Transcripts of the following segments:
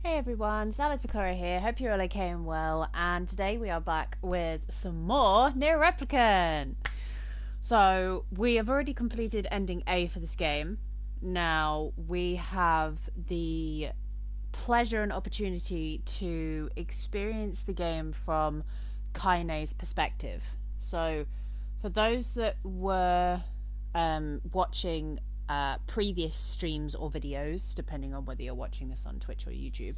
Hey everyone, Sally Sakura here. Hope you're all okay and well. And today we are back with some more Near Replicant. So we have already completed ending A for this game. Now we have the pleasure and opportunity to experience the game from Kaine's perspective. So for those that were watching previous streams or videos, depending on whether you're watching this on Twitch or YouTube,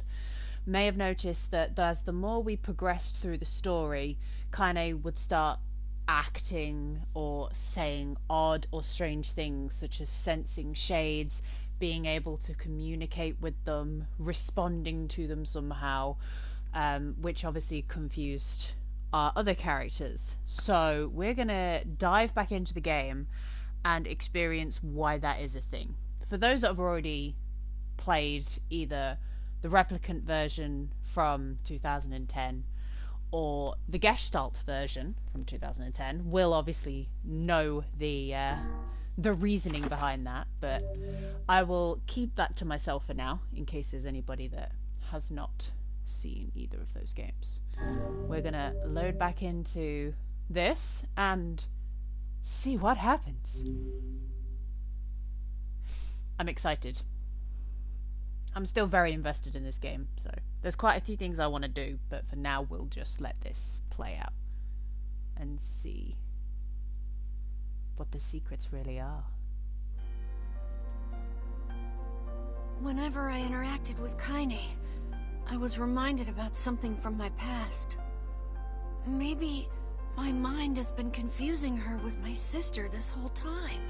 may have noticed that as the more we progressed through the story, Kaine would start acting or saying odd or strange things, such as sensing shades, being able to communicate with them, responding to them somehow, which obviously confused our other characters. So we're gonna dive back into the game and experience why that is a thing. For those that have already played either the replicant version from 2010 or the Gestalt version from 2010, will obviously know the reasoning behind that, but I will keep that to myself for now in case there's anybody that has not seen either of those games. We're gonna load back into this and see what happens. I'm excited. I'm still very invested in this game, so there's quite a few things I want to do, but for now we'll just let this play out and see what the secrets really are. Whenever I interacted with Kaine, I was reminded about something from my past. Maybe my mind has been confusing her with my sister this whole time.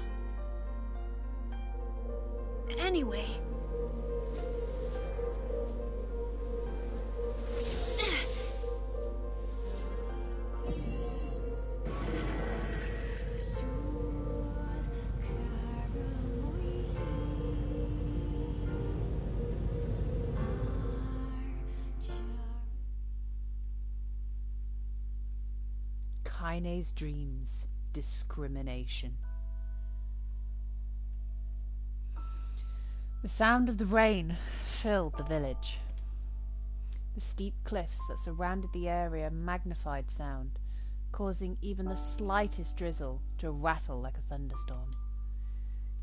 Anyway... Kaine's dreams, discrimination. The sound of the rain filled the village. The steep cliffs that surrounded the area magnified sound, causing even the slightest drizzle to rattle like a thunderstorm.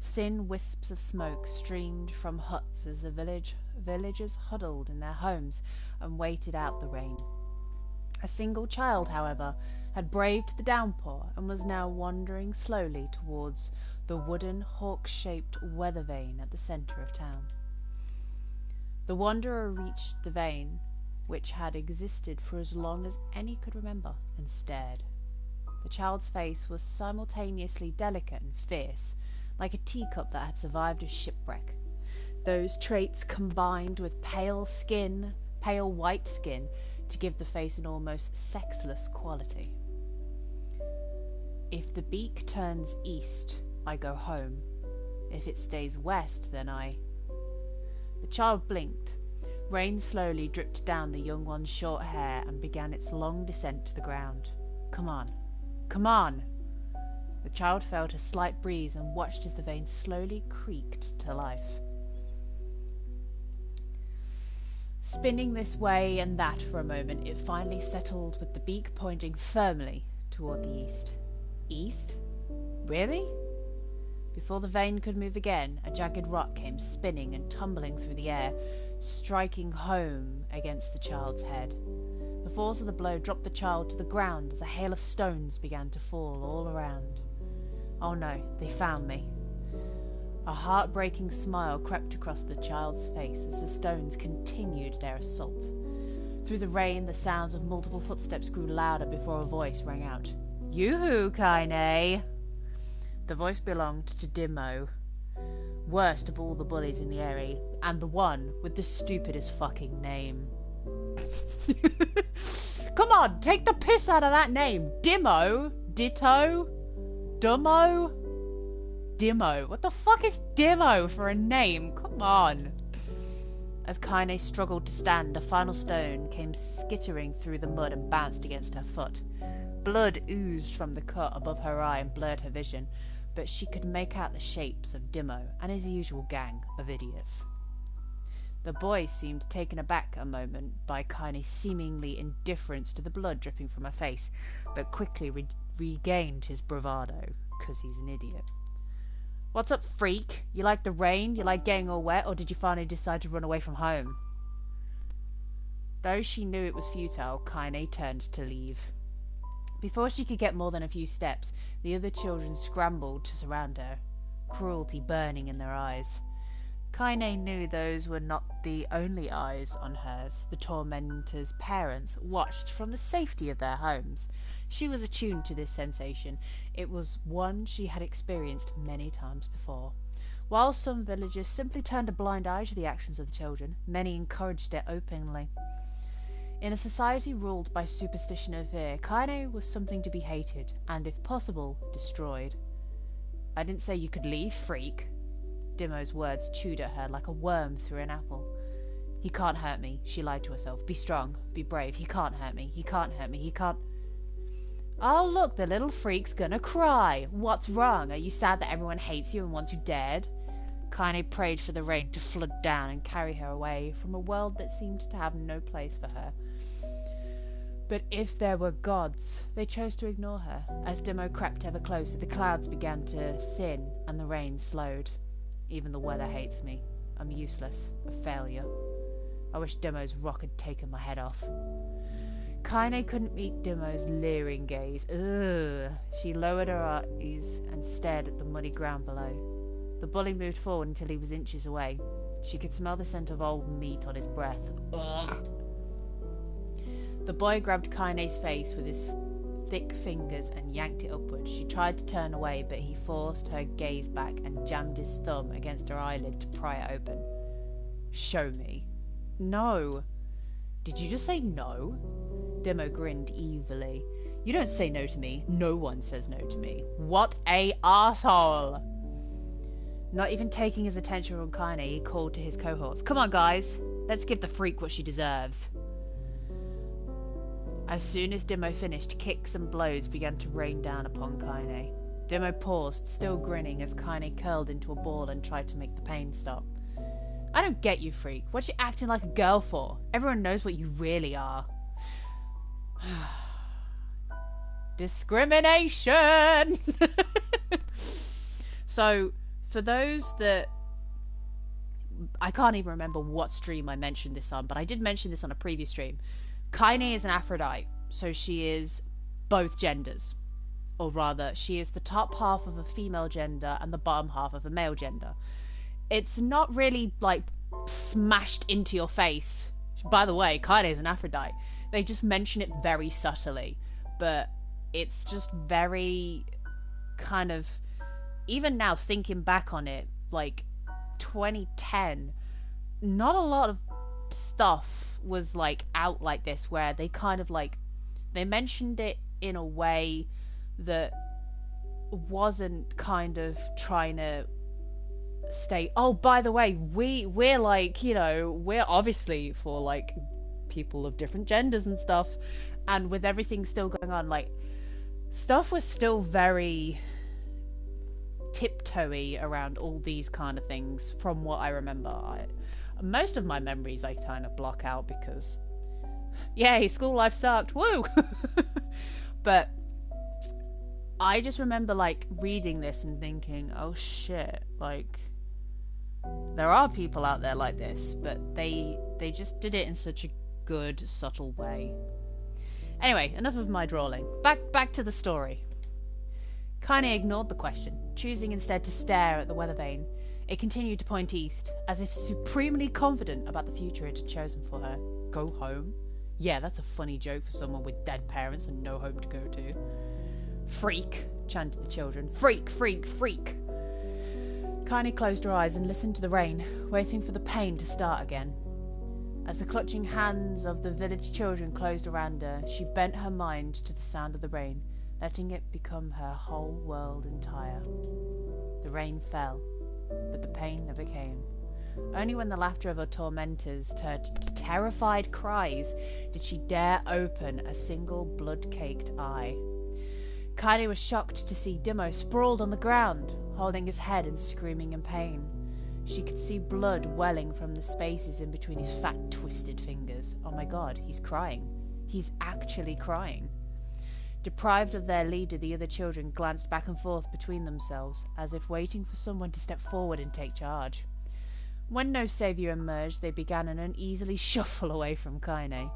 Thin wisps of smoke streamed from huts as the villagers huddled in their homes and waited out the rain. A single child, however, had braved the downpour and was now wandering slowly towards the wooden hawk-shaped weather vane at the centre of town. The wanderer reached the vane, which had existed for as long as any could remember, and stared. The child's face was simultaneously delicate and fierce, like a teacup that had survived a shipwreck. Those traits combined with pale white skin, to give the face an almost sexless quality. If the beak turns east, I go home. If it stays west, then I... The child blinked. Rain slowly dripped down the young one's short hair and began its long descent to the ground. Come on. Come on! The child felt a slight breeze and watched as the vein slowly creaked to life. Spinning this way and that for a moment, it finally settled with the beak pointing firmly toward the east. East? Really? Before the vein could move again, a jagged rock came spinning and tumbling through the air, striking home against the child's head. The force of the blow dropped the child to the ground as a hail of stones began to fall all around. Oh no, they found me. A heartbreaking smile crept across the child's face as the stones continued their assault. Through the rain, the sounds of multiple footsteps grew louder before a voice rang out. Yoo-hoo, Kaine! The voice belonged to Dimo, worst of all the bullies in the area, and the one with the stupidest fucking name. Come on, take the piss out of that name! Dimo? Ditto? Dummo? Dimo. What the fuck is Dimo for a name? Come on. As Kaine struggled to stand, a final stone came skittering through the mud and bounced against her foot. Blood oozed from the cut above her eye and blurred her vision, but she could make out the shapes of Dimo and his usual gang of idiots. The boy seemed taken aback a moment by Kaine's seemingly indifference to the blood dripping from her face, but quickly regained his bravado, 'cause he's an idiot. "What's up, freak? You like the rain? You like getting all wet, or did you finally decide to run away from home?" Though she knew it was futile, Kaine turned to leave. Before she could get more than a few steps, the other children scrambled to surround her, cruelty burning in their eyes. Kaine knew those were not the only eyes on hers. The tormentor's parents watched from the safety of their homes. She was attuned to this sensation. It was one she had experienced many times before. While some villagers simply turned a blind eye to the actions of the children, many encouraged it openly. In a society ruled by superstition and fear, Kaine was something to be hated, and if possible, destroyed. "I didn't say you could leave, freak." Dimmo's words chewed at her like a worm through an apple. "He can't hurt me," she lied to herself. "Be strong, be brave. He can't hurt me, he can't hurt me, he can't..." "Oh look, the little freak's gonna cry. What's wrong? Are you sad that everyone hates you and wants you dead?" Kaine prayed for the rain to flood down and carry her away from a world that seemed to have no place for her. But if there were gods, they chose to ignore her. As Dimmo crept ever closer, the clouds began to thin and the rain slowed. "Even the weather hates me. I'm useless, a failure. I wish Dimmo's rock had taken my head off." Kaine couldn't meet Dimmo's leering gaze. Ugh. She lowered her eyes and stared at the muddy ground below. The bully moved forward until he was inches away. She could smell the scent of old meat on his breath. Ugh. The boy grabbed Kaine's face with his thick fingers and yanked it upward. She tried to turn away, but he forced her gaze back and jammed his thumb against her eyelid to pry it open. "Show me." "No." "Did you just say no?" Dimmo grinned evilly. "You don't say no to me. No one says no to me." "What a arsehole!" Not even taking his attention from Kaine, he called to his cohorts. "Come on, guys. Let's give the freak what she deserves." As soon as Dimmo finished, kicks and blows began to rain down upon Kaine. Dimmo paused, still grinning, as Kaine curled into a ball and tried to make the pain stop. "I don't get you, freak. What's you acting like a girl for? Everyone knows what you really are." Discrimination! So, for those that... I can't even remember what stream I mentioned this on, but I did mention this on a previous stream. Kaine is an Aphrodite, so she is both genders. Or rather, she is the top half of a female gender and the bottom half of a male gender. It's not really, like, smashed into your face. By the way, Kaine is an Aphrodite. They just mention it very subtly. But it's just very kind of... Even now, thinking back on it, like, 2010, not a lot of stuff was like out like this, where they kind of like, they mentioned it in a way that wasn't kind of trying to stay, "Oh, by the way, we're like, you know, we're obviously for like people of different genders and stuff." And with everything still going on, like, stuff was still very tiptoey around all these kind of things from what I remember. Most of my memories I kind of block out because, yay, school life sucked, woo! But I just remember like reading this and thinking, oh shit, like, there are people out there like this, but they just did it in such a good, subtle way. Anyway, enough of my drawling. Back to the story. Kaine ignored the question, choosing instead to stare at the weather vane. It continued to point east, as if supremely confident about the future it had chosen for her. Go home? Yeah, that's a funny joke for someone with dead parents and no home to go to. "Freak," chanted the children. "Freak, freak, freak!" Kaine closed her eyes and listened to the rain, waiting for the pain to start again. As the clutching hands of the village children closed around her, she bent her mind to the sound of the rain, letting it become her whole world entire. The rain fell, but the pain never came. Only when the laughter of her tormentors turned to terrified cries did she dare open a single blood-caked eye. Kaine was shocked to see Dimmo sprawled on the ground, holding his head and screaming in pain. She could see blood welling from the spaces in between his fat, twisted fingers. Oh my god, he's crying. He's actually crying. Deprived of their leader, the other children glanced back and forth between themselves, as if waiting for someone to step forward and take charge. When no savior emerged, they began an uneasily shuffle away from Kaine.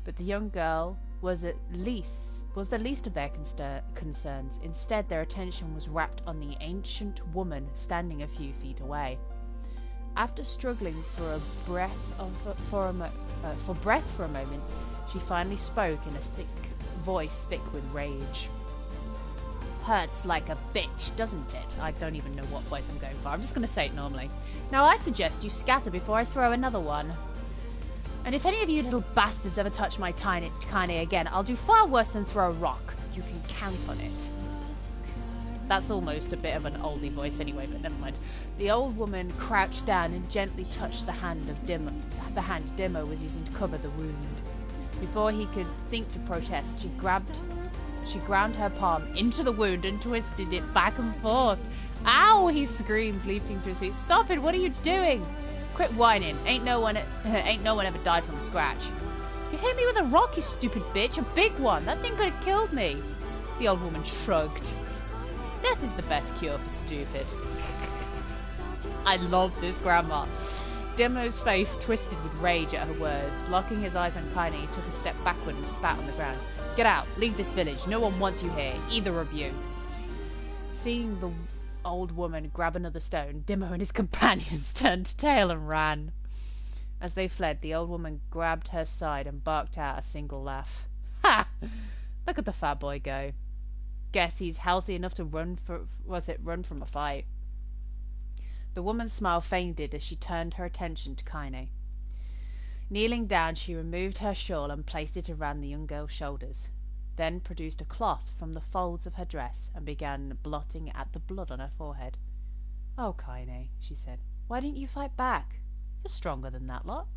But the young girl was the least of their concerns. Instead, their attention was wrapped on the ancient woman standing a few feet away. After struggling for breath for a moment, she finally spoke in a voice thick with rage. Hurts like a bitch, doesn't it? I don't even know what voice I'm going for. I'm just going to say it normally. Now I suggest you scatter before I throw another one. And if any of you little bastards ever touch my Kaine again, I'll do far worse than throw a rock. You can count on it. That's almost a bit of an oldie voice anyway, but never mind. The old woman crouched down and gently touched the hand Dimmo was using to cover the wound. Before he could think to protest, she ground her palm into the wound and twisted it back and forth. Ow! He screamed, leaping to his feet. Stop it! What are you doing? Quit whining. Ain't no one ever died from a scratch. You hit me with a rock, you stupid bitch. A big one. That thing could have killed me. The old woman shrugged. Death is the best cure for stupid. I love this grandma. Dimmo's face twisted with rage at her words. Locking his eyes on Kaine, he took a step backward and spat on the ground. Get out. Leave this village. No one wants you here. Either of you. Seeing the old woman grab another stone, Dimmo and his companions turned tail and ran. As they fled, the old woman grabbed her side and barked out a single laugh. Ha! Look at the fat boy go. Guess he's healthy enough to run from a fight. The woman's smile faded as she turned her attention to Kaine. Kneeling down, she removed her shawl and placed it around the young girl's shoulders, then produced a cloth from the folds of her dress and began blotting at the blood on her forehead. "Oh, Kaine," she said, "why didn't you fight back? You're stronger than that lot."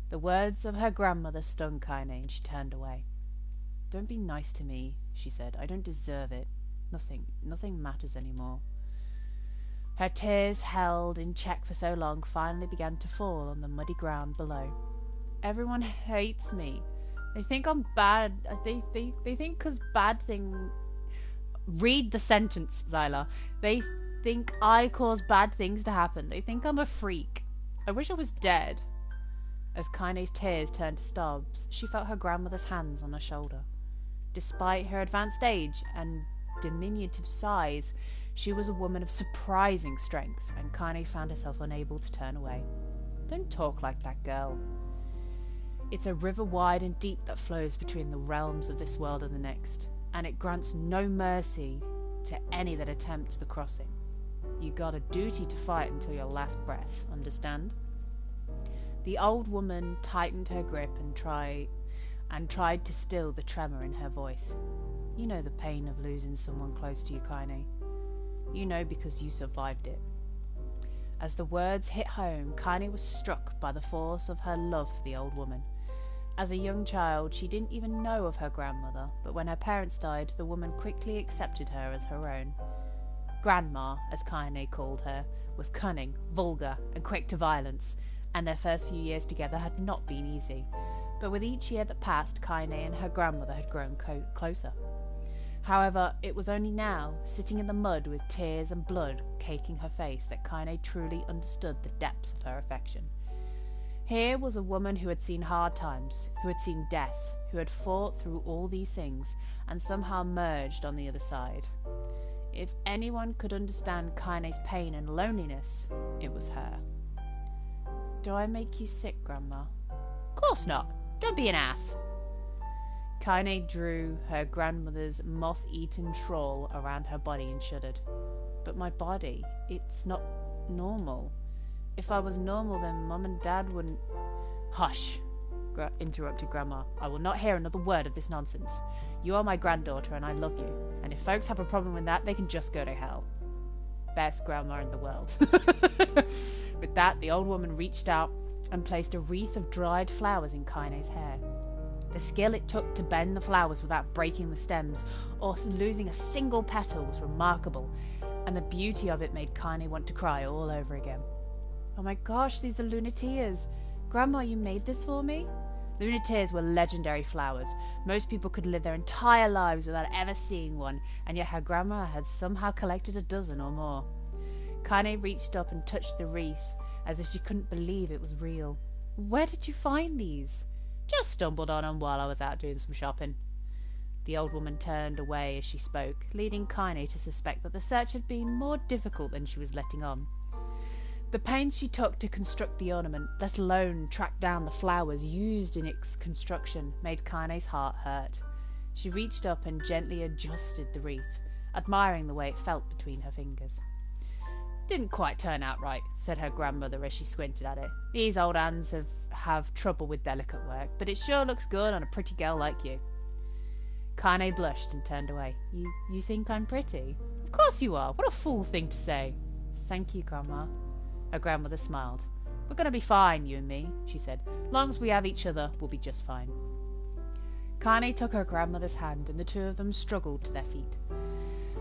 The words of her grandmother stung Kaine, and she turned away. "Don't be nice to me," she said. "I don't deserve it. Nothing matters anymore." Her tears, held in check for so long, finally began to fall on the muddy ground below. "Everyone hates me. They think I'm bad. They think because bad thing. Read the sentence, Zyla. They think I cause bad things to happen. They think I'm a freak. I wish I was dead." As Kaine's tears turned to sobs, she felt her grandmother's hands on her shoulder. Despite her advanced age and diminutive size, she was a woman of surprising strength, and Kaine found herself unable to turn away. "Don't talk like that, girl. It's a river wide and deep that flows between the realms of this world and the next, and it grants no mercy to any that attempt the crossing. You got a duty to fight until your last breath, understand?" The old woman tightened her grip and tried to still the tremor in her voice. "You know the pain of losing someone close to you, Kaine. You know because you survived it." As the words hit home, Kaine was struck by the force of her love for the old woman. As a young child, she didn't even know of her grandmother, but when her parents died, the woman quickly accepted her as her own. Grandma, as Kaine called her, was cunning, vulgar, and quick to violence, and their first few years together had not been easy. But with each year that passed, Kaine and her grandmother had grown closer. However, it was only now, sitting in the mud with tears and blood caking her face, that Kaine truly understood the depths of her affection. Here was a woman who had seen hard times, who had seen death, who had fought through all these things, and somehow merged on the other side. If anyone could understand Kaine's pain and loneliness, it was her. "Do I make you sick, Grandma?" "Course not. Don't be an ass." Kaine drew her grandmother's moth-eaten trawl around her body and shuddered. "But my body, it's not normal. If I was normal, then Mum and Dad wouldn't—" "Hush," interrupted Grandma. "I will not hear another word of this nonsense. You are my granddaughter and I love you, and if folks have a problem with that, they can just go to hell." Best grandma in the world. With that, the old woman reached out and placed a wreath of dried flowers in Kaine's hair. The skill it took to bend the flowers without breaking the stems or losing a single petal was remarkable, and the beauty of it made Kaine want to cry all over again. Oh my gosh, these are lunateas. Grandma, you made this for me? Lunateas were legendary flowers. Most people could live their entire lives without ever seeing one, and yet her grandma had somehow collected a dozen or more. Kaine reached up and touched the wreath, as if she couldn't believe it was real. Where did you find these? Just stumbled on them while I was out doing some shopping. The old woman turned away as she spoke, leading Kaine to suspect that the search had been more difficult than she was letting on. The pains she took to construct the ornament, let alone track down the flowers used in its construction, made Kaine's heart hurt. She reached up and gently adjusted the wreath, admiring the way it felt between her fingers. Didn't quite turn out right, said her grandmother as she squinted at it. These old hands have trouble with delicate work, but it sure looks good on a pretty girl like you. Kaine blushed and turned away. You think I'm pretty? Of course you are. What a fool thing to say. Thank you, Grandma. Her grandmother smiled. We're going to be fine, you and me, she said. Long as we have each other, we'll be just fine. Kaine took her grandmother's hand, and the two of them struggled to their feet.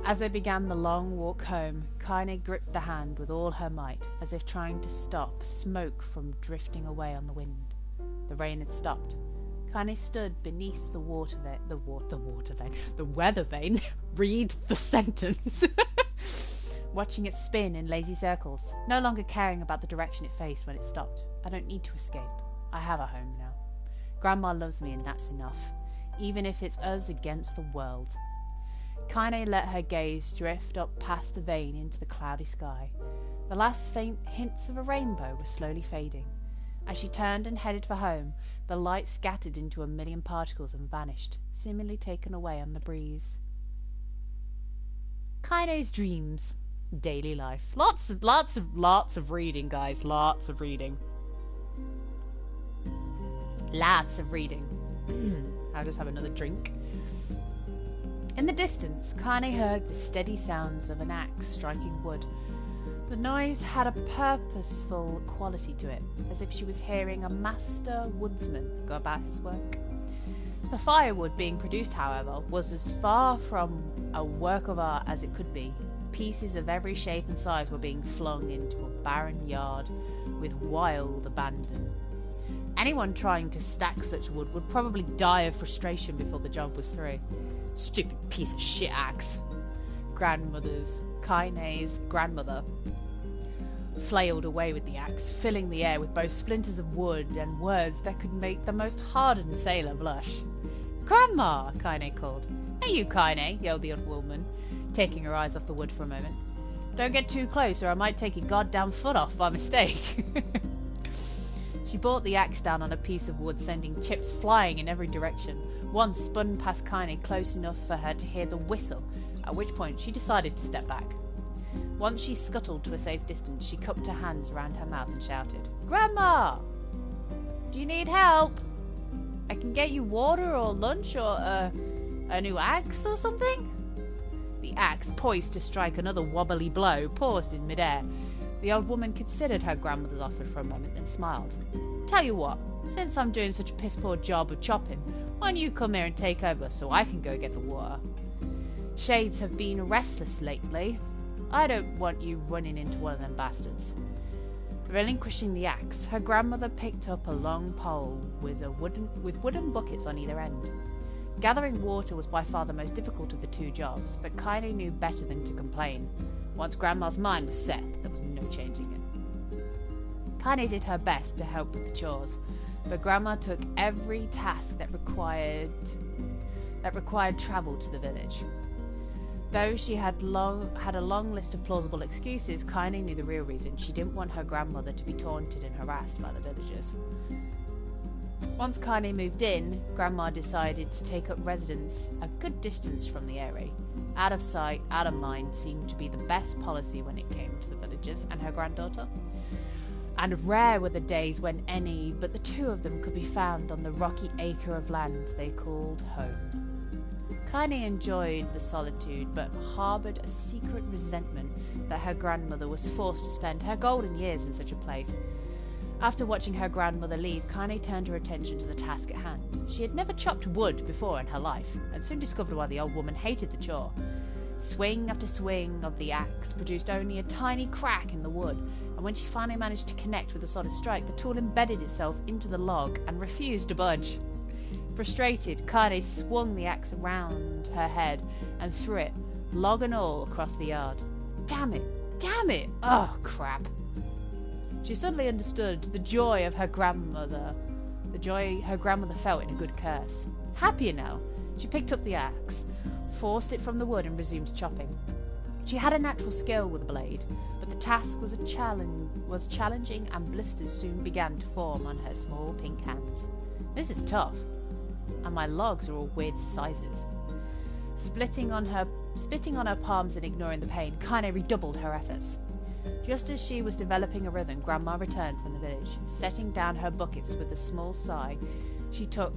As they began the long walk home, Kaine gripped the hand with all her might, as if trying to stop smoke from drifting away on the wind. The rain had stopped. Kaine stood beneath the weather vane. Read the sentence. Watching it spin in lazy circles, no longer caring about the direction it faced when it stopped. I don't need to escape. I have a home now. Grandma loves me, and that's enough, even if it's us against the world. Kaine let her gaze drift up past the vane into the cloudy sky. The last faint hints of a rainbow were slowly fading. As she turned and headed for home, the light scattered into a million particles and vanished, seemingly taken away on the breeze. Kaine's dreams. Daily life. Lots of reading, guys. Lots of reading. Lots of reading. I'll just have another drink. In the distance, Kaine heard the steady sounds of an axe striking wood. The noise had a purposeful quality to it, as if she was hearing a master woodsman go about his work. The firewood being produced, however, was as far from a work of art as it could be. Pieces of every shape and size were being flung into a barren yard with wild abandon. Anyone trying to stack such wood would probably die of frustration before the job was through. Stupid piece of shit axe. Kaine's grandmother flailed away with the axe, filling the air with both splinters of wood and words that could make the most hardened sailor blush. Grandma! Kaine called. Hey you, Kaine, yelled the old woman, taking her eyes off the wood for a moment. Don't get too close or I might take your goddamn foot off by mistake. She brought the axe down on a piece of wood, sending chips flying in every direction. One spun past Kaine close enough for her to hear the whistle, at which point she decided to step back. Once she scuttled to a safe distance, she cupped her hands around her mouth and shouted, Grandma! Do you need help? I can get you water or lunch or a new axe or something? The axe, poised to strike another wobbly blow, paused in midair. The old woman considered her grandmother's offer for a moment, then smiled. Tell you what, since I'm doing such a piss-poor job of chopping, why don't you come here and take over so I can go get the water? Shades have been restless lately. I don't want you running into one of them bastards. Relinquishing the axe, her grandmother picked up a long pole with wooden buckets on either end. Gathering water was by far the most difficult of the two jobs, but Kaine knew better than to complain. Once Grandma's mind was set, there was no changing it. Kaine did her best to help with the chores, but Grandma took every task that required travel to the village. Though she had a long list of plausible excuses, Kaine knew the real reason. She didn't want her grandmother to be taunted and harassed by the villagers. Once Kaine moved in, Grandma decided to take up residence a good distance from the area. Out of sight, out of mind seemed to be the best policy when it came to the villagers and her granddaughter. And rare were the days when any but the two of them could be found on the rocky acre of land they called home. Kaine enjoyed the solitude, but harboured a secret resentment that her grandmother was forced to spend her golden years in such a place. After watching her grandmother leave, Kaine turned her attention to the task at hand. She had never chopped wood before in her life, and soon discovered why the old woman hated the chore. Swing after swing of the axe produced only a tiny crack in the wood, and when she finally managed to connect with a solid strike, the tool embedded itself into the log and refused to budge. Frustrated, Kaine swung the axe around her head and threw it, log and all, across the yard. Damn it! Damn it! Oh, crap! She suddenly understood the joy her grandmother felt in a good curse. Happier now, she picked up the axe, forced it from the wood and resumed chopping. She had a natural skill with a blade, but the task was challenging and blisters soon began to form on her small pink hands. This is tough, and my logs are all weird sizes. Spitting on her palms and ignoring the pain, Kaine redoubled her efforts. Just as she was developing a rhythm, Grandma returned from the village. Setting down her buckets with a small sigh, she took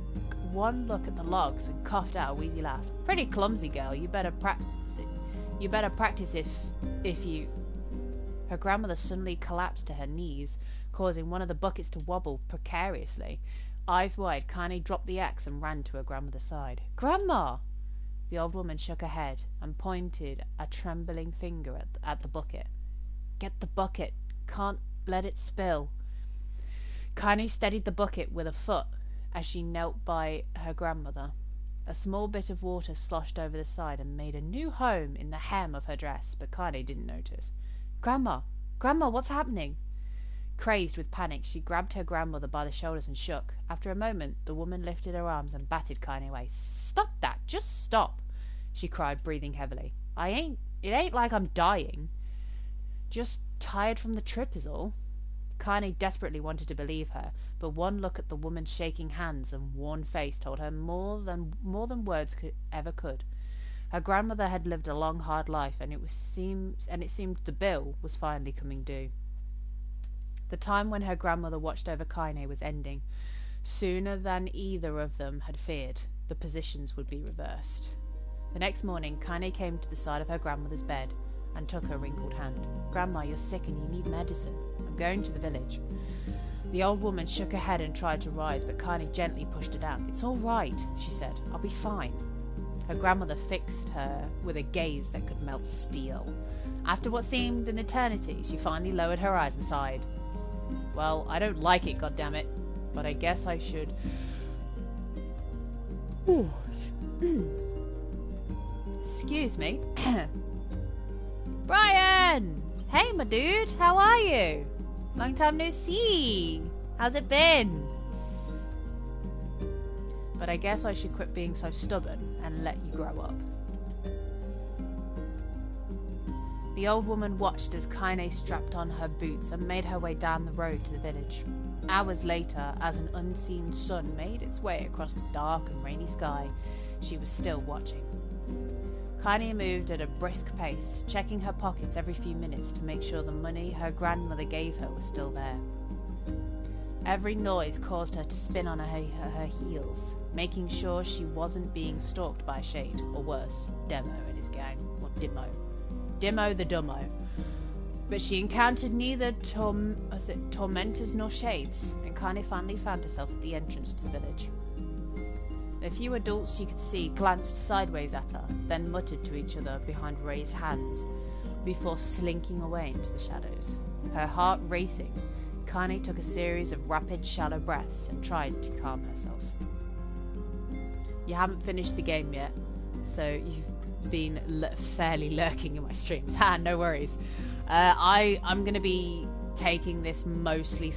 one look at the logs and coughed out a wheezy laugh. Pretty clumsy, girl. You better practice it. You better practice if you... Her grandmother suddenly collapsed to her knees, causing one of the buckets to wobble precariously. Eyes wide, Kaine dropped the axe and ran to her grandmother's side. Grandma! The old woman shook her head and pointed a trembling finger at the bucket. Get the bucket. Can't let it spill. Kaine steadied the bucket with a foot as she knelt by her grandmother. A small bit of water sloshed over the side and made a new home in the hem of her dress, but Kaine didn't notice. Grandma! Grandma, what's happening? Crazed with panic, she grabbed her grandmother by the shoulders and shook. After a moment, the woman lifted her arms and batted Kaine away. Stop that! Just stop! She cried, breathing heavily. It ain't like I'm dying. Just tired from the trip is all. Kaine desperately wanted to believe her, but one look at the woman's shaking hands and worn face told her more than words ever could. Her grandmother had lived a long, hard life, and it seemed the bill was finally coming due. The time when her grandmother watched over Kaine was ending. Sooner than either of them had feared, the positions would be reversed. The next morning, Kaine came to the side of her grandmother's bed and took her wrinkled hand. Grandma, you're sick and you need medicine. I'm going to the village. The old woman shook her head and tried to rise, but Kaine gently pushed her down. It's all right, she said. I'll be fine. Her grandmother fixed her with a gaze that could melt steel. After what seemed an eternity, she finally lowered her eyes and sighed. Well, I don't like it, goddammit, but I guess I should... Excuse me. Brian! Hey, my dude, how are you? Long time no see. How's it been? But I guess I should quit being so stubborn and let you grow up. The old woman watched as Kaine strapped on her boots and made her way down the road to the village. Hours later, as an unseen sun made its way across the dark and rainy sky, she was still watching. Kaine moved at a brisk pace, checking her pockets every few minutes to make sure the money her grandmother gave her was still there. Every noise caused her to spin on her heels, making sure she wasn't being stalked by a shade, or worse, Demo and his gang, or Dimmo. Dimmo the Dummo. But she encountered neither tormentors nor shades, and Kaine finally found herself at the entrance to the village. The few adults she could see glanced sideways at her, then muttered to each other behind raised hands, before slinking away into the shadows. Her heart racing, Kaine took a series of rapid, shallow breaths and tried to calm herself. You haven't finished the game yet, so you've been fairly lurking in my streams. No worries. I'm going to be taking this mostly...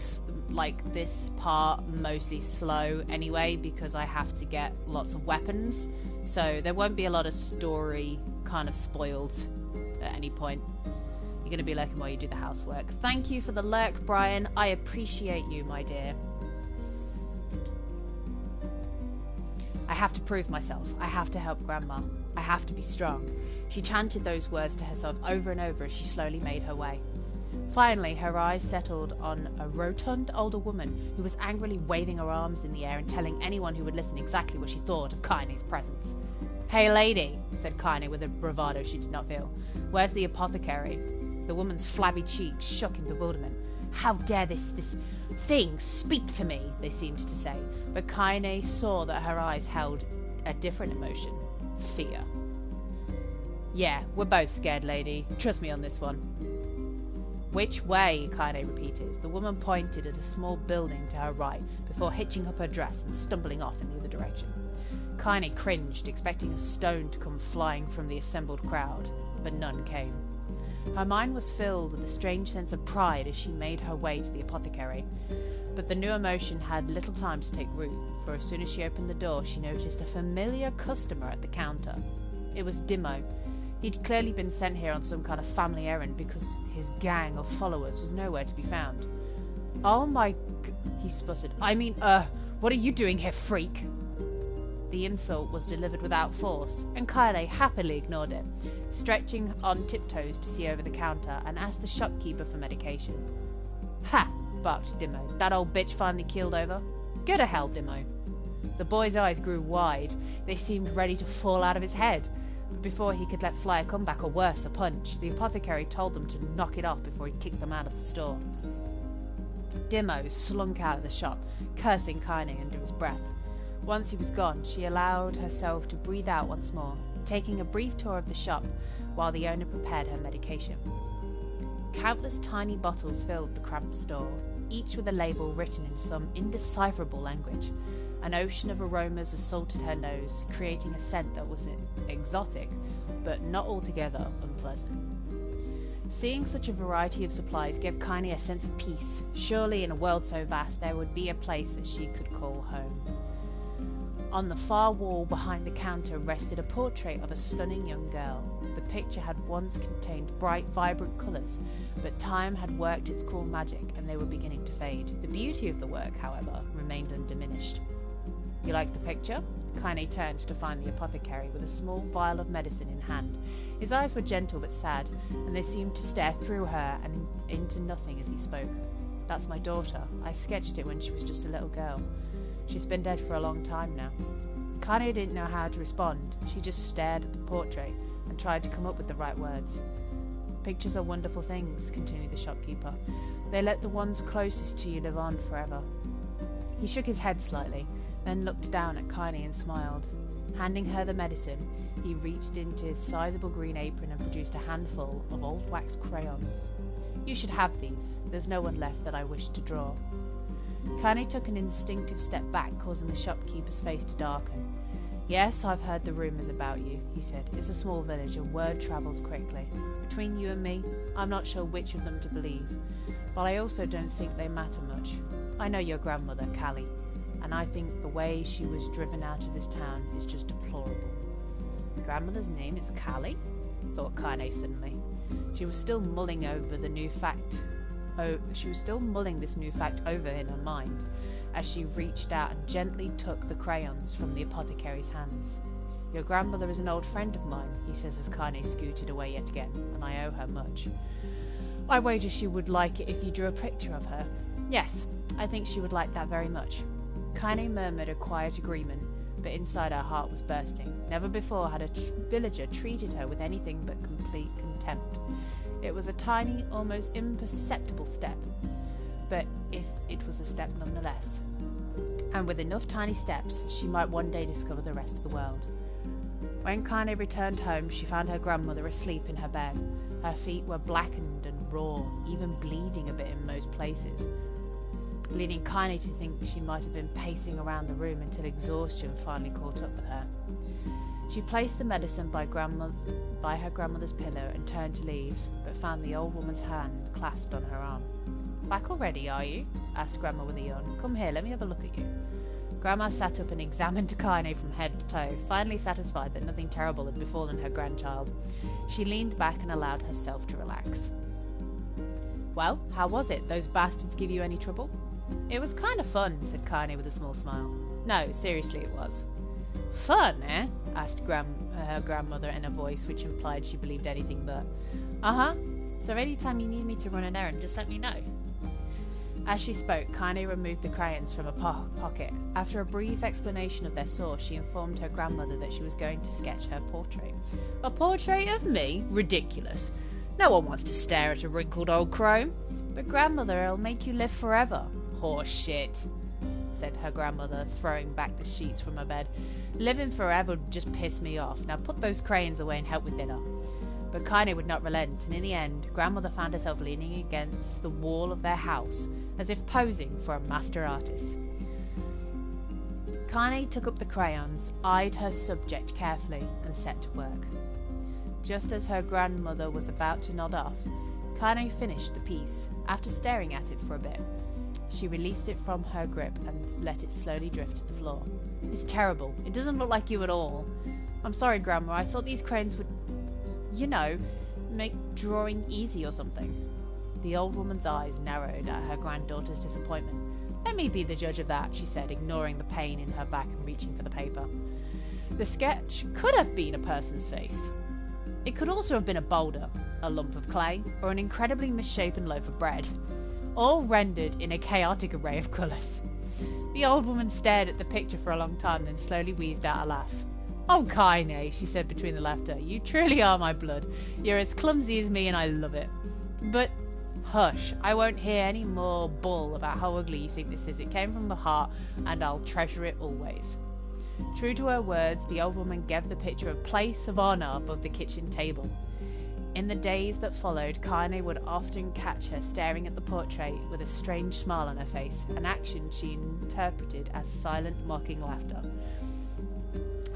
this part mostly slow anyway, because I have to get lots of weapons, so there won't be a lot of story kind of spoiled at any point. You're going to be lurking while you do the housework. Thank you for the lurk, Brian. I appreciate you, my dear. I have to prove myself. I have to help Grandma. I have to be strong. She chanted those words to herself over and over as she slowly made her way. Finally, her eyes settled on a rotund older woman who was angrily waving her arms in the air and telling anyone who would listen exactly what she thought of Kaine's presence. Hey lady, said Kaine with a bravado she did not feel. Where's the apothecary? The woman's flabby cheeks shook in bewilderment. How dare this thing speak to me, they seemed to say, but Kaine saw that her eyes held a different emotion. Fear. Yeah, we're both scared, lady. Trust me on this one. Which way? Kaine repeated. The woman pointed at a small building to her right before hitching up her dress and stumbling off in the other direction. Kaine cringed, expecting a stone to come flying from the assembled crowd, but none came. Her mind was filled with a strange sense of pride as she made her way to the apothecary. But the new emotion had little time to take root, for as soon as she opened the door, she noticed a familiar customer at the counter. It was Dimmo. He'd clearly been sent here on some kind of family errand because his gang of followers was nowhere to be found. Oh my he sputtered. What are you doing here, freak? The insult was delivered without force, and Kaine happily ignored it, stretching on tiptoes to see over the counter and asked the shopkeeper for medication. Ha! Barked Dimmo. That old bitch finally keeled over? Go to hell, Dimmo. The boy's eyes grew wide. They seemed ready to fall out of his head. But before he could let fly a comeback or worse, a punch, the apothecary told them to knock it off before he kicked them out of the store. Dimmo slunk out of the shop, cursing Kaine under his breath. Once he was gone, she allowed herself to breathe out once more, taking a brief tour of the shop while the owner prepared her medication. Countless tiny bottles filled the cramped store, each with a label written in some indecipherable language. An ocean of aromas assaulted her nose, creating a scent that was exotic, but not altogether unpleasant. Seeing such a variety of supplies gave Kaine a sense of peace. Surely in a world so vast there would be a place that she could call home. On the far wall behind the counter rested a portrait of a stunning young girl. The picture had once contained bright, vibrant colours, but time had worked its cruel magic and they were beginning to fade. The beauty of the work, however, remained undiminished. You like the picture? Kaine turned to find the apothecary with a small vial of medicine in hand. His eyes were gentle but sad, and they seemed to stare through her and into nothing as he spoke. That's my daughter. I sketched it when she was just a little girl. She's been dead for a long time now. Kaine didn't know how to respond. She just stared at the portrait and tried to come up with the right words. Pictures are wonderful things, continued the shopkeeper. They let the ones closest to you live on forever. He shook his head slightly, then looked down at Kaine and smiled. Handing her the medicine, he reached into his sizable green apron and produced a handful of old wax crayons. You should have these. There's no one left that I wish to draw. Kaine took an instinctive step back, causing the shopkeeper's face to darken. Yes, I've heard the rumours about you, he said. It's a small village and word travels quickly. Between you and me, I'm not sure which of them to believe, but I also don't think they matter much. I know your grandmother, Callie, and I think the way she was driven out of this town is just deplorable. Grandmother's name is Callie? Thought Kaine suddenly. She was still mulling this new fact over in her mind as she reached out and gently took the crayons from the apothecary's hands. Your grandmother is an old friend of mine, he says as Kaine scooted away yet again, and I owe her much. I wager she would like it if you drew a picture of her. Yes, I think she would like that very much. Kaine murmured a quiet agreement, but inside her heart was bursting. Never before had a villager treated her with anything but complete contempt. It was a tiny, almost imperceptible step, but it was a step nonetheless. And with enough tiny steps, she might one day discover the rest of the world. When Kaine returned home, she found her grandmother asleep in her bed. Her feet were blackened and raw, even bleeding a bit in most places, leading Kaine to think she might have been pacing around the room until exhaustion finally caught up with her. She placed the medicine by her grandmother's pillow and turned to leave, but found the old woman's hand clasped on her arm. Back already, are you? Asked Grandma with a yawn. Come here, let me have a look at you. Grandma sat up and examined Kaine from head to toe, finally satisfied that nothing terrible had befallen her grandchild. She leaned back and allowed herself to relax. Well, how was it? Those bastards give you any trouble? It was kind of fun, said Kaine with a small smile. No, seriously it was. Fun, eh? Asked her grandmother in a voice which implied she believed anything but. Uh-huh. So any time you need me to run an errand, just let me know. As she spoke, Kaine removed the crayons from a pocket. After a brief explanation of their source, she informed her grandmother that she was going to sketch her portrait. A portrait of me? Ridiculous. No one wants to stare at a wrinkled old crone. But grandmother, it'll make you live forever. Horse shit. said her grandmother, throwing back the sheets from her bed. Living forever would just piss me off. Now put those crayons away and help with dinner. But Kaine would not relent, and in the end, grandmother found herself leaning against the wall of their house, as if posing for a master artist. Kaine took up the crayons, eyed her subject carefully, and set to work. Just as her grandmother was about to nod off, Kaine finished the piece. After staring at it for a bit, she released it from her grip and let it slowly drift to the floor. It's terrible. It doesn't look like you at all. I'm sorry, Grandma. I thought these crayons would, you know, make drawing easy or something. The old woman's eyes narrowed at her granddaughter's disappointment. Let me be the judge of that, she said, ignoring the pain in her back and reaching for the paper. The sketch could have been a person's face. It could also have been a boulder, a lump of clay, or an incredibly misshapen loaf of bread, all rendered in a chaotic array of colours. The old woman stared at the picture for a long time, then slowly wheezed out a laugh. "Oh, Kaine," she said between the laughter, "you truly are my blood. You're as clumsy as me and I love it. But hush, I won't hear any more bull about how ugly you think this is. It came from the heart, and I'll treasure it always." True to her words, the old woman gave the picture a place of honour above the kitchen table. In the days that followed, Kaine would often catch her staring at the portrait with a strange smile on her face, an action she interpreted as silent, mocking laughter.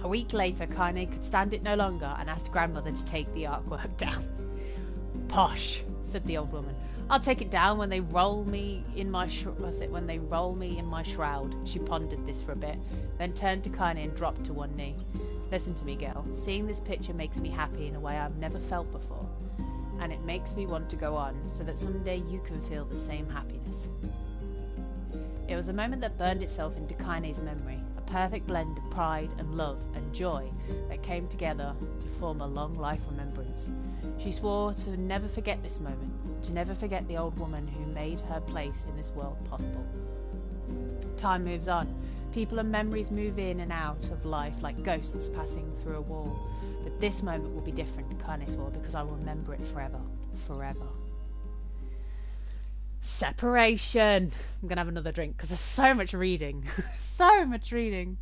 A week later, Kaine could stand it no longer and asked grandmother to take the artwork down. "Posh," said the old woman. "I'll take it down when they roll me in my shroud." She pondered this for a bit, then turned to Kaine and dropped to one knee. "Listen to me, girl. Seeing this picture makes me happy in a way I've never felt before, and it makes me want to go on, so that someday you can feel the same happiness." It was a moment that burned itself into Kaine's memory, a perfect blend of pride and love and joy that came together to form a long life remembrance. She swore to never forget this moment, to never forget the old woman who made her place in this world possible. Time moves on. People and memories move in and out of life like ghosts passing through a wall. But this moment will be different, Kaine swore, because I will remember it forever. Forever. Separation. I'm going to have another drink because there's so much reading. So much reading.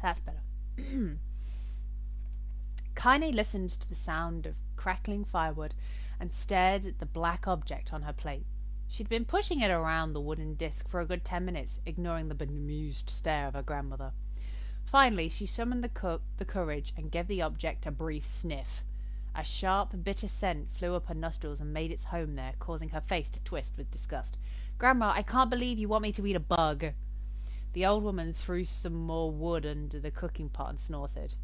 That's better. Kaine listened to the sound of crackling firewood and stared at the black object on her plate. She'd been pushing it around the wooden disc for a good 10 minutes, ignoring the bemused stare of her grandmother. Finally, she summoned the courage and gave the object a brief sniff. A sharp, bitter scent flew up her nostrils and made its home there, causing her face to twist with disgust. "Grandma, I can't believe you want me to eat a bug." The old woman threw some more wood under the cooking pot and snorted.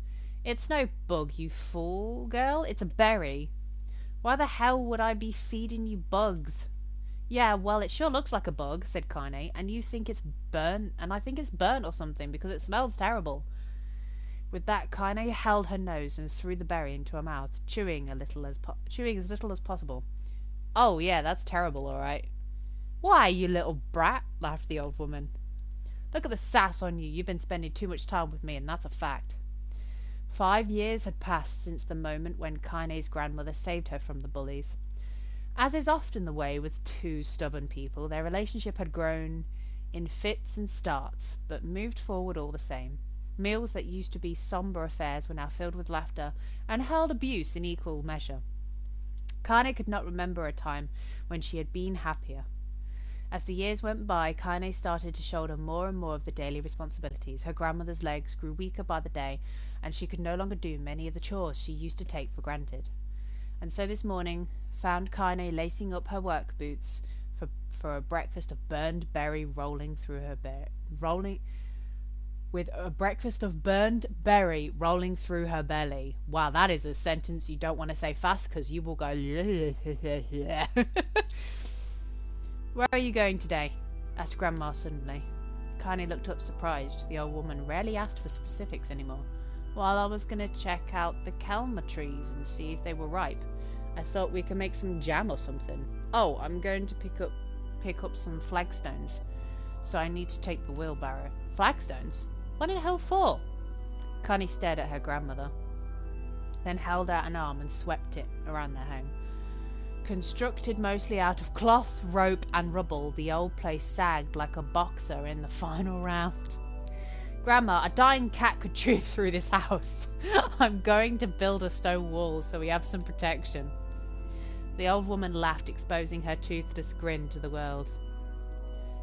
"It's no bug, you fool, girl. It's a berry. Why the hell would I be feeding you bugs?" "Yeah, well, it sure looks like a bug," said Kaine, "and you think it's burnt, and I think it's burnt or something, because it smells terrible." With that, Kaine held her nose and threw the berry into her mouth, chewing as little as possible. "Oh, yeah, that's terrible, all right." "Why, you little brat," laughed the old woman. "Look at the sass on you. You've been spending too much time with me, and that's a fact." 5 years had passed since the moment when Kaine's grandmother saved her from the bullies. As is often the way with two stubborn people, their relationship had grown in fits and starts, but moved forward all the same. Meals that used to be sombre affairs were now filled with laughter and hurled abuse in equal measure. Kaine could not remember a time when she had been happier. As the years went by, Kaine started to shoulder more and more of the daily responsibilities. Her grandmother's legs grew weaker by the day, and she could no longer do many of the chores she used to take for granted. And so this morning found Kaine lacing up her work boots for a breakfast of burned berry rolling through her belly. Wow, that is a sentence you don't want to say fast because you will go. "Where are you going today?" asked Grandma suddenly. Kaine looked up surprised. The old woman rarely asked for specifics anymore. "Well, I was going to check out the kelma trees and see if they were ripe. I thought we could make some jam or something. Oh, I'm going to pick up some flagstones, so I need to take the wheelbarrow." "Flagstones? What in hell for?" Kaine stared at her grandmother, then held out an arm and swept it around their home. Constructed mostly out of cloth, rope, and rubble, the old place sagged like a boxer in the final round. Grandma, a dying cat could chew through this house. I'm going to build a stone wall so we have some protection. The old woman laughed, exposing her toothless grin to the world.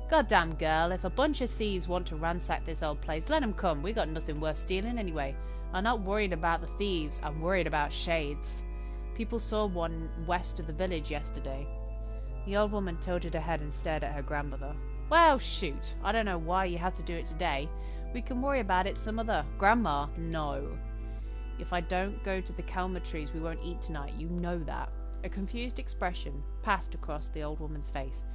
Goddamn girl, if a bunch of thieves want to ransack this old place, let 'em come. We got nothing worth stealing anyway. I'm not worried about the thieves, I'm worried about shades. People saw one west of the village yesterday. The old woman tilted her head and stared at her grandmother. Well, shoot. I don't know why you have to do it today. We can worry about it some other. Grandma, no. If I don't go to the calma trees, we won't eat tonight. You know that. A confused expression passed across the old woman's face.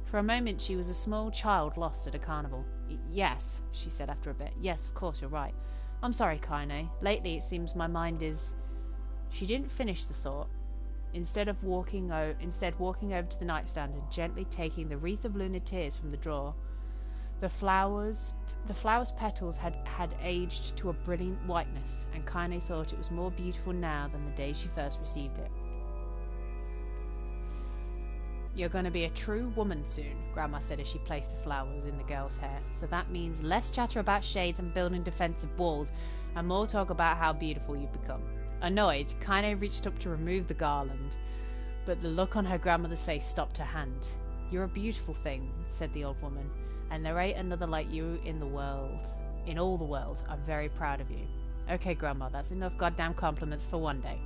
For a moment she was a small child lost at a carnival. Yes, she said after a bit. Yes, of course, you're right. I'm sorry, Kaine. Lately it seems my mind is... She didn't finish the thought. Instead walking over to the nightstand and gently taking the wreath of lunar tears from the drawer. The flower's petals had aged to a brilliant whiteness, and Kaine thought it was more beautiful now than the day she first received it. You're going to be a true woman soon, Grandma said as she placed the flowers in the girl's hair. So that means less chatter about shades and building defensive walls, and more talk about how beautiful you've become. Annoyed, Kaine reached up to remove the garland, but the look on her grandmother's face stopped her hand. You're a beautiful thing, said the old woman, and there ain't another like you in the world. In all the world. I'm very proud of you. Okay, Grandma, that's enough goddamn compliments for one day.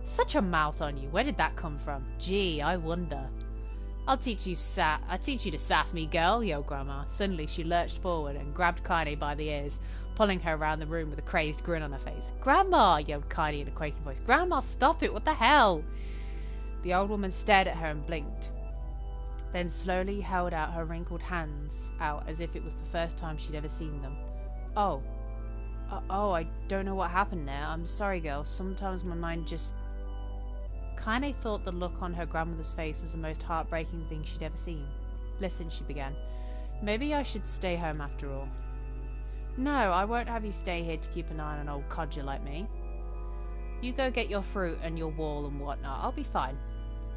Such a mouth on you. Where did that come from? Gee, I wonder. I'll teach you to sass me, girl, yelled Grandma. Suddenly she lurched forward and grabbed Kaine by the ears, pulling her around the room with a crazed grin on her face. Grandma, yelled Kaine in a quaking voice. Grandma, stop it, what the hell? The old woman stared at her and blinked, then slowly held out her wrinkled hands out as if it was the first time she'd ever seen them. Oh, I don't know what happened there. I'm sorry, girl. Sometimes my mind just... Kaine thought the look on her grandmother's face was the most heartbreaking thing she'd ever seen. Listen, she began. Maybe I should stay home after all. No, I won't have you stay here to keep an eye on an old codger like me. You go get your fruit and your wall and whatnot. I'll be fine.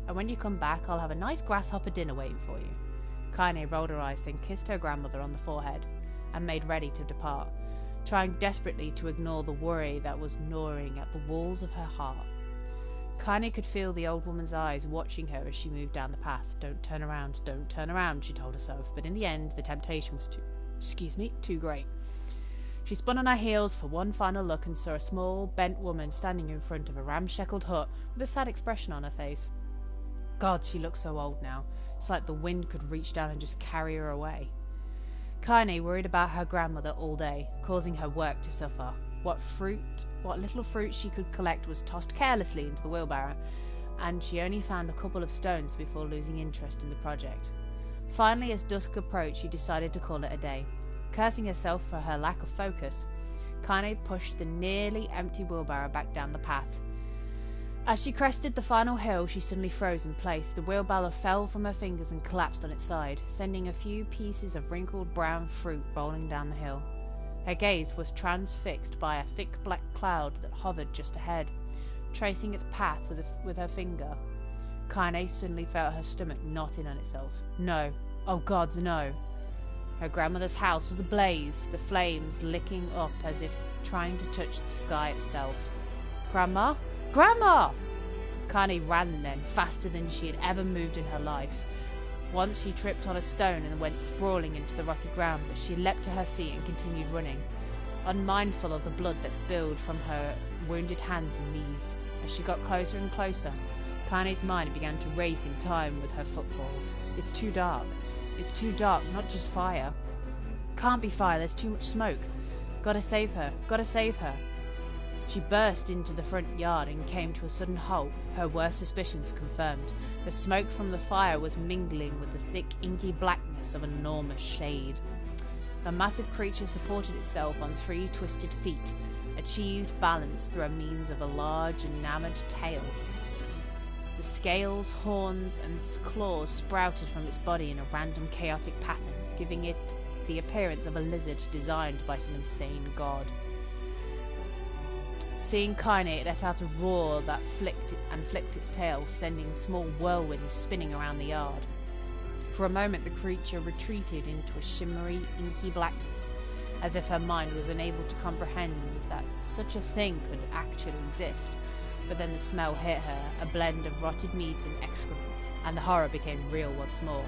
And when you come back, I'll have a nice grasshopper dinner waiting for you. Kaine rolled her eyes, then kissed her grandmother on the forehead and made ready to depart, trying desperately to ignore the worry that was gnawing at the walls of her heart. Kaine could feel the old woman's eyes watching her as she moved down the path. Don't turn around, she told herself, but in the end the temptation was too great. She spun on her heels for one final look and saw a small, bent woman standing in front of a ramshackle hut with a sad expression on her face. God, she looked so old now. It's like the wind could reach down and just carry her away. Kaine worried about her grandmother all day, causing her work to suffer. What little fruit she could collect was tossed carelessly into the wheelbarrow, and she only found a couple of stones before losing interest in the project. Finally, as dusk approached, she decided to call it a day. Cursing herself for her lack of focus, Kaine pushed the nearly empty wheelbarrow back down the path. As she crested the final hill, she suddenly froze in place. The wheelbarrow fell from her fingers and collapsed on its side, sending a few pieces of wrinkled brown fruit rolling down the hill. Her gaze was transfixed by a thick black cloud that hovered just ahead, tracing its path with her finger. Kaine suddenly felt her stomach knot in on itself. No. Oh gods, no. Her grandmother's house was ablaze, the flames licking up as if trying to touch the sky itself. Grandma? Grandma! Kaine ran then, faster than she had ever moved in her life. Once she tripped on a stone and went sprawling into the rocky ground, but she leapt to her feet and continued running, unmindful of the blood that spilled from her wounded hands and knees. As she got closer and closer, Kaine's mind began to race in time with her footfalls. It's too dark. It's too dark, not just fire. Can't be fire, there's too much smoke. Gotta save her, gotta save her. She burst into the front yard and came to a sudden halt, her worst suspicions confirmed. The smoke from the fire was mingling with the thick, inky blackness of an enormous shade. A massive creature supported itself on 3 twisted feet, achieved balance through a means of a large, enamoured tail. The scales, horns, and claws sprouted from its body in a random, chaotic pattern, giving it the appearance of a lizard designed by some insane god. Seeing Kaine, it let out a roar that flicked its tail, sending small whirlwinds spinning around the yard. For a moment the creature retreated into a shimmery, inky blackness, as if her mind was unable to comprehend that such a thing could actually exist. But then the smell hit her, a blend of rotted meat and excrement, and the horror became real once more.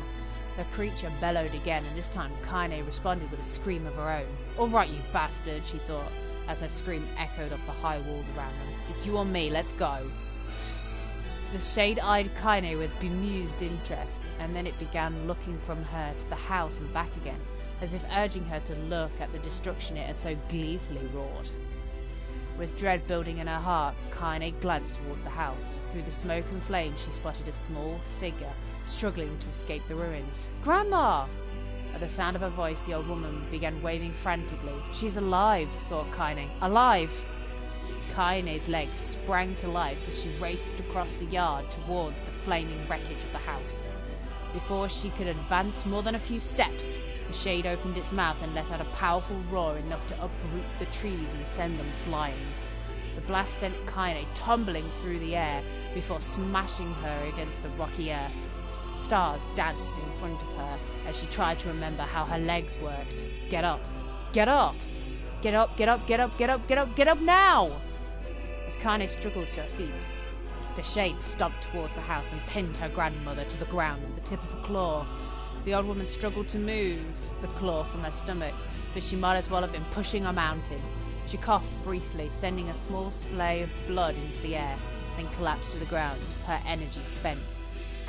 The creature bellowed again, and this time Kaine responded with a scream of her own. "All right, you bastard," she thought, as her scream echoed off the high walls around them. "It's you or me, let's go." The shade eyed Kaine with bemused interest, and then it began looking from her to the house and back again, as if urging her to look at the destruction it had so gleefully wrought. With dread building in her heart, Kaine glanced toward the house. Through the smoke and flames she spotted a small figure struggling to escape the ruins. "Grandma!" At the sound of her voice, the old woman began waving frantically. "She's alive," thought Kaine. "Alive!" Kaine's legs sprang to life as she raced across the yard towards the flaming wreckage of the house. Before she could advance more than a few steps, the shade opened its mouth and let out a powerful roar enough to uproot the trees and send them flying. The blast sent Kaine tumbling through the air before smashing her against the rocky earth. Stars danced in front of her as she tried to remember how her legs worked. Get up! Get up! Get up, get up, get up, get up, get up, get up now! As Kaine struggled to her feet, the shade stomped towards the house and pinned her grandmother to the ground with the tip of a claw. The old woman struggled to move the claw from her stomach, but she might as well have been pushing a mountain. She coughed briefly, sending a small splay of blood into the air, then collapsed to the ground, her energy spent.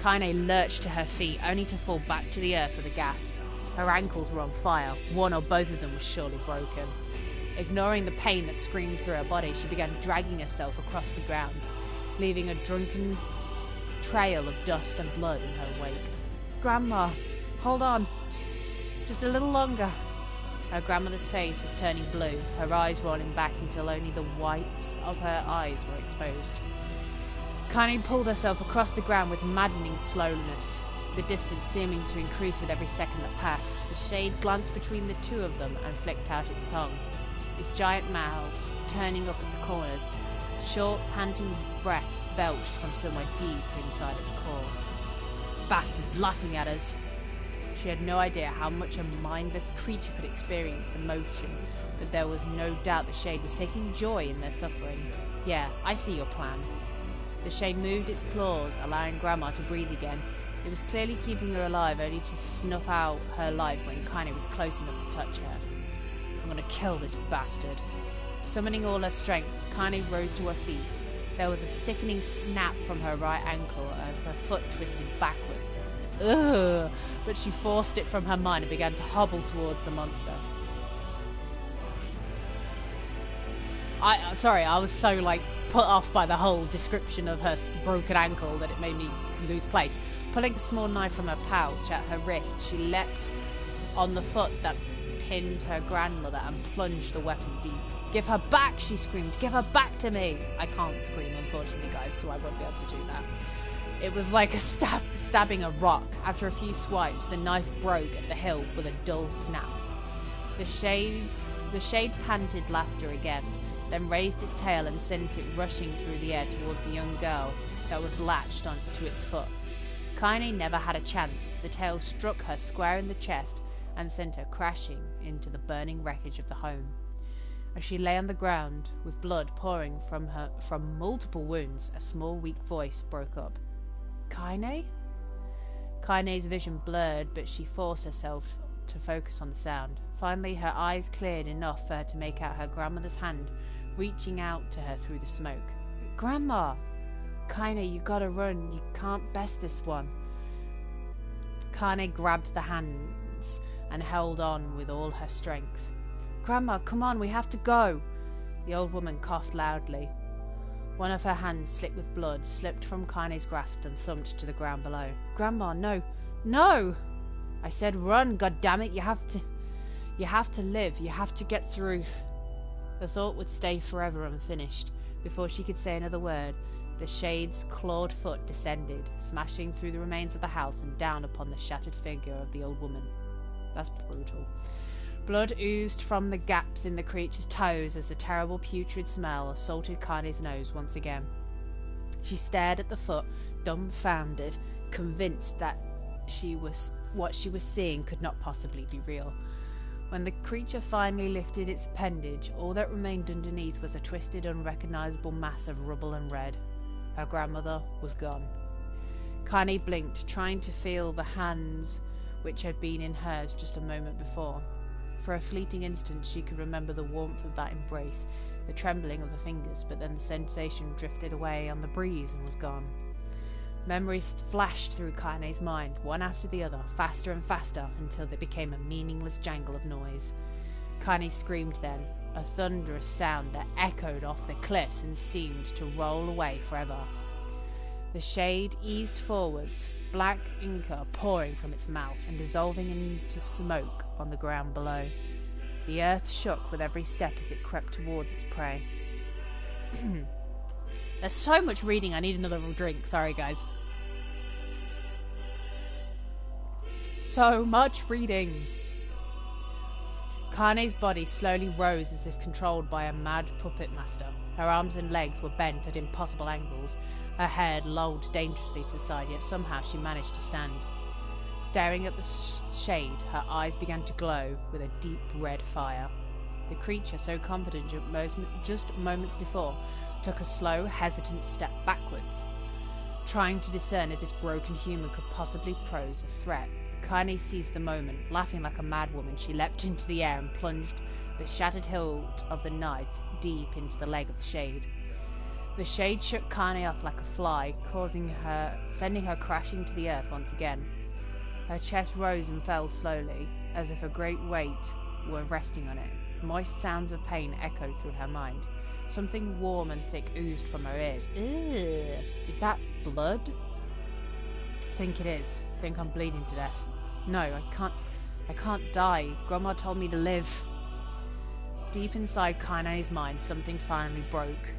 Kaine lurched to her feet, only to fall back to the earth with a gasp. Her ankles were on fire. One or both of them was surely broken. Ignoring the pain that screamed through her body, she began dragging herself across the ground, leaving a drunken trail of dust and blood in her wake. "Grandma, hold on, just a little longer." Her grandmother's face was turning blue, her eyes rolling back until only the whites of her eyes were exposed. Kaine pulled herself across the ground with maddening slowness, the distance seeming to increase with every second that passed. The shade glanced between the two of them and flicked out its tongue, its giant mouth turning up at the corners. Short, panting breaths belched from somewhere deep inside its core. "Bastards laughing at us!" She had no idea how much a mindless creature could experience emotion, but there was no doubt the shade was taking joy in their suffering. "Yeah, I see your plan." The shade moved its claws, allowing Grandma to breathe again. It was clearly keeping her alive, only to snuff out her life when Kaine was close enough to touch her. "I'm gonna kill this bastard." Summoning all her strength, Kaine rose to her feet. There was a sickening snap from her right ankle as her foot twisted backwards. Ugh! But she forced it from her mind and began to hobble towards the monster. I was so put off by the whole description of her broken ankle that it made me lose place. Pulling a small knife from her pouch at her wrist, she leapt on the foot that pinned her grandmother and plunged the weapon deep. "Give her back!" she screamed. "Give her back to me!" I can't scream, unfortunately, guys, so I won't be able to do that. It was like a stabbing a rock. After a few swipes, the knife broke at the hilt with a dull snap. The shade panted laughter again, then raised its tail and sent it rushing through the air towards the young girl that was latched onto its foot. Kaine never had a chance. The tail struck her square in the chest and sent her crashing into the burning wreckage of the home. As she lay on the ground, with blood pouring from multiple wounds, a small weak voice broke up. "Kaine?" Kaine's vision blurred, but she forced herself to focus on the sound. Finally, her eyes cleared enough for her to make out her grandmother's hand reaching out to her through the smoke. "Grandma!" "Kaine, you gotta run. You can't best this one." Kaine grabbed the hands and held on with all her strength. "Grandma, come on, we have to go." The old woman coughed loudly. One of her hands, slick with blood, slipped from Kaine's grasp and thumped to the ground below. "Grandma, no. No!" "I said run, goddammit. You have to live. You have to get through." The thought would stay forever unfinished. Before she could say another word, the shade's clawed foot descended, smashing through the remains of the house and down upon the shattered figure of the old woman. That's brutal. Blood oozed from the gaps in the creature's toes as the terrible putrid smell assaulted Kaine's nose once again. She stared at the foot, dumbfounded, convinced that what she was seeing could not possibly be real. When the creature finally lifted its appendage, all that remained underneath was a twisted, unrecognizable mass of rubble and red. Her grandmother was gone. Kaine blinked, trying to feel the hands which had been in hers just a moment before. For a fleeting instant she could remember the warmth of that embrace, the trembling of the fingers, but then the sensation drifted away on the breeze and was gone. Memories flashed through Kaine's mind, one after the other, faster and faster, until they became a meaningless jangle of noise. Kaine screamed then, a thunderous sound that echoed off the cliffs and seemed to roll away forever. The shade eased forwards, black inca pouring from its mouth and dissolving into smoke on the ground below. The earth shook with every step as it crept towards its prey. There's so much reading, I need another drink. Sorry, guys. So much reading. Kaine's body slowly rose as if controlled by a mad puppet master. Her arms and legs were bent at impossible angles. Her head lolled dangerously to the side, yet somehow she managed to stand. Staring at the shade, her eyes began to glow with a deep red fire. The creature, so confident just moments before, took a slow, hesitant step backwards. Trying to discern if this broken human could possibly pose a threat, Kaine seized the moment. Laughing like a madwoman, she leapt into the air and plunged the shattered hilt of the knife deep into the leg of the shade. The shade shook Kaine off like a fly, sending her crashing to the earth once again. Her chest rose and fell slowly, as if a great weight were resting on it. Moist sounds of pain echoed through her mind. Something warm and thick oozed from her ears. Ugh. Is that blood? Think it is. Think I'm bleeding to death. No, I can't die. Grandma told me to live. Deep inside Kaine's mind, something finally broke.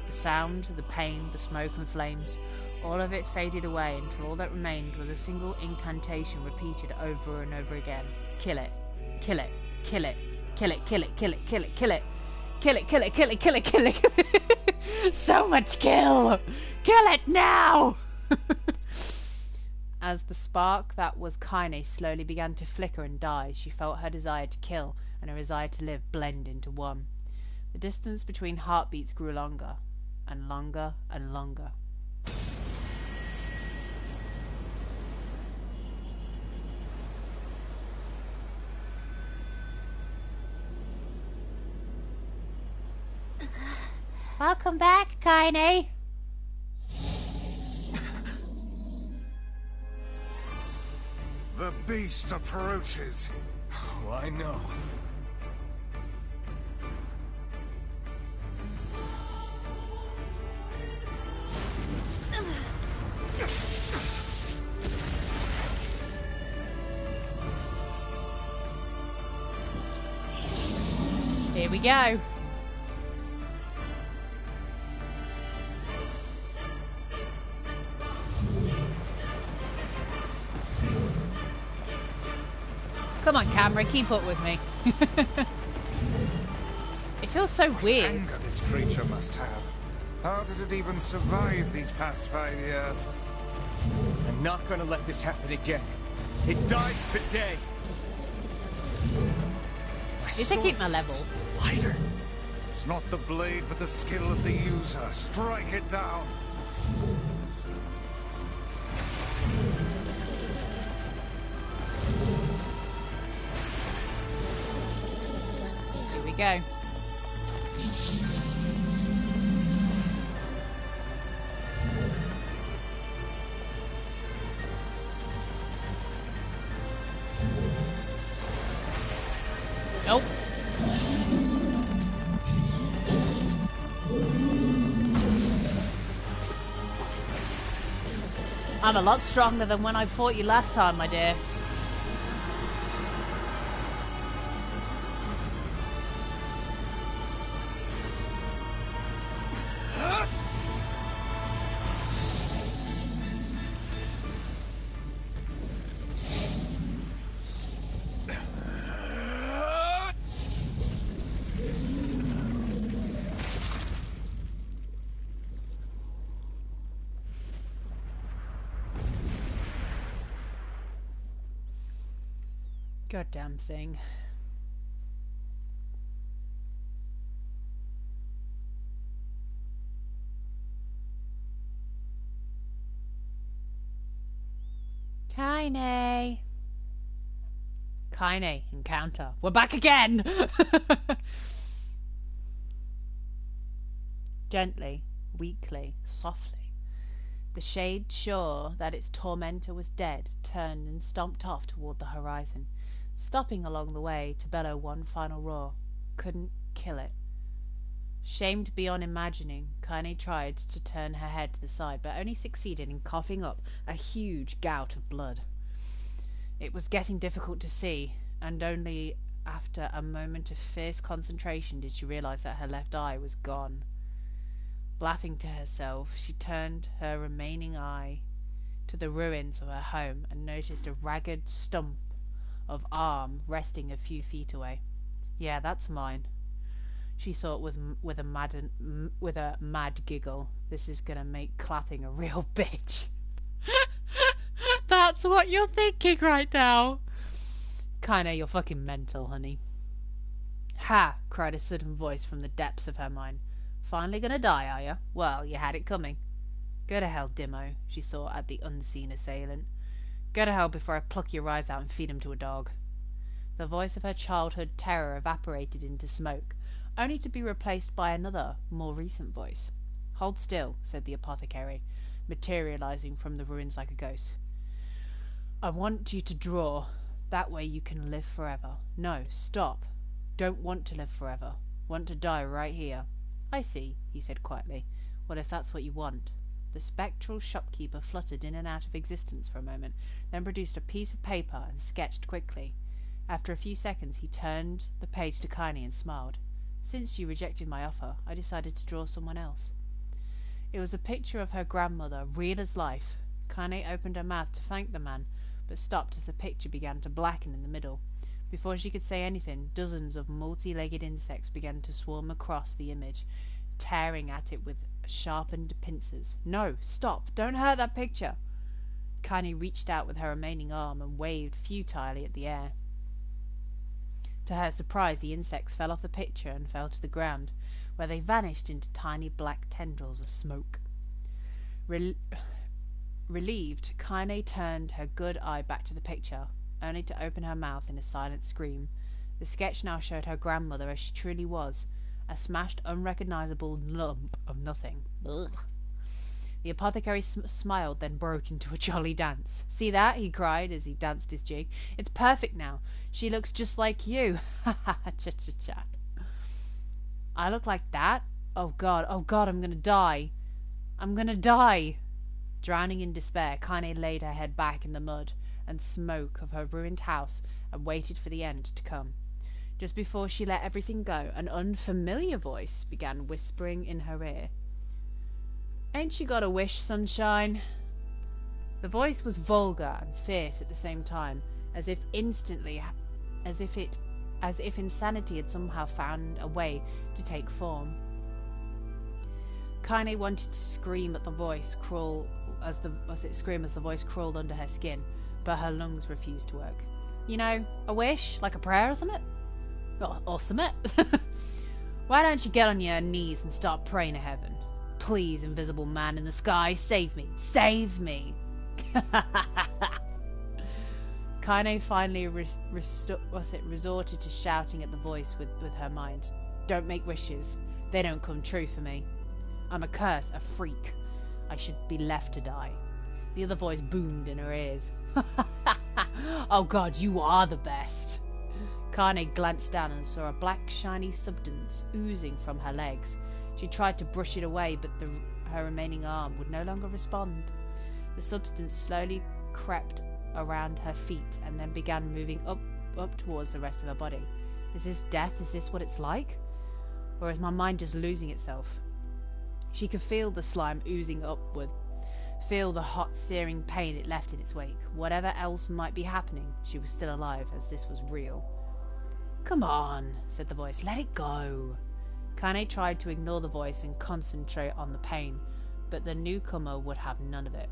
The sound, the pain, the smoke and flames, all of it faded away until all that remained was a single incantation repeated over and over again. Kill it. Kill it. Kill it. Kill it. Kill it. Kill it. Kill it. Kill it. Kill it, kill it, kill it, kill it, kill it. So much kill! Kill it now! As the spark that was Kaine slowly began to flicker and die, she felt her desire to kill and her desire to live blend into one. The distance between heartbeats grew longer, and longer, and longer. Welcome back, Kaine. The beast approaches. Oh, I know. Here we go. Come on, camera, keep up with me. It feels so weird. What anger this creature must have. How did it even survive these past 5 years? I'm not gonna let this happen again. It dies today. At least I keep my level. Lighter. It's not the blade, but the skill of the user. Strike it down. Here we go. Nope. I'm a lot stronger than when I fought you last time, my dear. Goddamn thing. Kaine! Kaine, encounter. We're back again! Gently, weakly, softly. The shade, sure that its tormentor was dead, turned and stomped off toward the horizon, stopping along the way to bellow one final roar. Couldn't kill it. Shamed beyond imagining, Kaine tried to turn her head to the side, but only succeeded in coughing up a huge gout of blood. It was getting difficult to see, and only after a moment of fierce concentration did she realize that her left eye was gone. Laughing to herself, she turned her remaining eye to the ruins of her home and noticed a ragged stump of arm resting a few feet away. Yeah, that's mine, she thought with a mad giggle. This is gonna make clapping a real bitch. That's what you're thinking right now. Kinda, you're fucking mental, honey. Ha! Cried a sudden voice from the depths of her mind. Finally gonna die, are you? Well, you had it coming. Go to hell, Dimmo, she thought at the unseen assailant. Go to hell before I pluck your eyes out and feed 'em to a dog. The voice of her childhood terror evaporated into smoke, only to be replaced by another, more recent voice. Hold still, said the apothecary, materializing from the ruins like a ghost. I want you to draw. That way you can live forever. No, stop. Don't want to live forever. Want to die right here. I see, he said quietly. Well, if that's what you want. The spectral shopkeeper fluttered in and out of existence for a moment, then produced a piece of paper and sketched quickly. After a few seconds he turned the page to Kaine and smiled. Since you rejected my offer, I decided to draw someone else. It was a picture of her grandmother, real as life. Kaine opened her mouth to thank the man, but stopped as the picture began to blacken in the middle. Before she could say anything, dozens of multi-legged insects began to swarm across the image, tearing at it with sharpened pincers. No, stop! Don't hurt that picture! Kaine reached out with her remaining arm and waved futilely at the air. To her surprise, the insects fell off the picture and fell to the ground, where they vanished into tiny black tendrils of smoke. Relieved, Kaine turned her good eye back to the picture, only to open her mouth in a silent scream. The sketch now showed her grandmother as she truly was, a smashed, unrecognizable lump of nothing. Ugh. The apothecary smiled, then broke into a jolly dance. See that? He cried as he danced his jig. It's perfect now. She looks just like you. Ha ha ha, cha-cha-cha. I look like that? Oh God, I'm gonna die. I'm gonna die. Drowning in despair, Kaine laid her head back in the mud and smoke of her ruined house and waited for the end to come. Just before she let everything go, an unfamiliar voice began whispering in her ear. Ain't you got a wish, sunshine? The voice was vulgar and fierce at the same time, as if insanity had somehow found a way to take form. Kaine wanted to scream at the voice, as the voice crawled under her skin, but her lungs refused to work. You know, a wish, like a prayer or something? Or something? Why don't you get on your knees and start praying to heaven? Please, invisible man in the sky, save me! Save me! Kaine finally resorted to shouting at the voice with her mind. Don't make wishes. They don't come true for me. I'm a curse, a freak. I should be left to die. The other voice boomed in her ears. Oh God, you are the best. Kaine glanced down and saw a black shiny substance oozing from her legs. She tried to brush it away, but her remaining arm would no longer respond. The substance slowly crept around her feet and then began moving up towards the rest of her body. Is this death? Is this what it's like? Or is my mind just losing itself? She could feel the slime oozing upward, feel the hot, searing pain it left in its wake. Whatever else might be happening, she was still alive, as this was real. Come on, said the voice. Let it go. Kaine tried to ignore the voice and concentrate on the pain, but the newcomer would have none of it.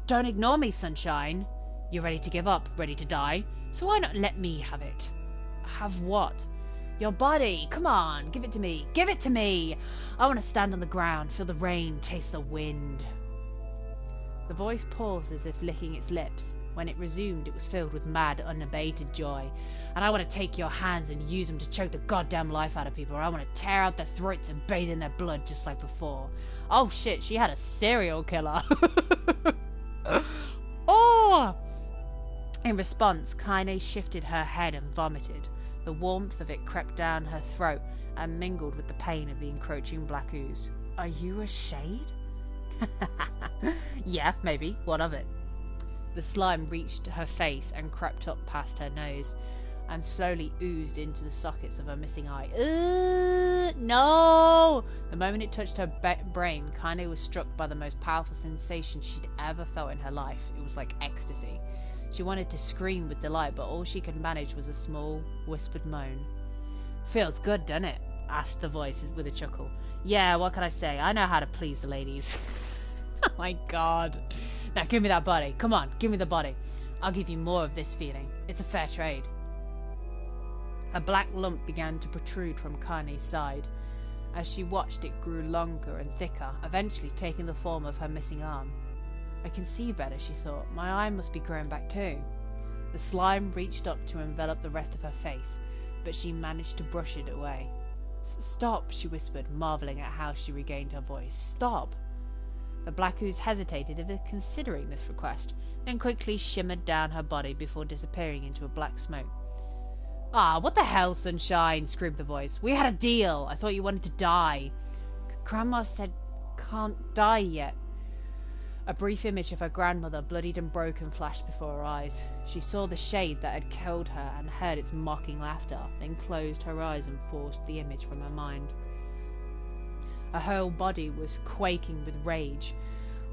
Don't ignore me, sunshine. You ready to give up? Ready to die? So why not let me have it? Have what? Your body. Come on, give it to me. Give it to me. I want to stand on the ground, feel the rain, taste the wind. The voice paused as if licking its lips. When it resumed, it was filled with mad, unabated joy. And I want to take your hands and use them to choke the goddamn life out of people. Or I want to tear out their throats and bathe in their blood just like before. Oh shit, she had a serial killer. Oh! In response, Kaine shifted her head and vomited. The warmth of it crept down her throat and mingled with the pain of the encroaching black ooze. Are you a shade? Yeah, maybe. What of it? The slime reached her face and crept up past her nose and slowly oozed into the sockets of her missing eye. No! The moment it touched her brain, Kaine was struck by the most powerful sensation she'd ever felt in her life. It was like ecstasy. She wanted to scream with delight, but all she could manage was a small, whispered moan. Feels good, doesn't it? Asked the voice with a chuckle. Yeah, what can I say? I know how to please the ladies. Oh my god. Now give me that body. Come on, give me the body. I'll give you more of this feeling. It's a fair trade. A black lump began to protrude from Kaine's side. As she watched, it grew longer and thicker, eventually taking the form of her missing arm. I can see better, she thought. My eye must be growing back too. The slime reached up to envelop the rest of her face, but she managed to brush it away. Stop, she whispered, marvelling at how she regained her voice. Stop! The black ooze hesitated, as if considering this request, then quickly shimmered down her body before disappearing into a black smoke. Ah, what the hell, Sunshine? Screamed the voice. We had a deal. I thought you wanted to die. Grandma said can't die yet. A brief image of her grandmother, bloodied and broken, flashed before her eyes. She saw the shade that had killed her and heard its mocking laughter, then closed her eyes and forced the image from her mind. Her whole body was quaking with rage.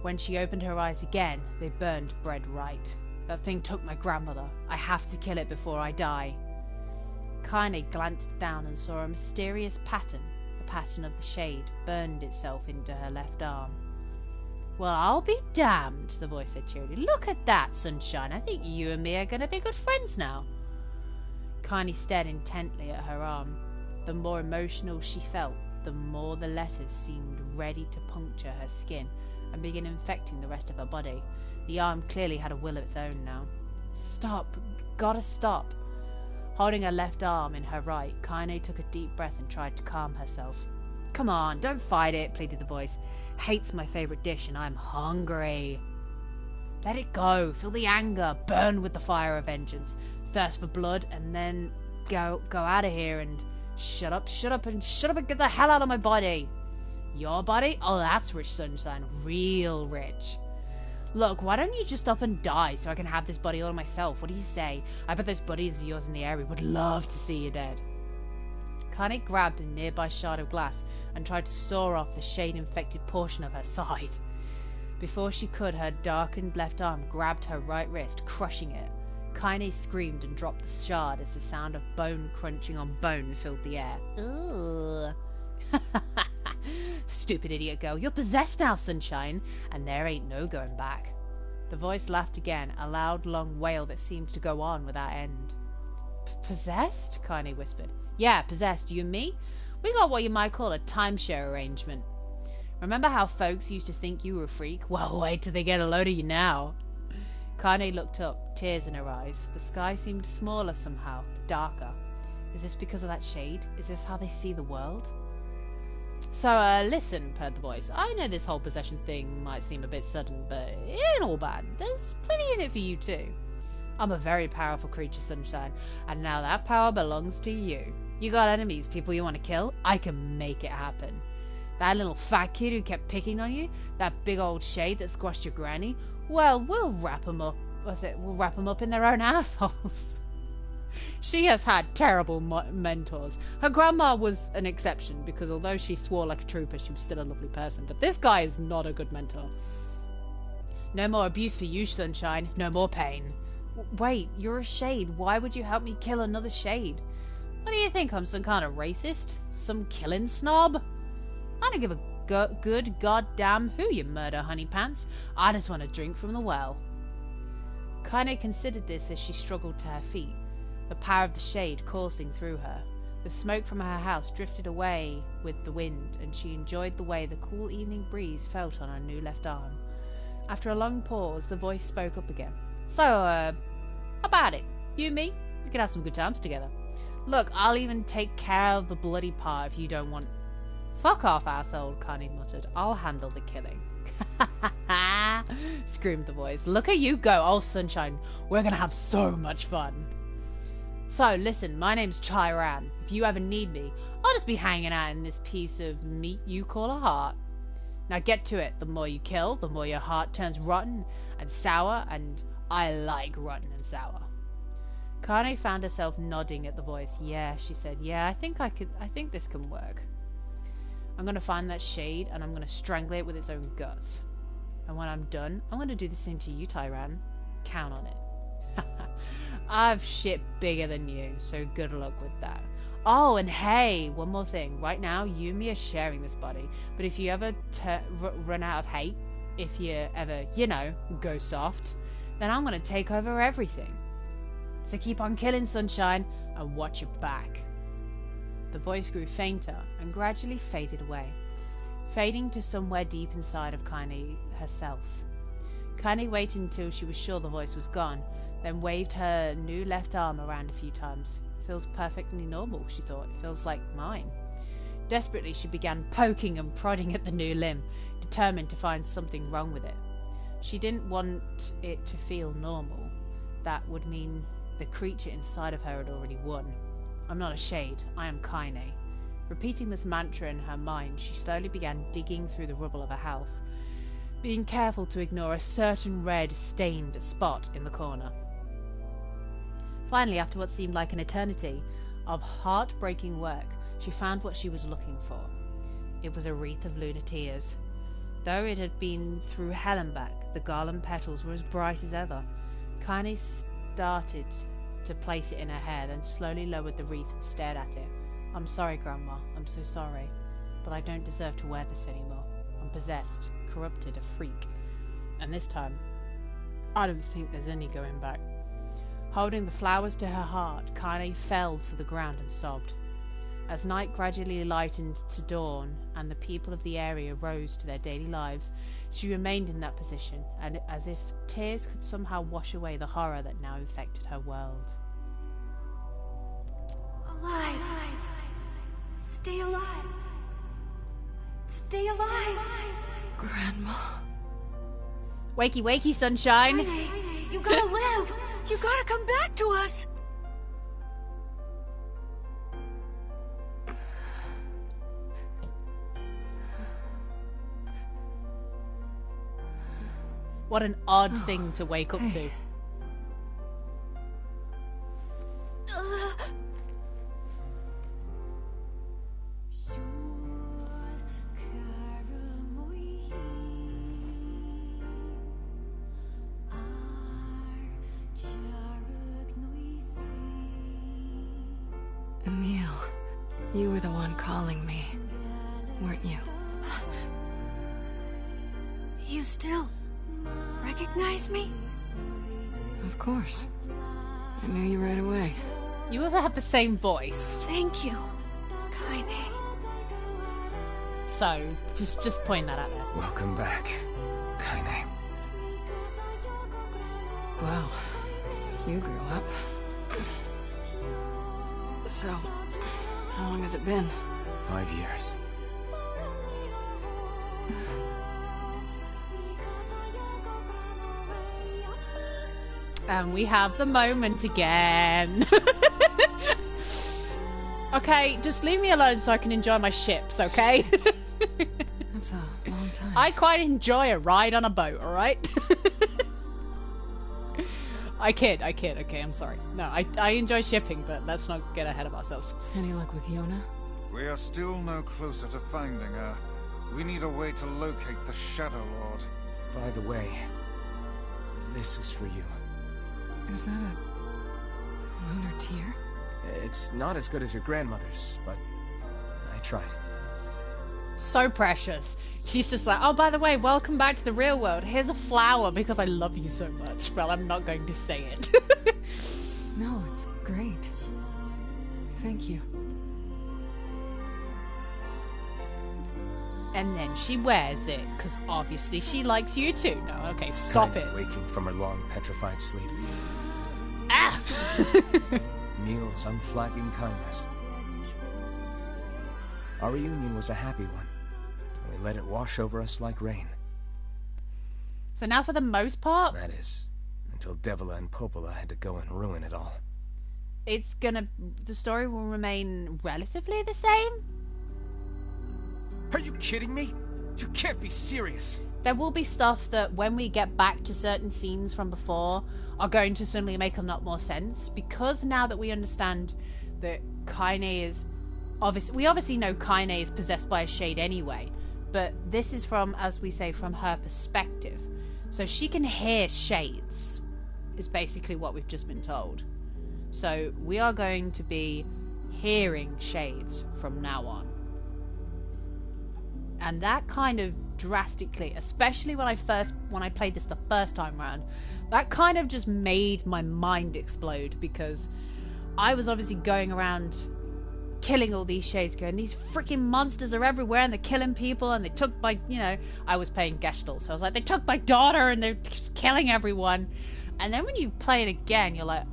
When she opened her eyes again, they burned bread right. That thing took my grandmother. I have to kill it before I die. Kaine glanced down and saw a mysterious pattern. The pattern of the shade burned itself into her left arm. Well, I'll be damned, the voice said cheerily. Look at that, Sunshine. I think you and me are going to be good friends now. Kaine stared intently at her arm. The more emotional she felt, the more the letters seemed ready to puncture her skin and begin infecting the rest of her body. The arm clearly had a will of its own now. Stop. Gotta stop. Holding her left arm in her right, Kaine took a deep breath and tried to calm herself. Come on, don't fight it, pleaded the voice. Hate's my favourite dish and I'm hungry. Let it go. Feel the anger. Burn with the fire of vengeance. Thirst for blood and then go out of here and shut up and get the hell out of my body. Your body? Oh, that's rich, Sunshine. Real rich. Look, why don't you just up and die so I can have this body all to myself? What do you say? I bet those buddies of yours in the area would love to see you dead. Kaine grabbed a nearby shard of glass and tried to saw off the shade-infected portion of her side. Before she could, her darkened left arm grabbed her right wrist, crushing it. Kaine screamed and dropped the shard as the sound of bone crunching on bone filled the air. Ugh. Stupid idiot girl, you're possessed now, Sunshine, and there ain't no going back. The voice laughed again, a loud, long wail that seemed to go on without end. Possessed? Kaine whispered. Yeah, possessed. You and me? We got what you might call a timeshare arrangement. Remember how folks used to think you were a freak? Well, wait till they get a load of you now. Kaine looked up, tears in her eyes. The sky seemed smaller somehow, darker. Is this because of that shade? Is this how they see the world? So, listen, purred the voice. I know this whole possession thing might seem a bit sudden, but it ain't all bad. There's plenty in it for you too. I'm a very powerful creature, Sunshine, and now that power belongs to you. You got enemies, people you want to kill? I can make it happen. That little fat kid who kept picking on you, that big old shade that squashed your granny, well, we'll wrap 'em up. We'll wrap 'em up in their own assholes. She has had terrible mentors. Her grandma was an exception because although she swore like a trooper, she was still a lovely person. But this guy is not a good mentor. No more abuse for you, Sunshine. No more pain. Wait, you're a shade. Why would you help me kill another shade? What do you think? I'm some kind of racist? Some killing snob? I don't give a good goddamn who you murder, honey pants. I just want to drink from the well. Kaine considered this as she struggled to her feet, the power of the shade coursing through her. The smoke from her house drifted away with the wind, and she enjoyed the way the cool evening breeze felt on her new left arm. After a long pause, the voice spoke up again. So, how about it? You and me? We could have some good times together. Look, I'll even take care of the bloody part if you don't want... Fuck off, asshole, Kaine muttered. I'll handle the killing. Screamed the voice. Look at you go. Oh, sunshine. We're gonna have so much fun. So, listen, my name's Chiran. If you ever need me, I'll just be hanging out in this piece of meat you call a heart. Now get to it. The more you kill, the more your heart turns rotten and sour, and I like rotten and sour. Kaine found herself nodding at the voice. Yeah, she said. Yeah, I think this can work. I'm gonna find that shade and I'm gonna strangle it with its own guts. And when I'm done, I'm gonna do the same to you, Chiran. Count on it. I've shit bigger than you, so good luck with that. Oh, and hey, one more thing. Right now, you and me are sharing this body, but if you ever run out of hate, if you ever, you know, go soft, then I'm gonna take over everything. So keep on killing, sunshine, and watch your back. The voice grew fainter and gradually faded away, fading to somewhere deep inside of Kaine herself. Kaine waited until she was sure the voice was gone, then waved her new left arm around a few times. Feels perfectly normal, she thought. It feels like mine. Desperately, she began poking and prodding at the new limb, determined to find something wrong with it. She didn't want it to feel normal. That would mean the creature inside of her had already won. I'm not a shade, I am Kaine. Repeating this mantra in her mind, she slowly began digging through the rubble of her house, being careful to ignore a certain red, stained spot in the corner. Finally, after what seemed like an eternity of heartbreaking work, she found what she was looking for. It was a wreath of lunar tears. Though it had been through hell and back, the garland petals were as bright as ever. Kaine started to place it in her hair, then slowly lowered the wreath and stared at it. I'm sorry, Grandma. I'm so sorry. But I don't deserve to wear this anymore. I'm possessed, corrupted, a freak. And this time, I don't think there's any going back. Holding the flowers to her heart, Kaine fell to the ground and sobbed. As night gradually lightened to dawn and the people of the area rose to their daily lives, she remained in that position, and as if tears could somehow wash away the horror that now infected her world. Alive! Stay alive! Stay alive! Grandma. Wakey, wakey, sunshine! Kaine, you gotta live! You gotta come back to us! What an odd thing to wake up to. Emil, you were the one calling me, weren't you? You still recognize me? Of course. I knew you right away. You also have the same voice. Thank you, Kaine. So, just point that out there. Welcome back, Kaine. Wow, you grew up. So, how long has it been? 5 years. And we have the moment again. Okay, just leave me alone so I can enjoy my ships, okay? That's a long time. I quite enjoy a ride on a boat, alright? I kid, okay, I'm sorry. No, I enjoy shipping, but let's not get ahead of ourselves. Any luck with Yona? We are still no closer to finding her. We need a way to locate the Shadow Lord. By the way, this is for you. Is that a lunar tear? It's not as good as your grandmother's, but I tried. So precious. She's just like, oh, by the way, welcome back to the real world. Here's a flower because I love you so much. Well, I'm not going to say it. No, it's great. Thank you. And then she wears it because obviously she likes you too. No, okay, stop Kaine, it. waking from her long, petrified sleep. Ah! Emil's unflagging kindness. Our reunion was a happy one. We let it wash over us like rain. So now for the most part, That is, until Devila and Popola had to go and ruin it all. the story will remain relatively the same. Are you kidding me? You can't be serious. There will be stuff that when we get back to certain scenes from before are going to suddenly make a lot more sense, because now that we understand that Kaine is we obviously know Kaine is possessed by a shade anyway, but this is from, as we say, from her perspective. So she can hear shades, is basically what we've just been told. So we are going to be hearing shades from now on. And that kind of drastically, especially when I played this the first time round, that kind of just made my mind explode, because I was obviously going around killing all these shades, going, these freaking monsters are everywhere and they're killing people, and they took my, I was playing Gestalt, so I was like, they took my daughter and they're just killing everyone. And then when you play it again, you're like,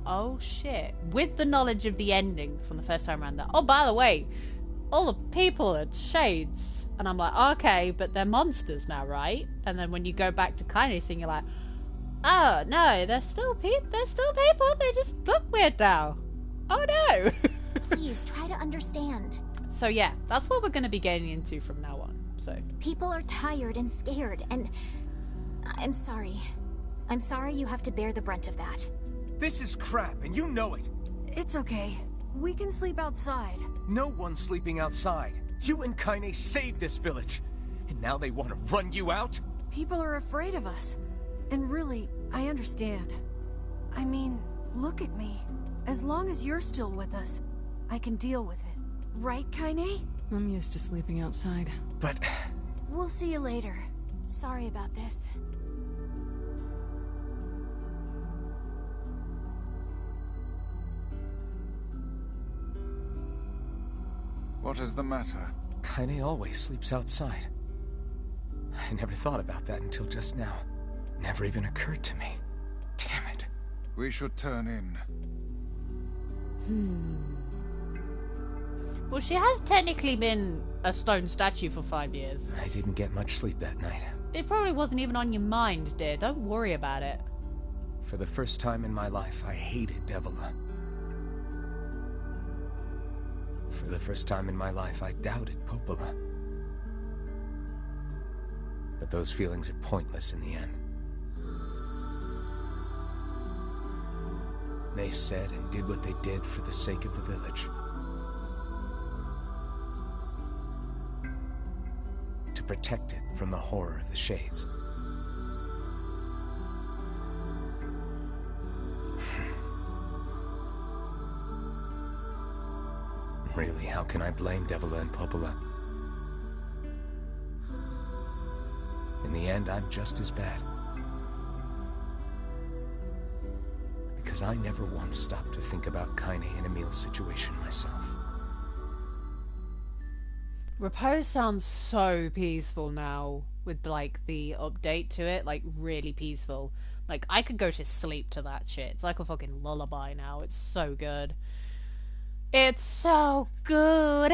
oh shit, with the knowledge of the ending from the first time around, that, oh, by the way, all the people are shades. And I'm like, okay, but they're monsters now, right? And then when you go back to Kaine's thing, you're like, oh no, they're still people, they just look weird now. Oh no. Please try to understand. So yeah, that's what we're going to be getting into from now on. So People are tired and scared, and I'm sorry. I'm sorry you have to bear the brunt of that. This is crap, and you know it. It's okay. We can sleep outside. No one's sleeping outside. You and Kaine saved this village, and now they want to run you out? People are afraid of us. And really, I understand. I mean, look at me. As long as you're still with us, I can deal with it. Right, Kaine? I'm used to sleeping outside. But We'll see you later. Sorry about this. What is the matter? Kaine always sleeps outside. I never thought about that until just now. Never even occurred to me. Damn it. We should turn in. well, she has technically been a stone statue for 5 years. I didn't get much sleep that night. It probably wasn't even on your mind, dear. Don't worry about it. For the first time in my life, I hated Devila. For the first time in my life, I doubted Popola. But those feelings are pointless in the end. They said and did what they did for the sake of the village. To protect it from the horror of the Shades. Really, how can I blame Devila and Popola? In the end, I'm just as bad. Because I never once stopped to think about Kaine and Emil's situation myself. Repose sounds so peaceful now with, like, the update to it. Like, really peaceful. Like, I could go to sleep to that shit. It's like a fucking lullaby now. It's so good. It's so good.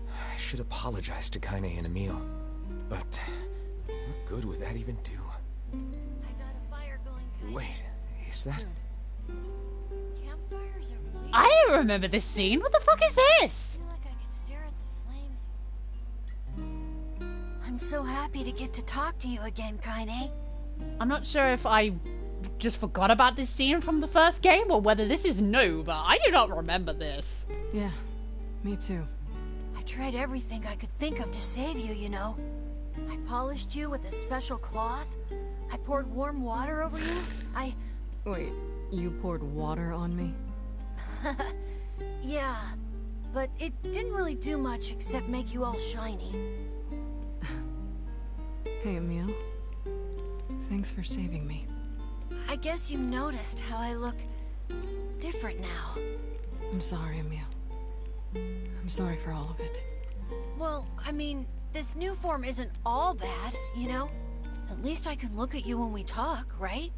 I should apologize to Kaine and Emil, but what good would that even do? I got a fire going, Kaine. Wait, is that... Campfires are weird. I don't remember this scene. What the fuck is this? I feel like I could stare at the flames. I'm so happy to get to talk to you again, Kaine. I'm not sure if I just forgot about this scene from the first game or whether this is new, but I do not remember this. Yeah, me too. I tried everything I could think of to save you, you know. I polished you with a special cloth. I poured warm water over you. Wait, you poured water on me? Yeah, but it didn't really do much except make you all shiny. Hey, Emil. Thanks for saving me. I guess you noticed how I look different now. I'm sorry, Emil. I'm sorry for all of it. Well, I mean, this new form isn't all bad, you know? At least I can look at you when we talk, right?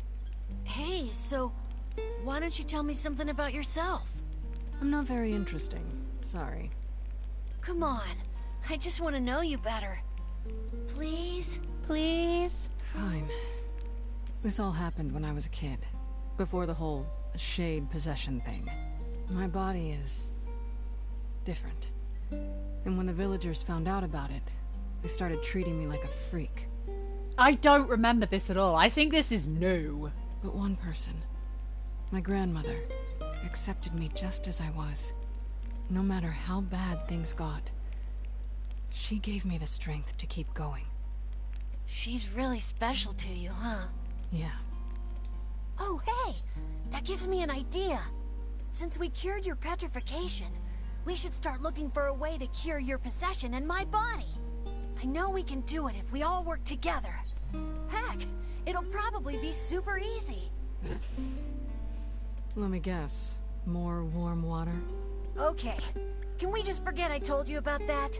Hey, so why don't you tell me something about yourself? I'm not very interesting. Sorry. Come on, I just want to know you better. Please? Please? Fine. This all happened when I was a kid. Before the whole shade possession thing. My body is different. And when the villagers found out about it, they started treating me like a freak. I don't remember this at all. I think this is new. But one person, my grandmother, accepted me just as I was. No matter how bad things got. She gave me the strength to keep going. She's really special to you, huh? Yeah. Oh, hey! That gives me an idea. Since we cured your petrification, we should start looking for a way to cure your possession in my body. I know we can do it if we all work together. Heck, it'll probably be super easy. Let me guess. More warm water? Okay. Can we just forget I told you about that?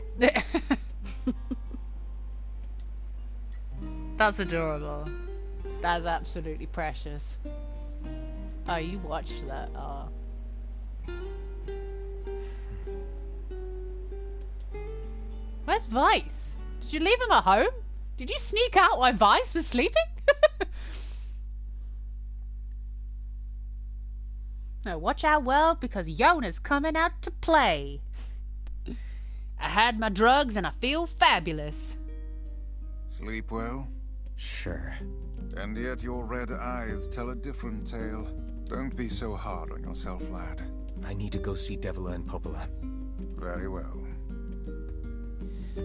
That's adorable. That's absolutely precious. Oh, you watched that. Oh. Where's Vice? Did you leave him at home? Did you sneak out while Vice was sleeping? No, watch out, world, because Yona's coming out to play. I had my drugs and I feel fabulous. Sleep well? Sure. And yet your red eyes tell a different tale. Don't be so hard on yourself, lad. I need to go see Devila and Popola. Very well.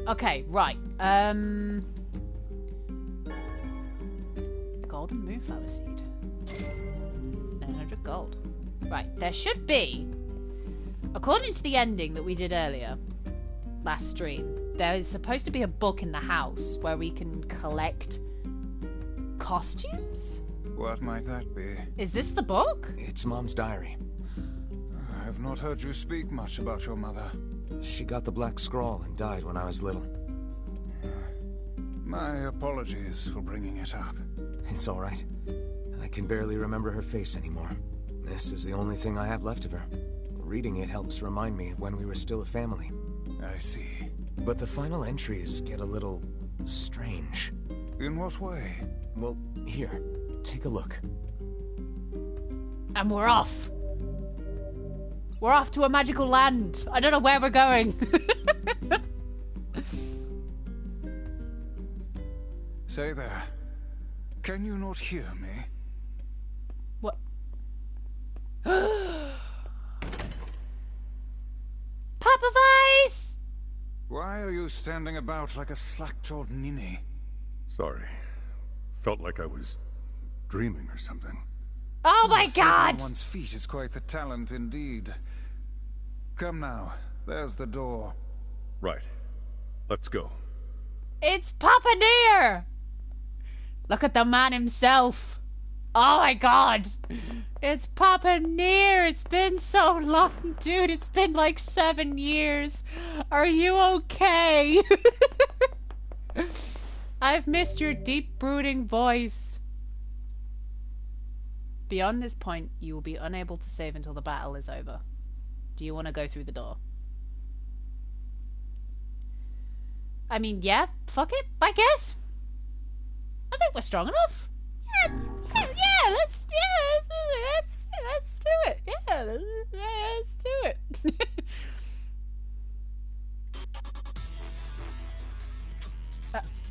Okay, right. Golden moonflower seed. 900 gold. Right, there should be, according to the ending that we did earlier, last stream, there is supposed to be a book in the house where we can collect costumes? What might that be? Is this the book? It's Mom's diary. I have not heard you speak much about your mother. She got the Black Scrawl and died when I was little. My apologies for bringing it up. It's all right. I can barely remember her face anymore. This is the only thing I have left of her. Reading it helps remind me of when we were still a family. I see. But the final entries get a little strange. In what way? Well, here, take a look. And we're off. We're off to a magical land. I don't know where we're going. Say there. Can you not hear me? What? Papa Vice! Why are you standing about like a slack-jawed ninny? Sorry. Felt like I was dreaming or something. Oh my Sleeping god! on one's feet is quite the talent indeed. Come now. There's the door. Right. Let's go. It's Papa Near! Look at the man himself. Oh my god. It's Papa Near. It's been so long, dude. It's been like 7 years. Are you okay? I've missed your deep brooding voice. Beyond this point, you will be unable to save until the battle is over. Do you want to go through the door? I mean, yeah, fuck it, I guess. I think we're strong enough. Yeah, let's do it. Yeah, let's do it.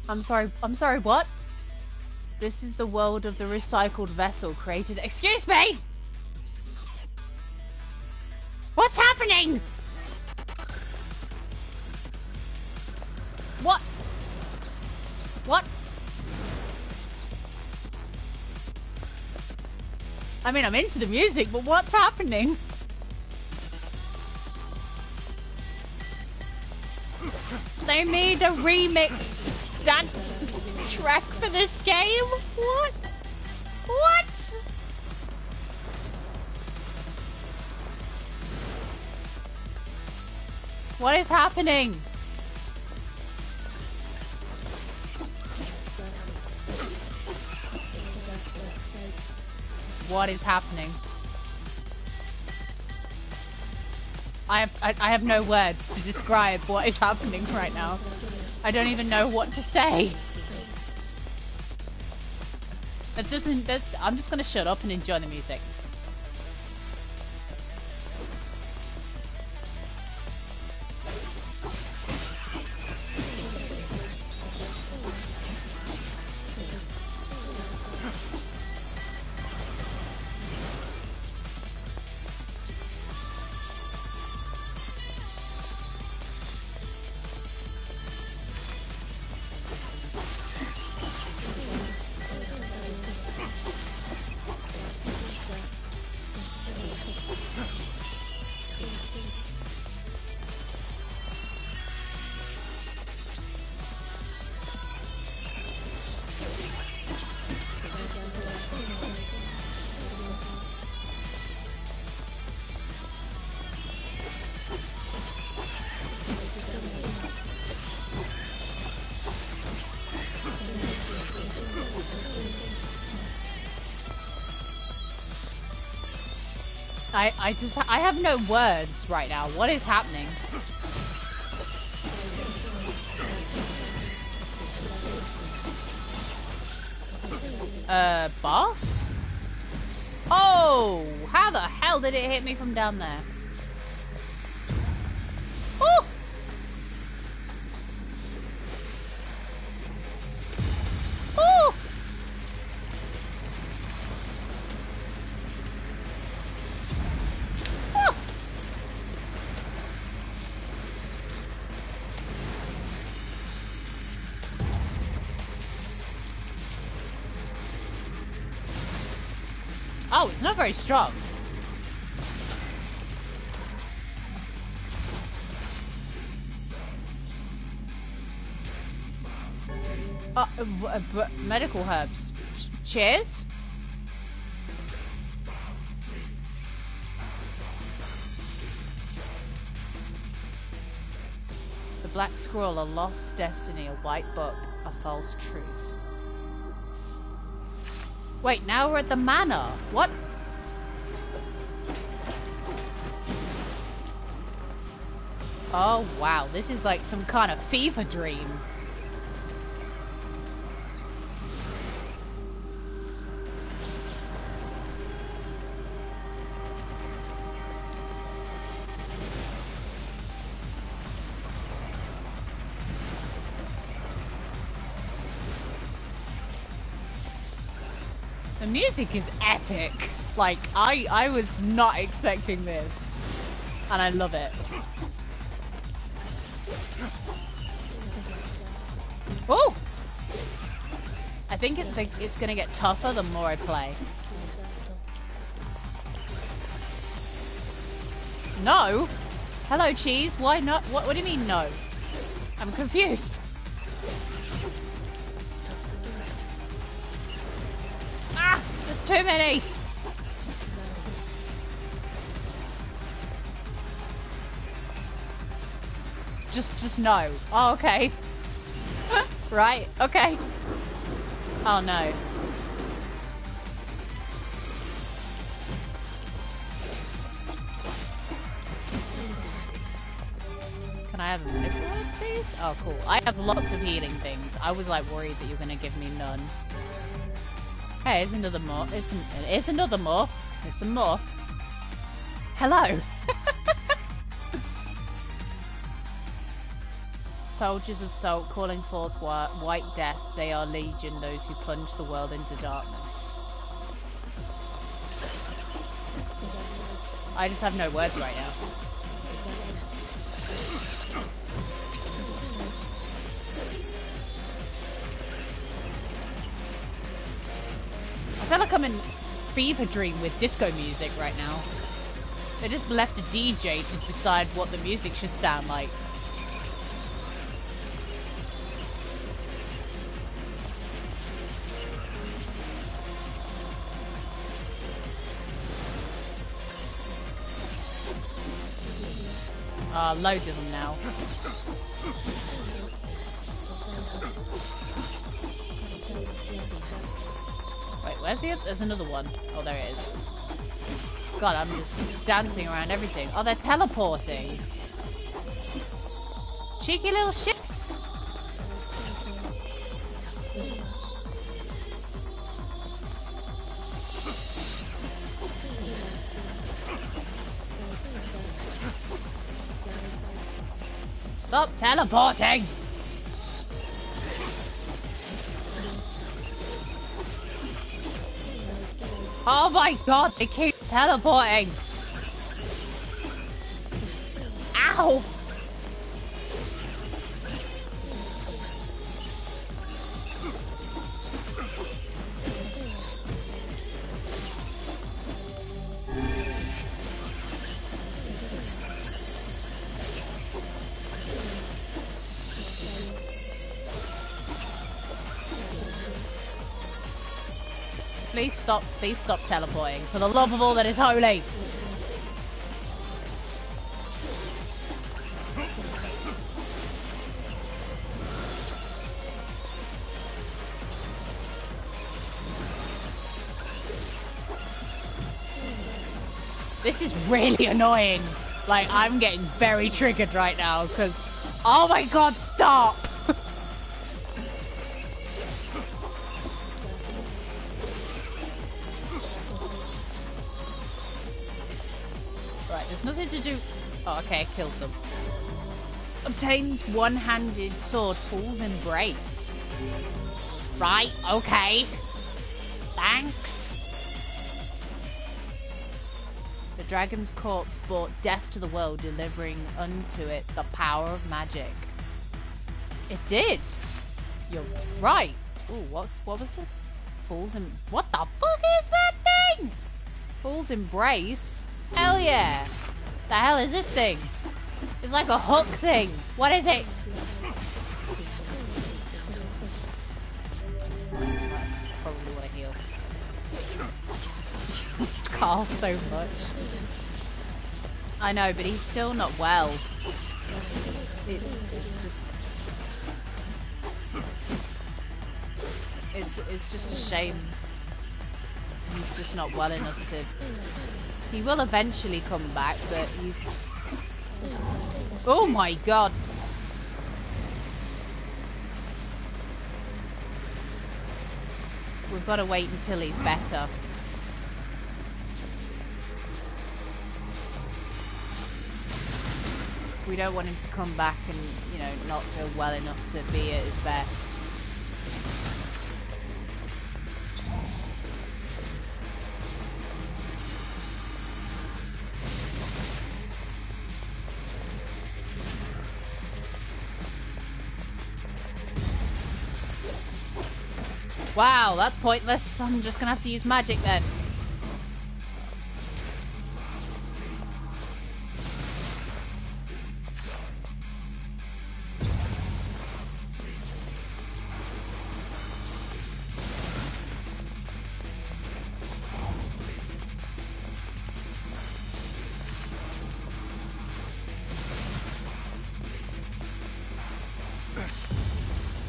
I'm sorry, what? This is the world of the recycled vessel created. Excuse me! What's happening? What? I mean, I'm into the music, but what's happening? They made a remix dance track for this game? What? What? What is happening? What is happening? I have no words to describe what is happening right now. I don't even know what to say. I'm just gonna shut up and enjoy the music. I have no words right now. What is happening? Boss? Oh, how the hell did it hit me from down there? Oh! Oh! Oh, it's not very strong. Medical herbs. Cheers? The Black Scroll, a lost destiny, a white book, a false truth. Wait, now we're at the manor. What? Oh, wow. This is like some kind of fever dream. The music is epic. Like, I was not expecting this. And I love it. Oh! I think it's gonna get tougher the more I play. No? Hello, cheese. Why not? What do you mean, no? I'm confused. Ah! There's too many! Just no. Oh, okay. Right, okay. Oh, no. Can I have a manipulator, please? Oh, cool. I have lots of healing things. I was, like, worried that you were gonna give me none. Hey, here's another more. Here's another more. Here's some more. Hello. Soldiers of Salt, calling forth white death. They are legion, those who plunge the world into darkness. I just have no words right now. I feel like I'm in fever dream with disco music right now. They just left a DJ to decide what the music should sound like. Loads of them now. Wait, where's the other? There's another one. Oh, there it is. God, I'm just dancing around everything. Oh, they're teleporting. Cheeky little shits. Stop teleporting! Oh my god, they keep teleporting! Ow! Please stop teleporting. For the love of all that is holy. This is really annoying. Like, I'm getting very triggered right now because, oh my god, stop! There's nothing to do. Oh, okay, I killed them. Obtained one-handed sword, Fool's Embrace. Right, okay. Thanks. The dragon's corpse brought death to the world, delivering unto it the power of magic. It did. You're right. Ooh, what was the Fool's what the fuck is that thing? Fool's Embrace? Hell yeah. The hell is this thing? It's like a hook thing. What is it? Probably want to heal. You missed Carl so much. I know, but he's still not well. It's just... It's just a shame. He's just not well enough to... He will eventually come back, but he's... Oh my god! We've got to wait until he's better. We don't want him to come back and, you know, not feel well enough to be at his best. Wow, that's pointless. I'm just gonna have to use magic then.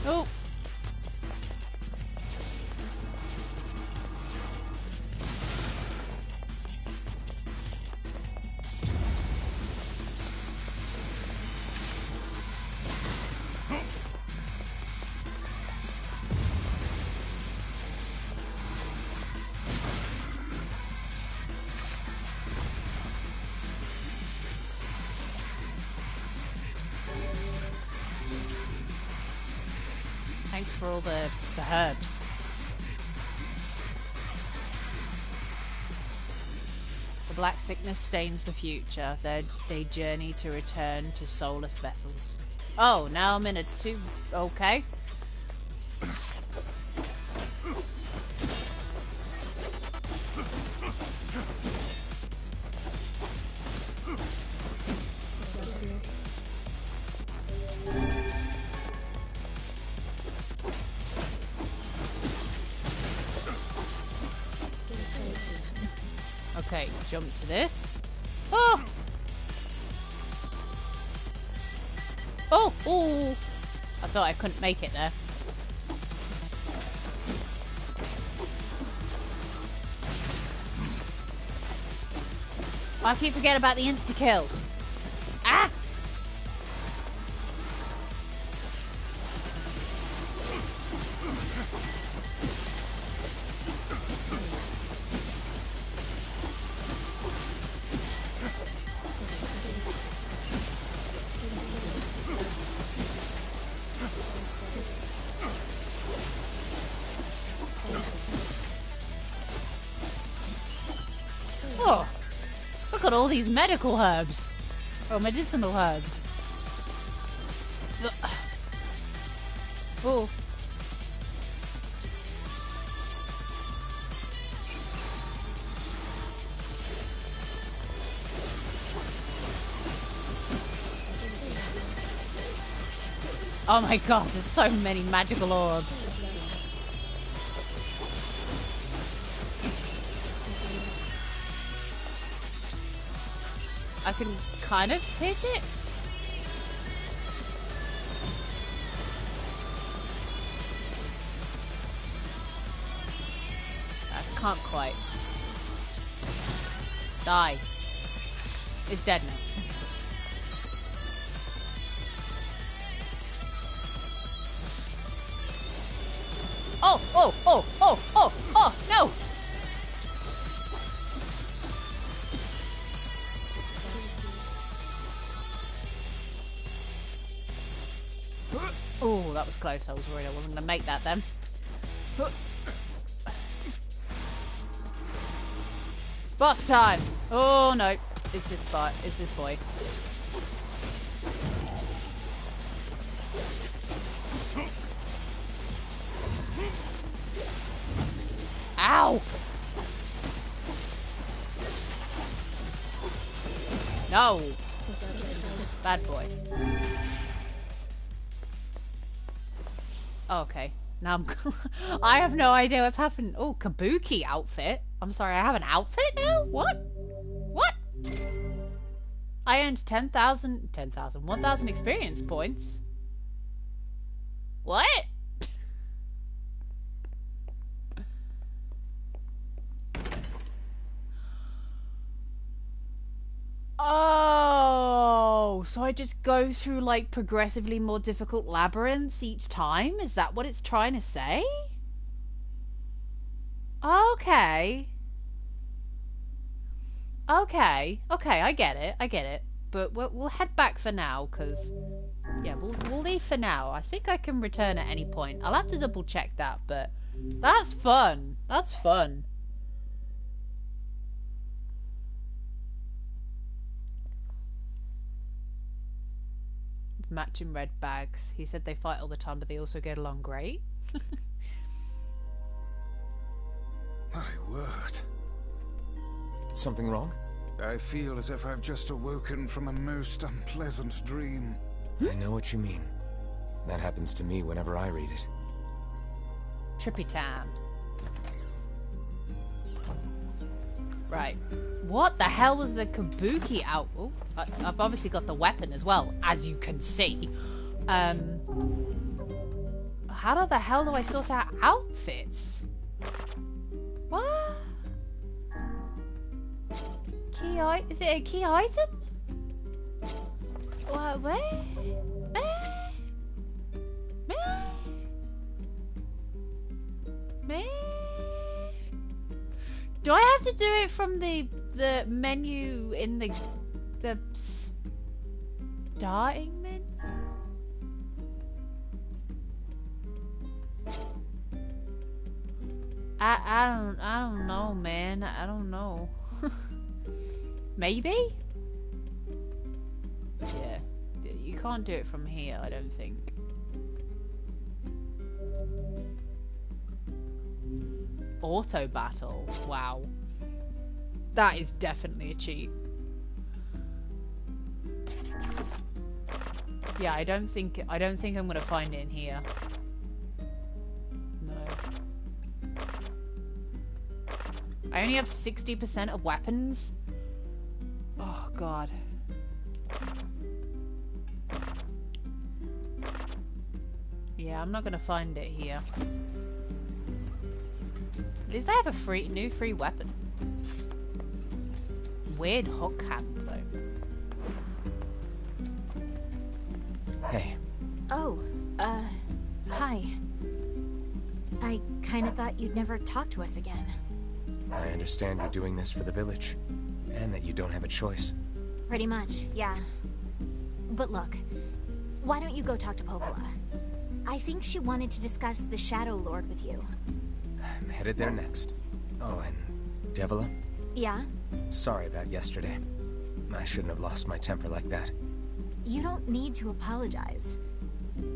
Oh. Thanks for all the herbs. The black sickness stains the future. They journey to return to soulless vessels. Oh, now I'm in a two... Okay. Okay, jump to this. Oh! Oh! Oh! I thought I couldn't make it there. I keep forgetting about the insta-kill. Ah! Oh! Look at all these medical herbs. Or medicinal herbs. Ugh. Oh. Oh my god, there's so many magical orbs. I can kind of hit it. I can't quite. Die. It's dead now. Oh, oh, oh, oh, oh, oh, no! Oh, that was close. I was worried I wasn't going to make that then. Boss time! Oh no, it's this bot. It's this boy. Ow! No! Bad boy. Oh, okay. Now I'm I have no idea what's happened. Oh, Kabuki outfit. I'm sorry, I have an outfit now? What? What? I earned 1,000 experience points. What? Oh, so I just go through like progressively more difficult labyrinths each time? Is that what it's trying to say? Okay. Okay. Okay, I get it. I get it. But we'll head back for now, because... Yeah, we'll leave for now. I think I can return at any point. I'll have to double check that, but... That's fun. That's fun. Matching red bags. He said they fight all the time, but they also get along great. My word. Something wrong? I feel as if I've just awoken from a most unpleasant dream. I know what you mean. That happens to me whenever I read it. Trippy time. Right. What the hell was the Kabuki out? Oh, I've obviously got the weapon as well, as you can see. How the hell do I sort out outfits? What? Key item? Is it a key item? What? Where? Do I have to do it from the menu in the starting menu? I don't know, man. I don't know. Maybe? Yeah. You can't do it from here, I don't think. Auto battle. Wow. That is definitely a cheat. Yeah, I don't think I'm gonna find it in here. No. I only have 60% of weapons. Oh, God. Yeah, I'm not gonna find it here. At least I have a new free weapon. Weird hook hand, though. Hey. Oh, hi. I kinda thought you'd never talk to us again. I understand you're doing this for the village, and that you don't have a choice. Pretty much, yeah. But look, why don't you go talk to Popola? I think she wanted to discuss the Shadow Lord with you. I'm headed there next. Oh, and Devila? Yeah? Sorry about yesterday. I shouldn't have lost my temper like that. You don't need to apologize.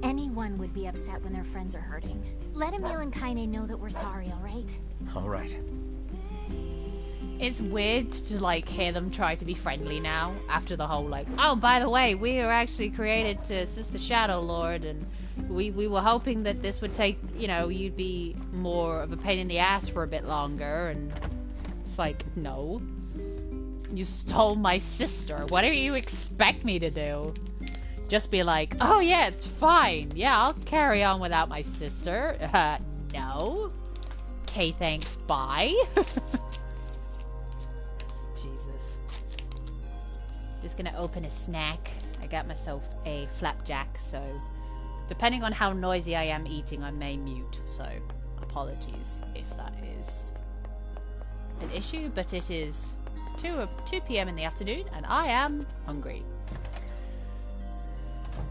Anyone would be upset when their friends are hurting. Let Emil and Kaine know that we're sorry, alright? Alright. It's weird to, like, hear them try to be friendly now, after the whole, like, oh, by the way, we were actually created to assist the Shadow Lord, and we were hoping that this would take, you know, you'd be more of a pain in the ass for a bit longer, and it's like, no. You stole my sister. What do you expect me to do? Just be like, oh yeah, it's fine. Yeah, I'll carry on without my sister. No. Okay, thanks, bye. Jesus. Just gonna open a snack. I got myself a flapjack, so depending on how noisy I am eating, I may mute, so apologies if that is an issue, but it is 2 p.m. in the afternoon, and I am hungry.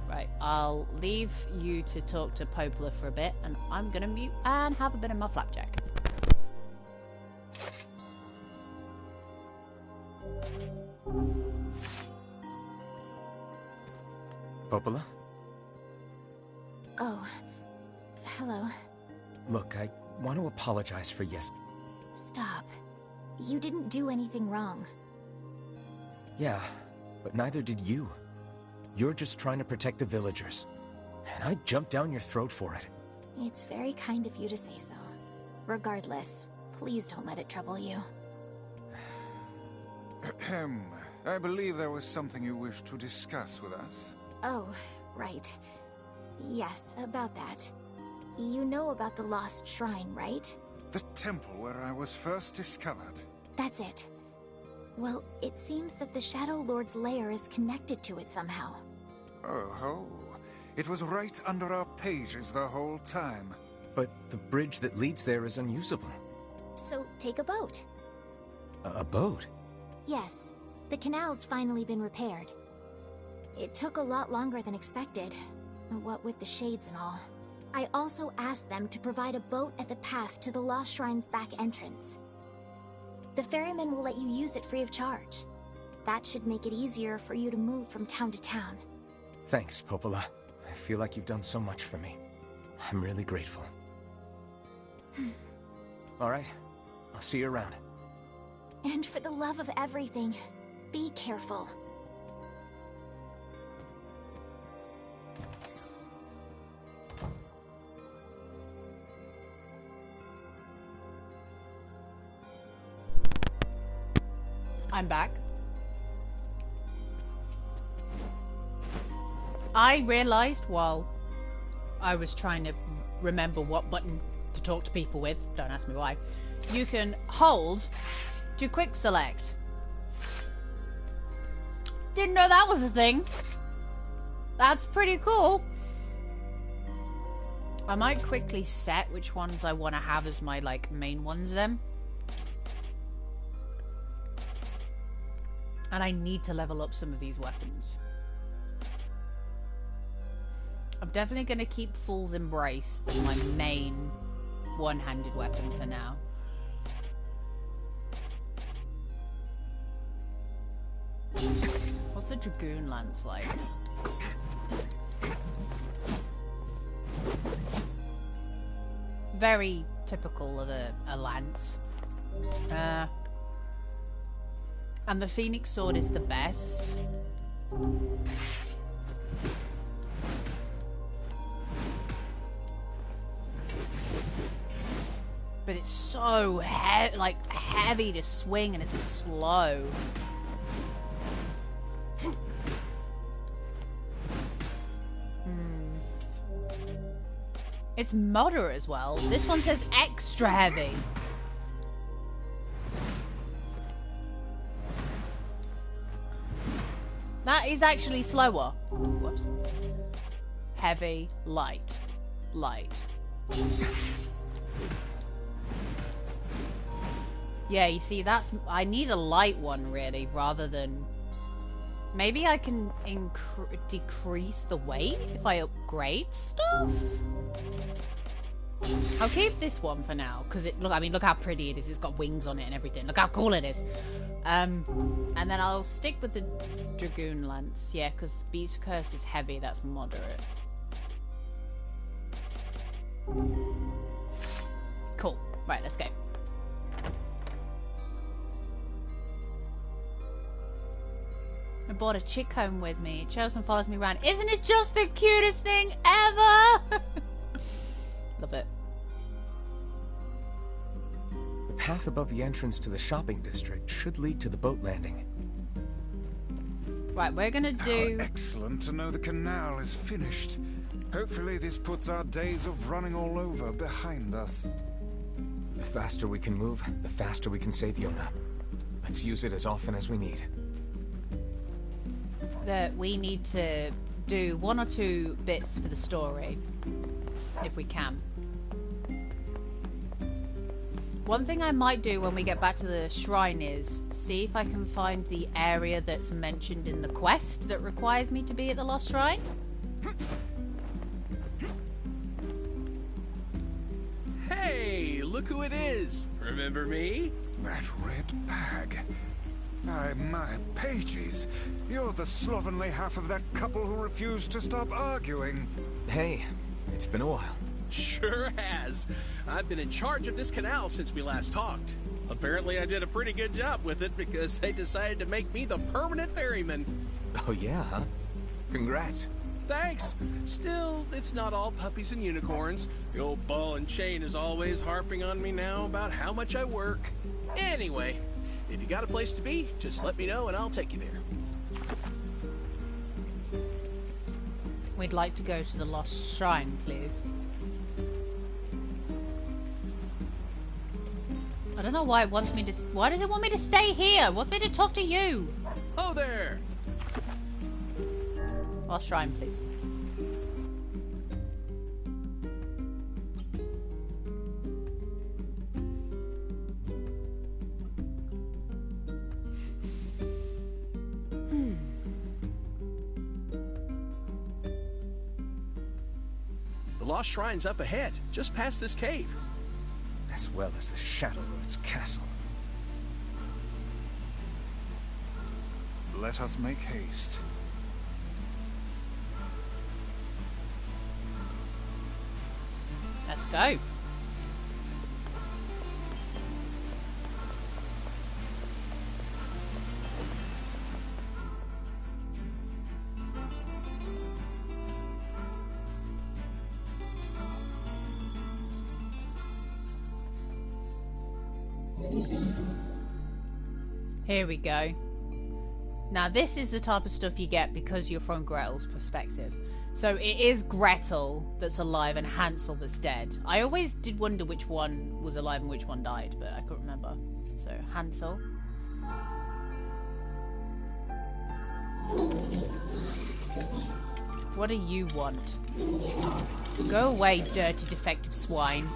Right, I'll leave you to talk to Popola for a bit, and I'm gonna mute and have a bit of my flapjack. Popola? Oh, hello. Look, I want to apologize for Stop. You didn't do anything wrong. Yeah, but neither did you. You're just trying to protect the villagers. And I jumped down your throat for it. It's very kind of you to say so. Regardless, please don't let it trouble you. Ahem. I believe there was something you wished to discuss with us. Oh, right. Yes, about that. You know about the lost shrine, right? The temple where I was first discovered. That's it. Well, it seems that the Shadow Lord's lair is connected to it somehow. Oh, it was right under our pages the whole time. But the bridge that leads there is unusable. So take a boat. A boat? Yes, the canal's finally been repaired. It took a lot longer than expected, what with the shades and all. I also asked them to provide a boat at the path to the Lost Shrine's back entrance. The ferryman will let you use it free of charge. That should make it easier for you to move from town to town. Thanks, Popola. I feel like you've done so much for me. I'm really grateful. Alright, I'll see you around. And for the love of everything, be careful. I'm back. I realised while I was trying to remember what button to talk to people with, don't ask me why, you can hold to quick select. Didn't know that was a thing. That's pretty cool. I might quickly set which ones I want to have as my, like, main ones then. And I need to level up some of these weapons. I'm definitely going to keep Fool's Embrace as my main one-handed weapon for now. What's the Dragoon Lance like? Very typical of a lance. And the Phoenix Sword is the best. But it's so heavy to swing, and it's slow. It's moderate as well. This one says extra heavy. That is actually slower. Whoops. Heavy, light, light. Yeah, you see, I need a light one really, rather than... Maybe I can decrease the weight if I upgrade stuff? I'll keep this one for now, because look how pretty it is. It's got wings on it and everything. Look how cool it is. And then I'll stick with the Dragoon Lance. Yeah, because Beast Curse is heavy. That's moderate. Cool. Right, let's go. I brought a chick home with me. It shows and follows me around. Isn't it just the cutest thing ever? Love it. The path above the entrance to the shopping district should lead to the boat landing. Right, we're gonna do... How excellent to know the canal is finished. Hopefully this puts our days of running all over behind us. The faster we can move, the faster we can save Yona. Let's use it as often as we need. That we need to do 1 or 2 bits for the story, if we can. One thing I might do when we get back to the shrine is see if I can find the area that's mentioned in the quest that requires me to be at the Lost Shrine. Hey, look who it is! Remember me? That red bag. My pages. You're the slovenly half of that couple who refused to stop arguing. Hey, it's been a while. Sure has. I've been in charge of this canal since we last talked. Apparently I did a pretty good job with it because they decided to make me the permanent ferryman. Oh yeah, huh? Congrats. Thanks. Still, it's not all puppies and unicorns. The old ball and chain is always harping on me now about how much I work. Anyway, if you got a place to be, just let me know and I'll take you there. We'd like to go to the Lost Shrine, please. I don't know why it wants me to... Why does it want me to stay here? It wants me to talk to you. Oh there! Lost Shrine, please. The Lost Shrine's up ahead, just past this cave. As well as the Shadow Lord's castle. Let us make haste. Let's go. Here we go. Now this is the type of stuff you get because you're from Gretel's perspective. So it is Gretel that's alive and Hansel that's dead. I always did wonder which one was alive and which one died, but I couldn't remember. So Hansel. What do you want? Go away, dirty defective swine.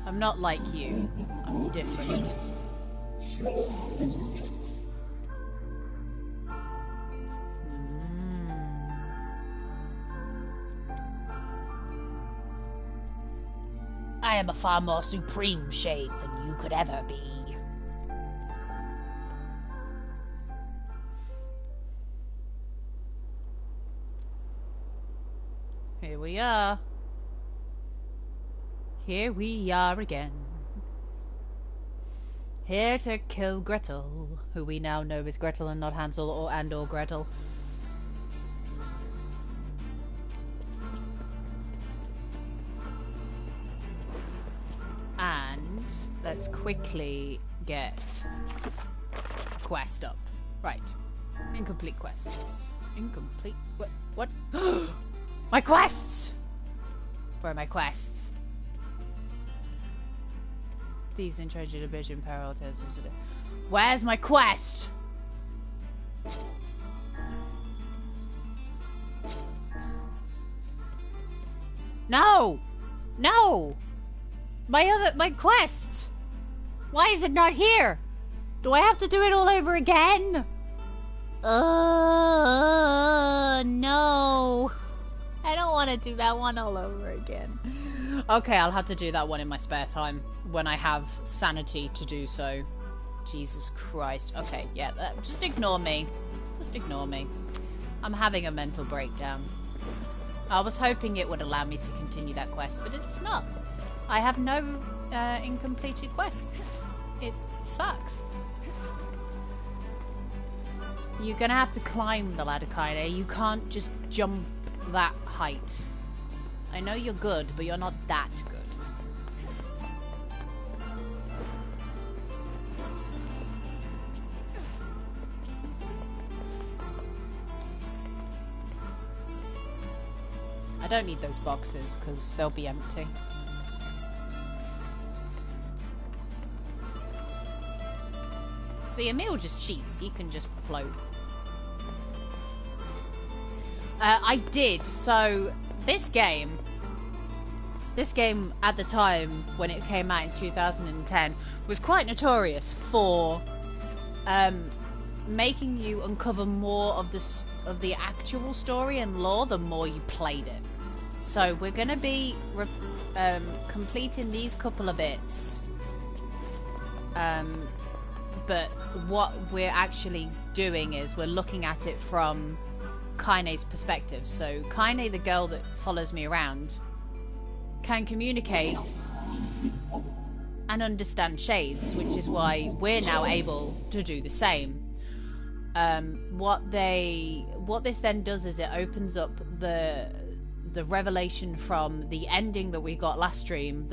I'm not like you. I'm different. I am a far more supreme shade than you could ever be. Here we are. Here we are again. Here to kill Gretel, who we now know is Gretel and not Hansel or Gretel. quickly get a quest up. Right. Incomplete quests. Incomplete. What? My quests! Where are my quests? Thieves in treasure division, peril test. Where's my quest? No! No! My quest! Why is it not here? Do I have to do it all over again? No. I don't want to do that one all over again. Okay, I'll have to do that one in my spare time when I have sanity to do so. Jesus Christ. Okay, yeah, just ignore me. Just ignore me. I'm having a mental breakdown. I was hoping it would allow me to continue that quest, but it's not. I have no incompleted quests. It sucks. You're gonna have to climb the ladder, Kaine. You can't just jump that height. I know you're good, but you're not that good. I don't need those boxes, because they'll be empty. See, Emil just cheats. He can just float. I did. So, this game at the time, when it came out in 2010, was quite notorious for making you uncover more of the actual story and lore the more you played it. So, we're going to be completing these couple of bits. But what we're actually doing is we're looking at it from Kaine's perspective. So Kaine, the girl that follows me around, can communicate and understand shades, which is why we're now able to do the same. What this then does is it opens up the revelation from the ending that we got last stream.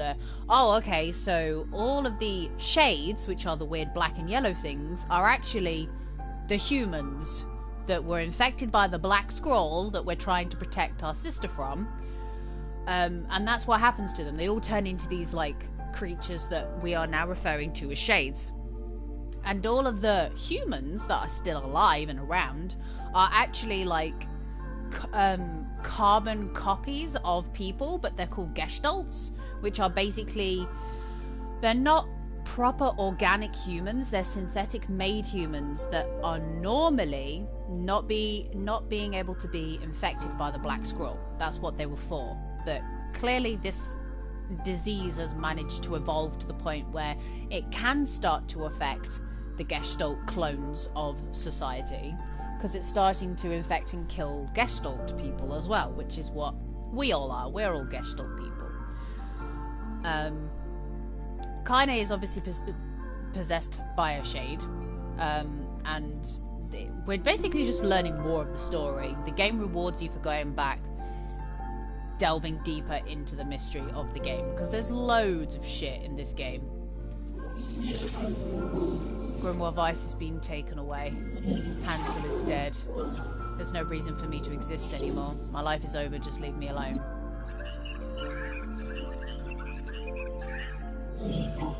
Okay, so all of the shades, which are the weird black and yellow things, are actually the humans that were infected by the black scroll that we're trying to protect our sister from. And that's what happens to them. They all turn into these like creatures that we are now referring to as shades. And all of the humans that are still alive and around are actually like carbon copies of people, but they're called gestalts, which are basically, they're not proper organic humans, they're synthetic made humans that are normally not being able to be infected by the black scroll. That's what they were for. But clearly this disease has managed to evolve to the point where it can start to affect the gestalt clones of society, because it's starting to infect and kill Gestalt people as well, which is what we all are. We're all Gestalt people. Kaine is obviously possessed by a shade, and we're basically just learning more of the story. The game rewards you for going back, delving deeper into the mystery of the game, because there's loads of shit in this game. Grimoire Vice has been taken away. Hansel is dead. There's no reason for me to exist anymore. My life is over, just leave me alone.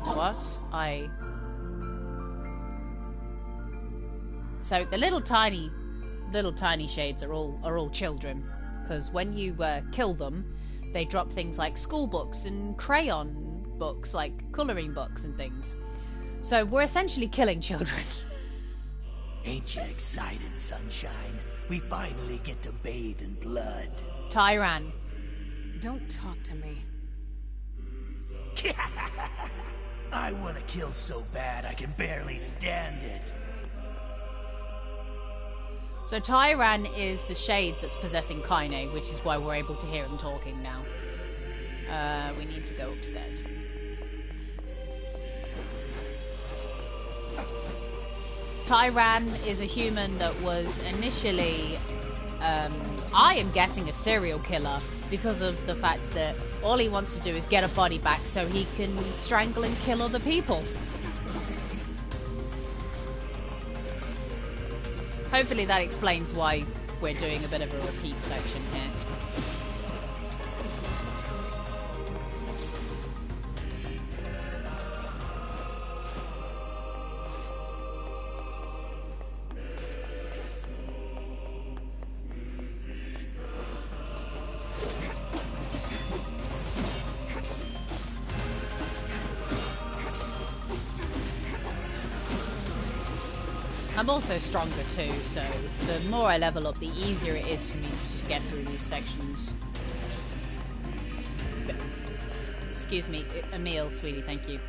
What? So the little tiny shades are all children, because when you kill them, they drop things like school books and crayon books, like colouring books and things. So we're essentially killing children. Ain't you excited, sunshine? We finally get to bathe in blood. Tyran. Don't talk to me. I want to kill so bad I can barely stand it. So Tyran is the shade that's possessing Kaine, which is why we're able to hear him talking now. We need to go upstairs. Tyran is a human that was initially I am guessing a serial killer because of the fact that all he wants to do is get a body back so he can strangle and kill other people. Hopefully that explains why we're doing a bit of a repeat section here. I'm also stronger too, so the more I level up, the easier it is for me to just get through these sections. But, excuse me, a meal, sweetie, thank you.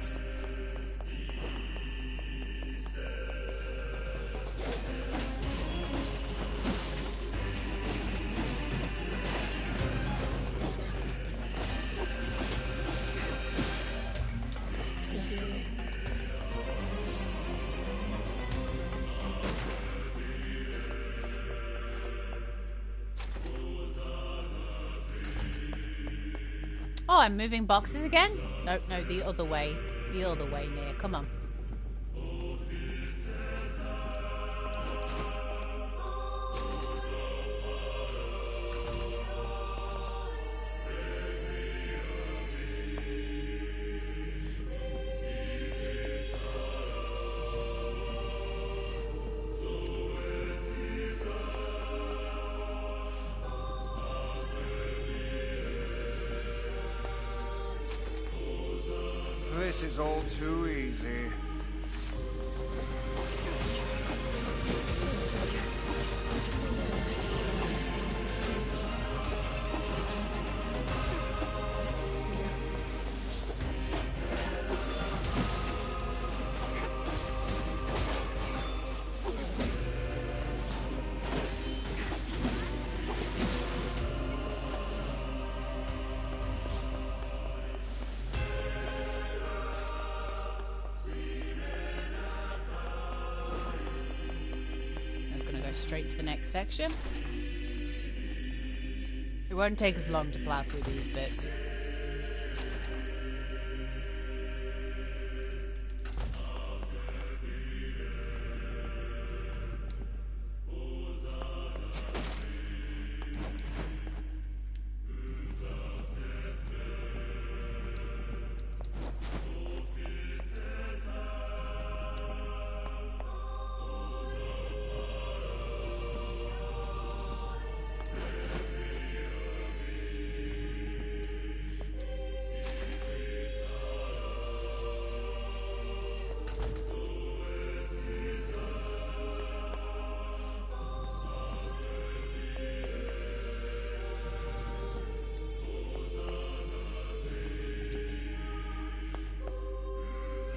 Oh, I'm moving boxes again? No, no, the other way. The other way, Near. Come on. This is all too easy. Straight to the next section. It won't take us long to plow through these bits.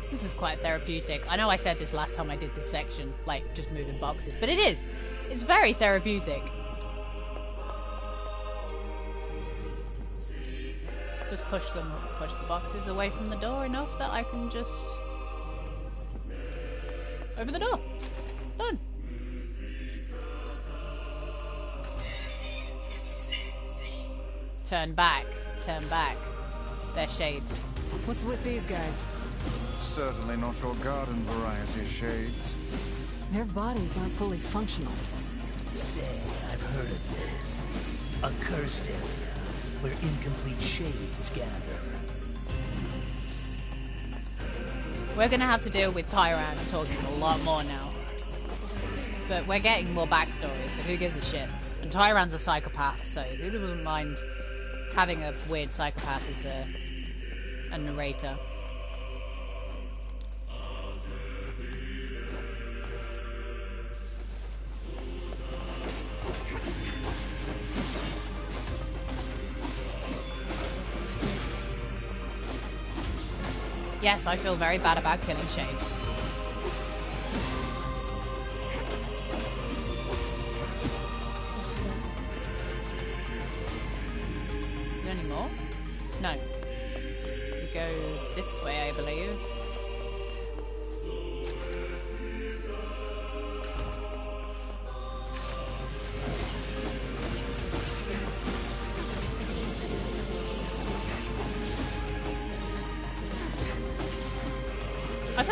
This is quite therapeutic. I know I said this last time I did this section, like just moving boxes, but it is. It's very therapeutic. Just push the boxes away from the door enough that I can just open the door. Done. Turn back. Turn back. They're shades. What's with these guys? Certainly not your garden variety shades. Their bodies aren't fully functional. Say, I've heard of this. A cursed area where incomplete shades gather. We're gonna have to deal with Tyran talking a lot more now. But we're getting more backstory, so who gives a shit? And Tyran's a psychopath, so who doesn't mind having a weird psychopath as a narrator? Yes, I feel very bad about killing shades. Is there any more? No. We go this way, I believe.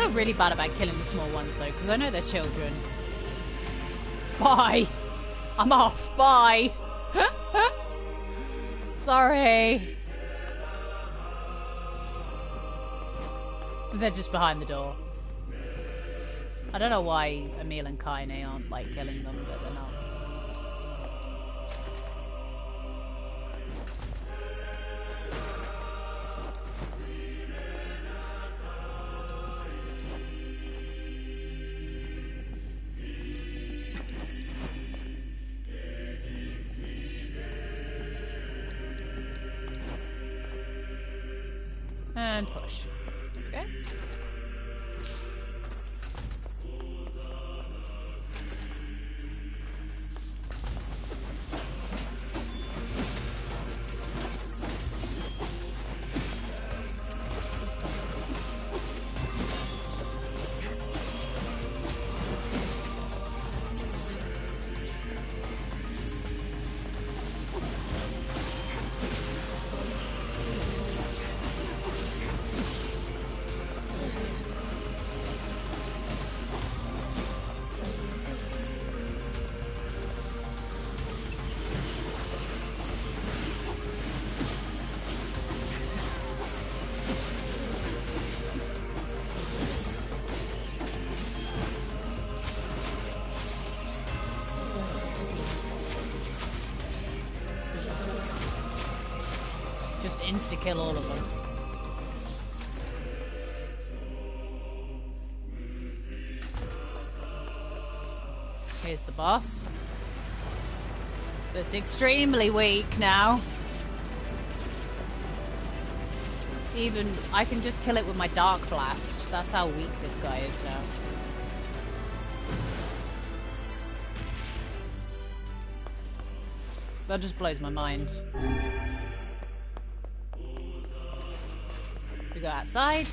feel really bad about killing the small ones though, because I know they're children. Bye! I'm off, bye! Sorry. They're just behind the door. I don't know why Emil and Kaine aren't like killing them, but they're not. And push. Okay. Just insta-kill all of them. Here's the boss. It's extremely weak now. Even, I can just kill it with my Dark Blast. That's how weak this guy is now. That just blows my mind. We go outside.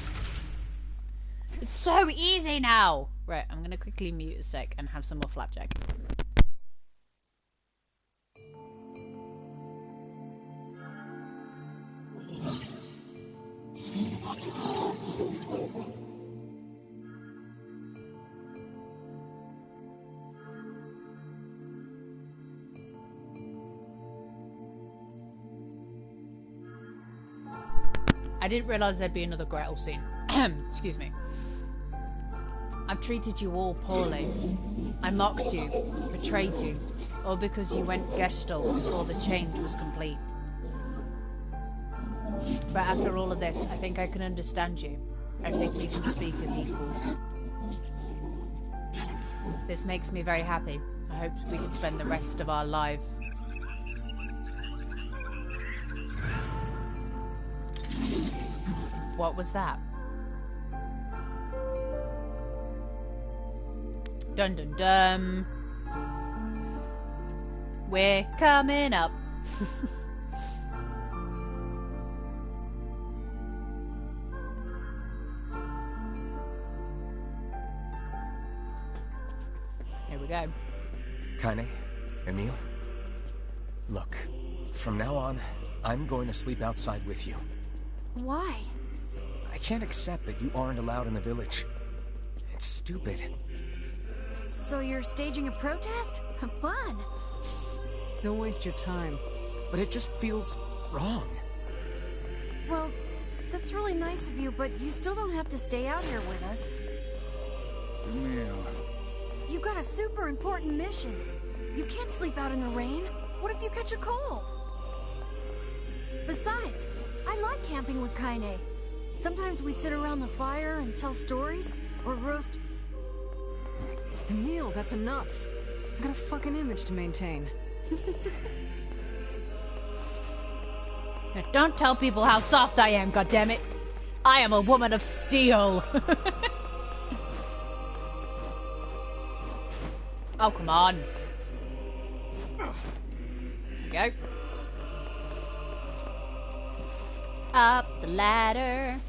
It's so easy now! Right, I'm gonna quickly mute a sec and have some more flapjack. I didn't realise there'd be another Gretel scene. Excuse me. I've treated you all poorly. I mocked you, betrayed you, all because you went Gestalt before the change was complete. But after all of this, I think I can understand you. I think we can speak as equals. This makes me very happy. I hope we can spend the rest of our life. What was that? Dun dun dun. We're coming up. Here we go. Kaine, Emil, look, from now on, I'm going to sleep outside with you. Why? I can't accept that you aren't allowed in the village. It's stupid. So you're staging a protest? Fun! Don't waste your time. But it just feels wrong. Well, that's really nice of you, but you still don't have to stay out here with us. Emil. You got a super important mission. You can't sleep out in the rain. What if you catch a cold? Besides, I like camping with Kaine. Sometimes we sit around the fire and tell stories, or roast... Emil, that's enough. I got a fucking image to maintain. Now, don't tell people how soft I am, goddammit. I am a woman of steel. Oh, come on. There we go. Up the ladder.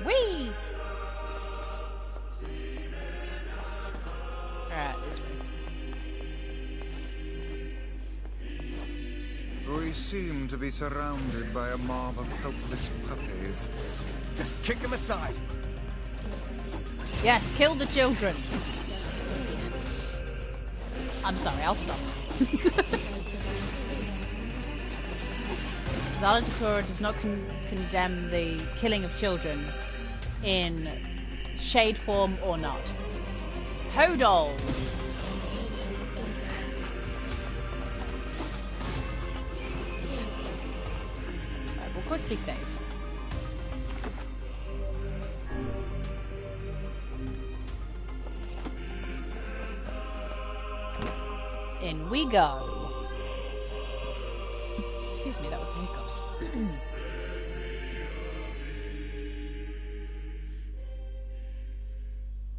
Whee! Alright, this way. We seem to be surrounded by a mob of helpless puppies. Just kick him aside. Yes, kill the children. I'm sorry, I'll stop. Zala Takura does not condemn the killing of children in shade form or not. Hodol! Right, we'll quickly save. In we go. Excuse me, that was the hiccups.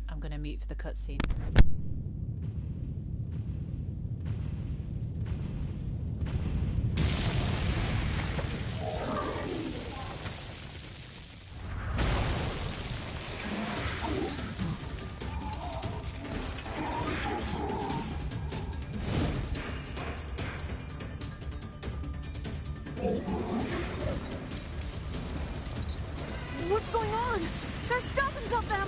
I'm gonna mute for the cutscene. What's going on? There's dozens of them!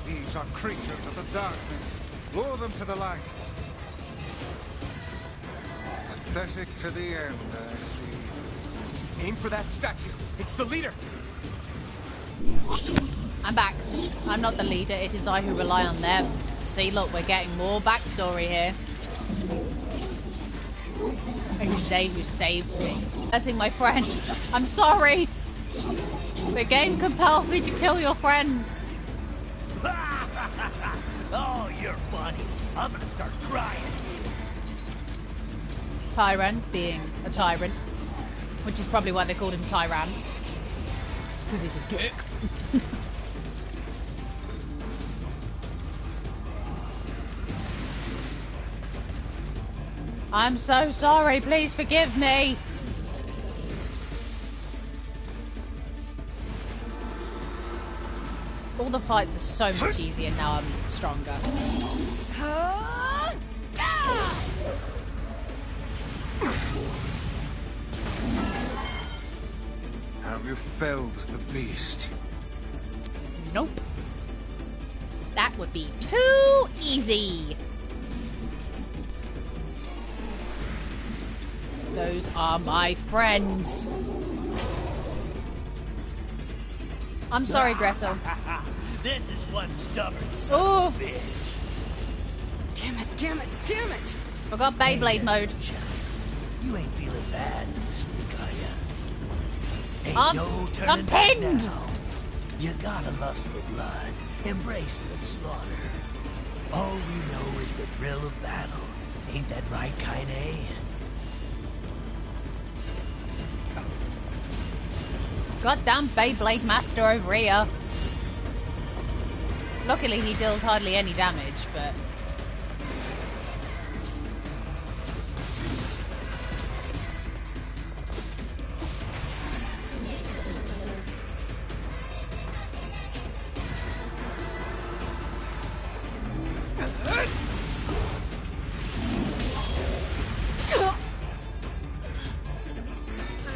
These are creatures of the darkness. Lure them to the light. Pathetic to the end, I see. Aim for that statue. It's the leader. I'm back. I'm not the leader, it is I who rely on them. See, look, we're getting more backstory here. It is they who saved me. Letting my friends. I'm sorry! The game compels me to kill your friends. Oh, you're funny. I'm gonna start crying. Tyrant being a tyrant. Which is probably why they called him Tyran. Because he's a dick. I'm so sorry, please forgive me. All the fights are so much easier now I'm stronger. Have you felled the beast? Nope. That would be too easy. Those are my friends. I'm sorry, Gretel. This is one stubborn son Oh, of a bitch. Damn it, damn it, damn it! forgot Beyblade mode. You ain't feeling bad this week, are ya? Ain't I'm no turning pinned. back now. You gotta lust for blood. Embrace the slaughter. All we know is the thrill of battle. Ain't that right, Kaine I? Goddamn Beyblade Master over here. Luckily he deals hardly any damage, but...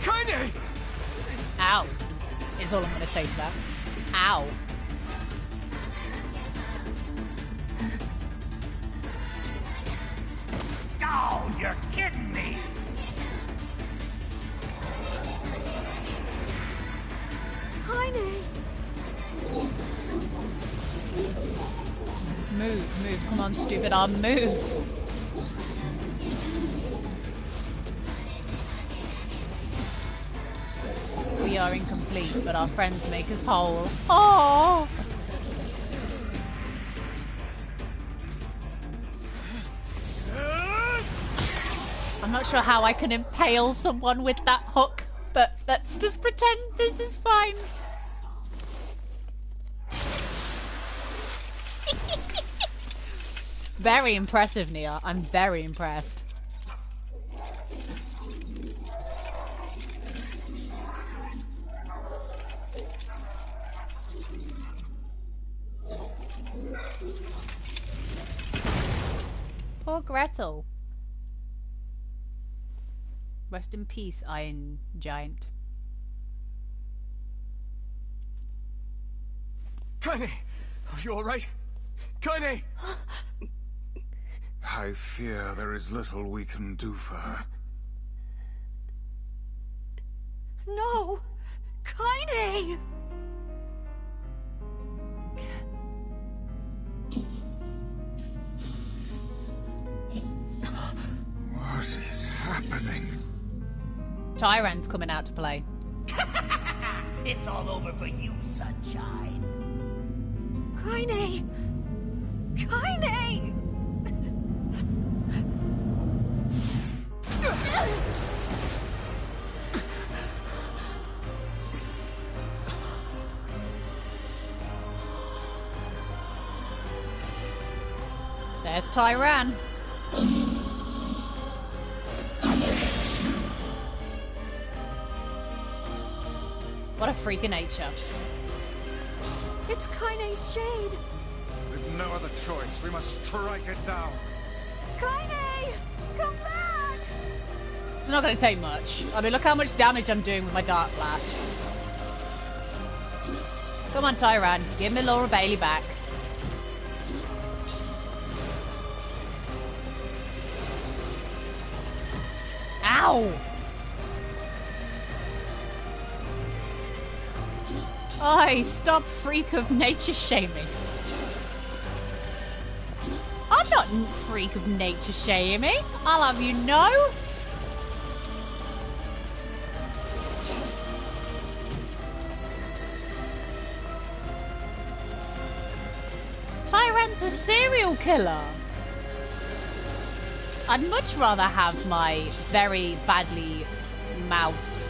Kaine! Ow. Is all I'm going to say to that. Ow. Oh, you're kidding me! Kaine! Move, move. Come on, stupid arm, move. We are incomplete, but our friends make us whole. Oh! I'm not sure how I can impale someone with that hook, but let's just pretend this is fine. Very impressive, Nia. I'm very impressed. Poor Gretel. Rest in peace, Iron Giant. Kaine! Are you alright? Kaine! I fear there is little we can do for her. No! Kaine! What is happening? Tyran's coming out to play. It's all over for you, sunshine. Kaine! Kaine! There's Tyran. What a freak of nature. It's Kaine's shade! We've no other choice. We must strike it down. Kaine! Come back! It's not going to take much. I mean, look how much damage I'm doing with my Dark Blast. Come on, Tyran. Give me Laura Bailey back. Ow! Oi, stop freak of nature shaming. I'm not freak of nature shaming. I'll have you know. Tyran's a serial killer. I'd much rather have my very badly mouthed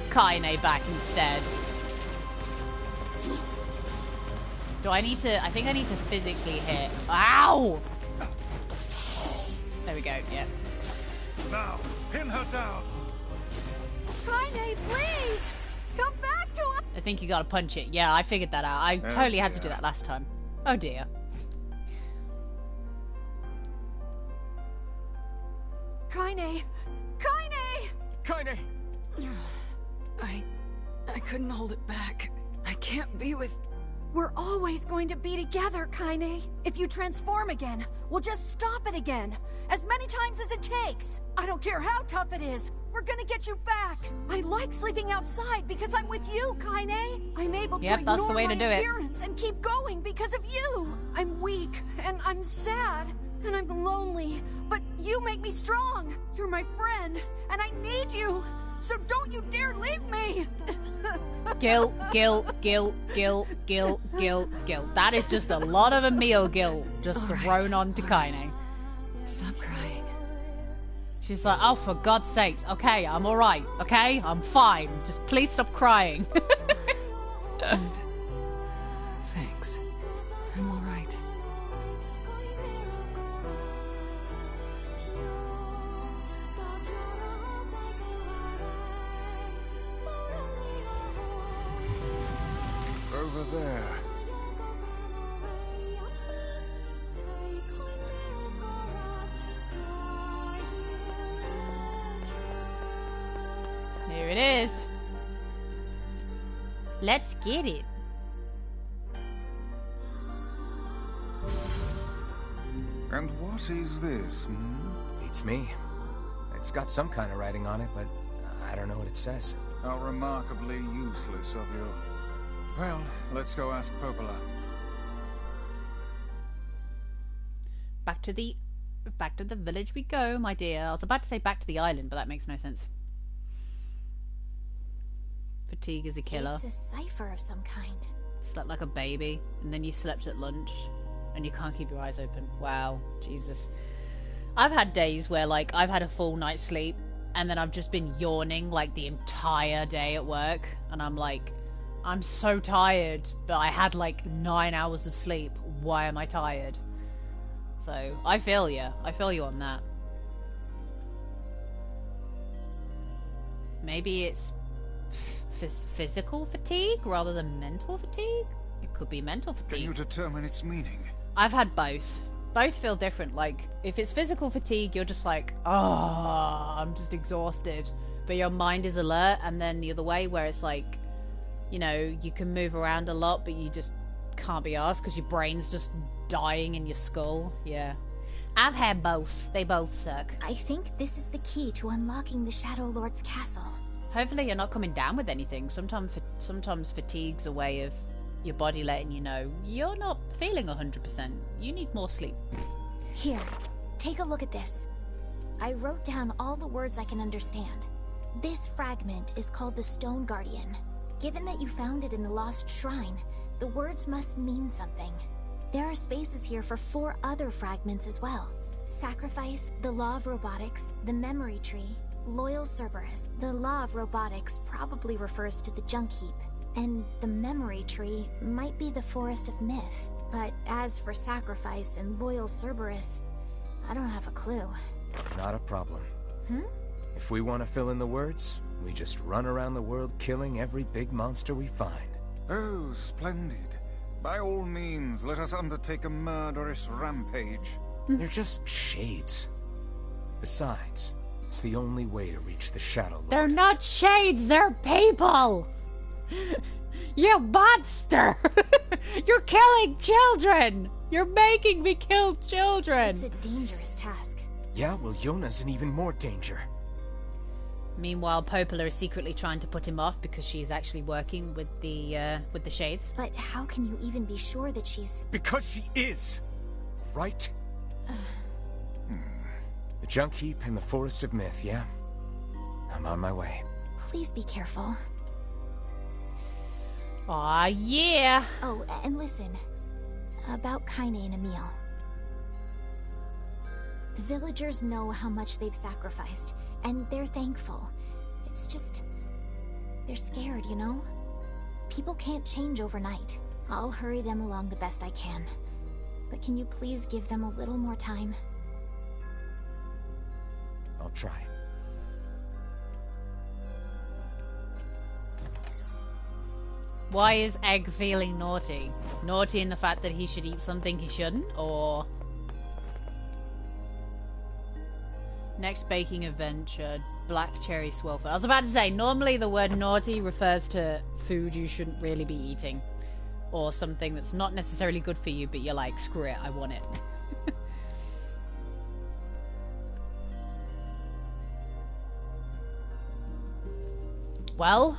Kaine back instead. Do I need to... I think I need to physically hit... Ow! There we go, yeah. Now, pin her down. Kaine, please! Come back to us! I think you gotta punch it. Yeah, I figured that out. I totally had to do that last time. Oh dear. Kaine! Kaine! Kaine! I couldn't hold it back. I can't be with... We're always going to be together, Kaine. If you transform again, we'll just stop it again. As many times as it takes. I don't care how tough it is. We're gonna get you back. I like sleeping outside because I'm with you, Kaine. I'm able to Yep, that's ignore the way my to do it. appearance and keep going because of you. I'm weak and I'm sad and I'm lonely, but you make me strong. You're my friend and I need you. So don't you dare leave me. Gil. That is just a lot of Emil Gil just thrown onto Kaine. Stop crying. She's like, oh, for God's sakes. Okay, I'm alright. Okay, I'm fine. Just please stop crying. Thanks. I'm alright. Over there. Here it is. Let's get it. And what is this? Hmm? It's me. It's got some kind of writing on it, but I don't know what it says. How remarkably useless of you. Well, let's go ask Popola. Back to the village we go, my dear. I was about to say back to the island, but that makes no sense. Fatigue is a killer. It's a cipher of some kind. Slept like a baby, and then you slept at lunch, and you can't keep your eyes open. Wow, Jesus. I've had days where, like, I've had a full night's sleep, and then I've just been yawning, like, the entire day at work, and I'm like, I'm so tired, but I had, like, 9 hours of sleep. Why am I tired? So, I feel you. I feel you on that. Maybe it's physical fatigue rather than mental fatigue? It could be mental fatigue. Can you determine its meaning? I've had both. Both feel different. Like, if it's physical fatigue, you're just like, oh, I'm just exhausted. But your mind is alert, and then the other way, where it's like, you know, you can move around a lot, but you just can't be arsed because your brain's just dying in your skull. Yeah. I've had both. They both suck. I think this is the key to unlocking the Shadow Lord's castle. Hopefully you're not coming down with anything. Sometimes fatigue's a way of your body letting you know you're not feeling 100%. You need more sleep. Here, take a look at this. I wrote down all the words I can understand. This fragment is called the Stone Guardian. Given that you found it in the Lost Shrine, the words must mean something. There are spaces here for 4 other fragments as well. Sacrifice, the Law of Robotics, the Memory Tree, Loyal Cerberus. The Law of Robotics probably refers to the Junk Heap, and the Memory Tree might be the Forest of Myth. But as for Sacrifice and Loyal Cerberus, I don't have a clue. Not a problem. Hmm? If we want to fill in the words, we just run around the world killing every big monster we find. Oh, splendid. By all means, let us undertake a murderous rampage. They're just shades. Besides, it's the only way to reach the Shadow Lord. They're not shades, they're people! You monster! You're killing children! You're making me kill children! It's a dangerous task. Yeah, well, Yona's in even more danger. Meanwhile, Popola is secretly trying to put him off because she's actually working with the shades. But how can you even be sure that she's... Because she is! Right? The Junk Heap and the Forest of Myth, yeah? I'm on my way. Please be careful. Aw, yeah! Oh, and listen. About Kaine and Emil. The villagers know how much they've sacrificed, and they're thankful. It's just... they're scared, you know? People can't change overnight. I'll hurry them along the best I can. But can you please give them a little more time? I'll try. Why is Egg feeling naughty? Naughty in the fact that he should eat something he shouldn't, or... Next baking adventure, black cherry swirlfoot. I was about to say, normally the word naughty refers to food you shouldn't really be eating. Or something that's not necessarily good for you, but you're like, screw it, I want it. Well,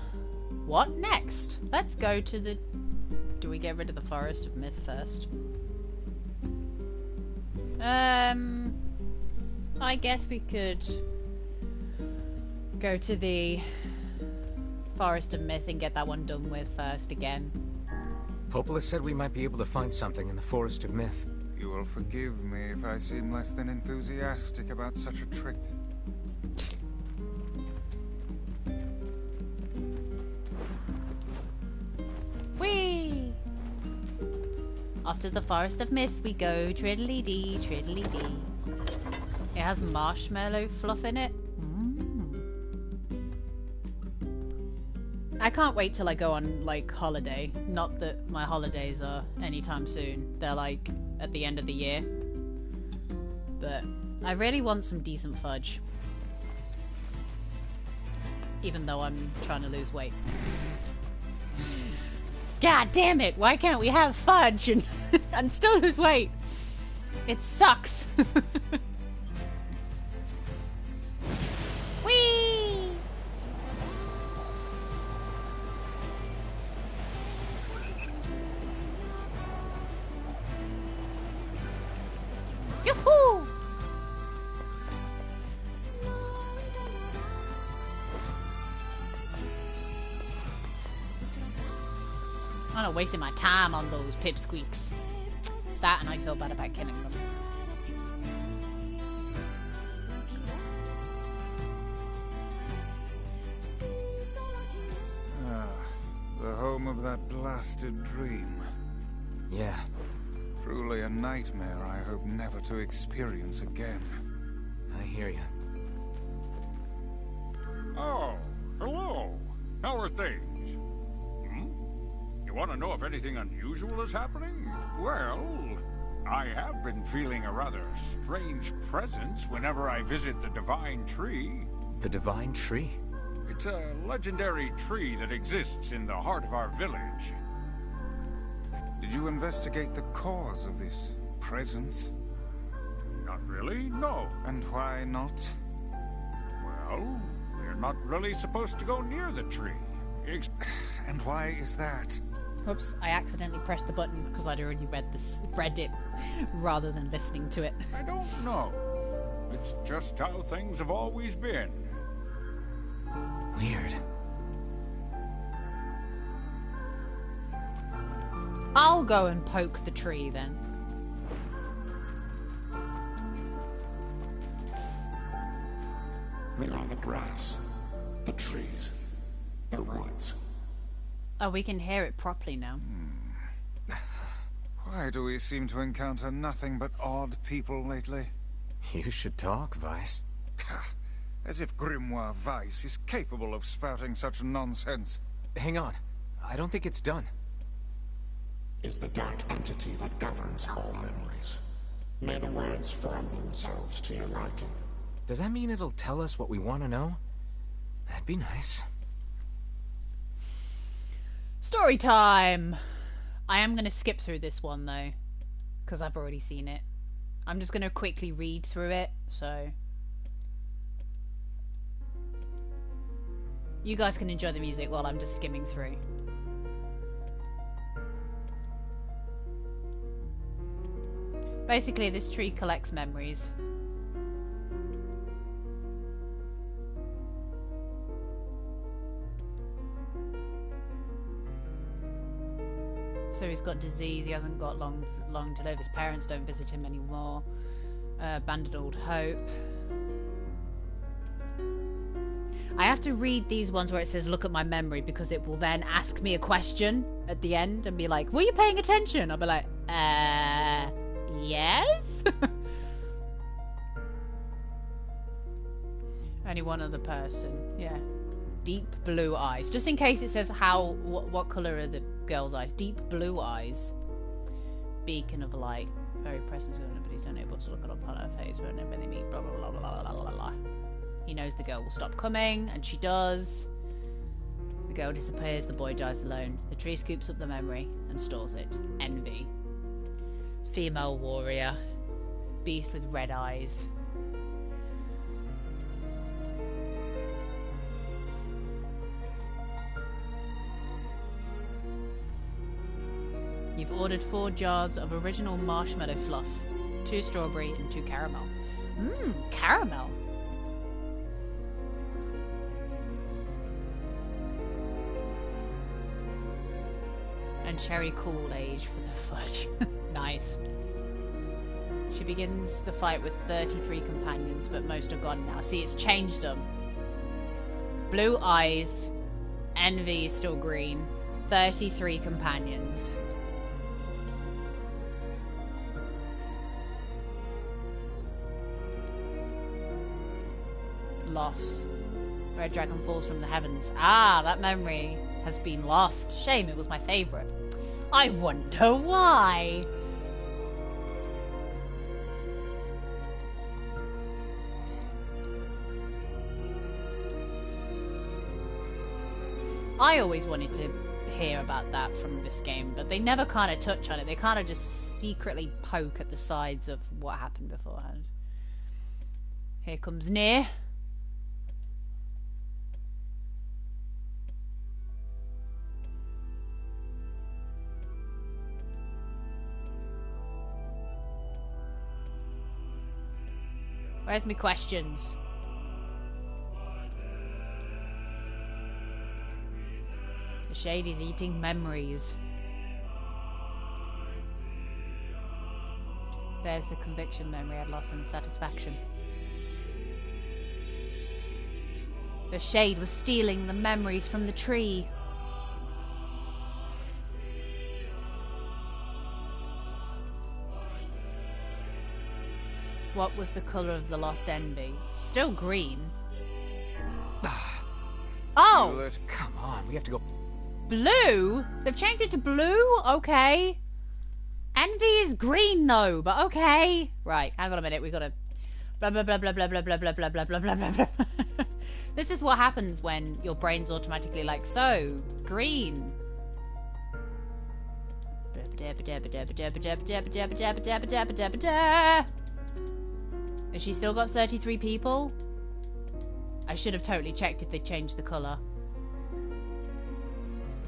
what next? Let's go to the... Do we get rid of the Forest of Myth first? I guess we could go to the Forest of Myth and get that one done with first again. Popola said we might be able to find something in the Forest of Myth. You will forgive me if I seem less than enthusiastic about such a trip. Whee! Off to the Forest of Myth we go, triddly-dee, triddly-dee. It has marshmallow fluff in it. I can't wait till I go on, like, holiday. Not that my holidays are anytime soon. They're, like, at the end of the year. But I really want some decent fudge. Even though I'm trying to lose weight. God damn it! Why can't we have fudge and still lose weight? It sucks. Whee! Yoo-hoo! I'm not wasting my time on those pipsqueaks. That, and I feel bad about killing them. The home of that blasted dream. Yeah. Truly a nightmare I hope never to experience again. I hear you. Oh, hello. How are things? You want to know if anything unusual is happening? Well, I have been feeling a rather strange presence whenever I visit the Divine Tree. The Divine Tree? It's a legendary tree that exists in the heart of our village. Did you investigate the cause of this presence? Not really, no. And why not? Well, we're not really supposed to go near the tree. And why is that? Whoops, I accidentally pressed the button because I'd already read it rather than listening to it. I don't know. It's just how things have always been. Weird. I'll go and poke the tree then. We are the grass, the trees, the woods. Oh, we can hear it properly now. Why do we seem to encounter nothing but odd people lately? You should talk, Vice. As if Grimoire Weiss is capable of spouting such nonsense. Hang on. I don't think it's done. Is the dark entity that governs all memories. May the words form themselves to your liking. Does that mean it'll tell us what we want to know? That'd be nice. Story time! I am going to skip through this one though, because I've already seen it. I'm just going to quickly read through it, so... you guys can enjoy the music while I'm just skimming through. Basically, this tree collects memories. So he's got disease, he hasn't got long to live, his parents don't visit him anymore. Abandoned old hope. I have to read these ones where it says look at my memory, because it will then ask me a question at the end and be like, were you paying attention? I'll be like, yes? Only one other person, yeah. Deep blue eyes. Just in case it says what colour are the girl's eyes. Deep blue eyes. Beacon of light. Very present, but he's unable to look upon her face whenever they meet. Blah, blah, blah, blah, blah, blah, blah. He knows the girl will stop coming, and she does. The girl disappears, the boy dies alone. The tree scoops up the memory and stores it. Envy. Female warrior. Beast with red eyes. You've ordered 4 jars of original marshmallow fluff. 2 strawberry and 2 caramel. Mmm, caramel. And cherry Kool-Aid for the fudge. Nice. She begins the fight with 33 companions, but most are gone now. See, it's changed them. Blue eyes. Envy is still green. 33 companions. Loss. Red dragon falls from the heavens. Ah, that memory has been lost. Shame, it was my favourite. I wonder why. I always wanted to hear about that from this game, but they never kind of touch on it. They kind of just secretly poke at the sides of what happened beforehand. Here comes Nier. Where's my questions? The shade is eating memories. There's the conviction memory I'd lost and the satisfaction. The shade was stealing the memories from the tree. What was the colour of the lost envy? Still green. Oh! Come on, we have to go. Blue? They've changed it to blue? Okay. Envy is green though, but okay. Right, hang on a minute. We gotta blah blah blah blah blah blah blah blah blah blah blah blah blah. This is what happens when your brain's automatically like, so green. Has she still got 33 people? I should have totally checked if they changed the colour.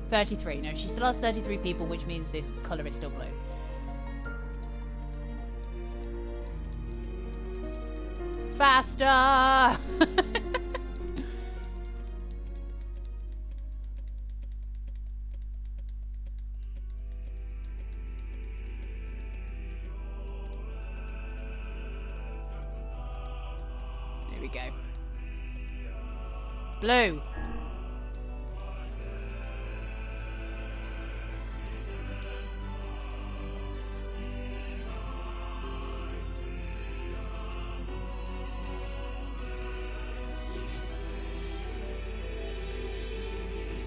33. No, she still has 33 people, which means the colour is still blue. Faster! There we go. Blue.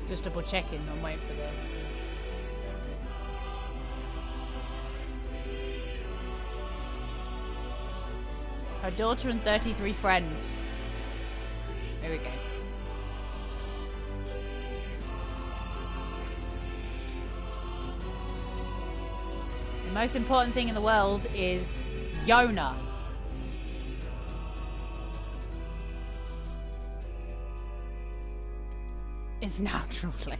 Just double checking, I'm waiting for the... Her daughter and 33 friends. There we go. The most important thing in the world is Yona. Is now drooling.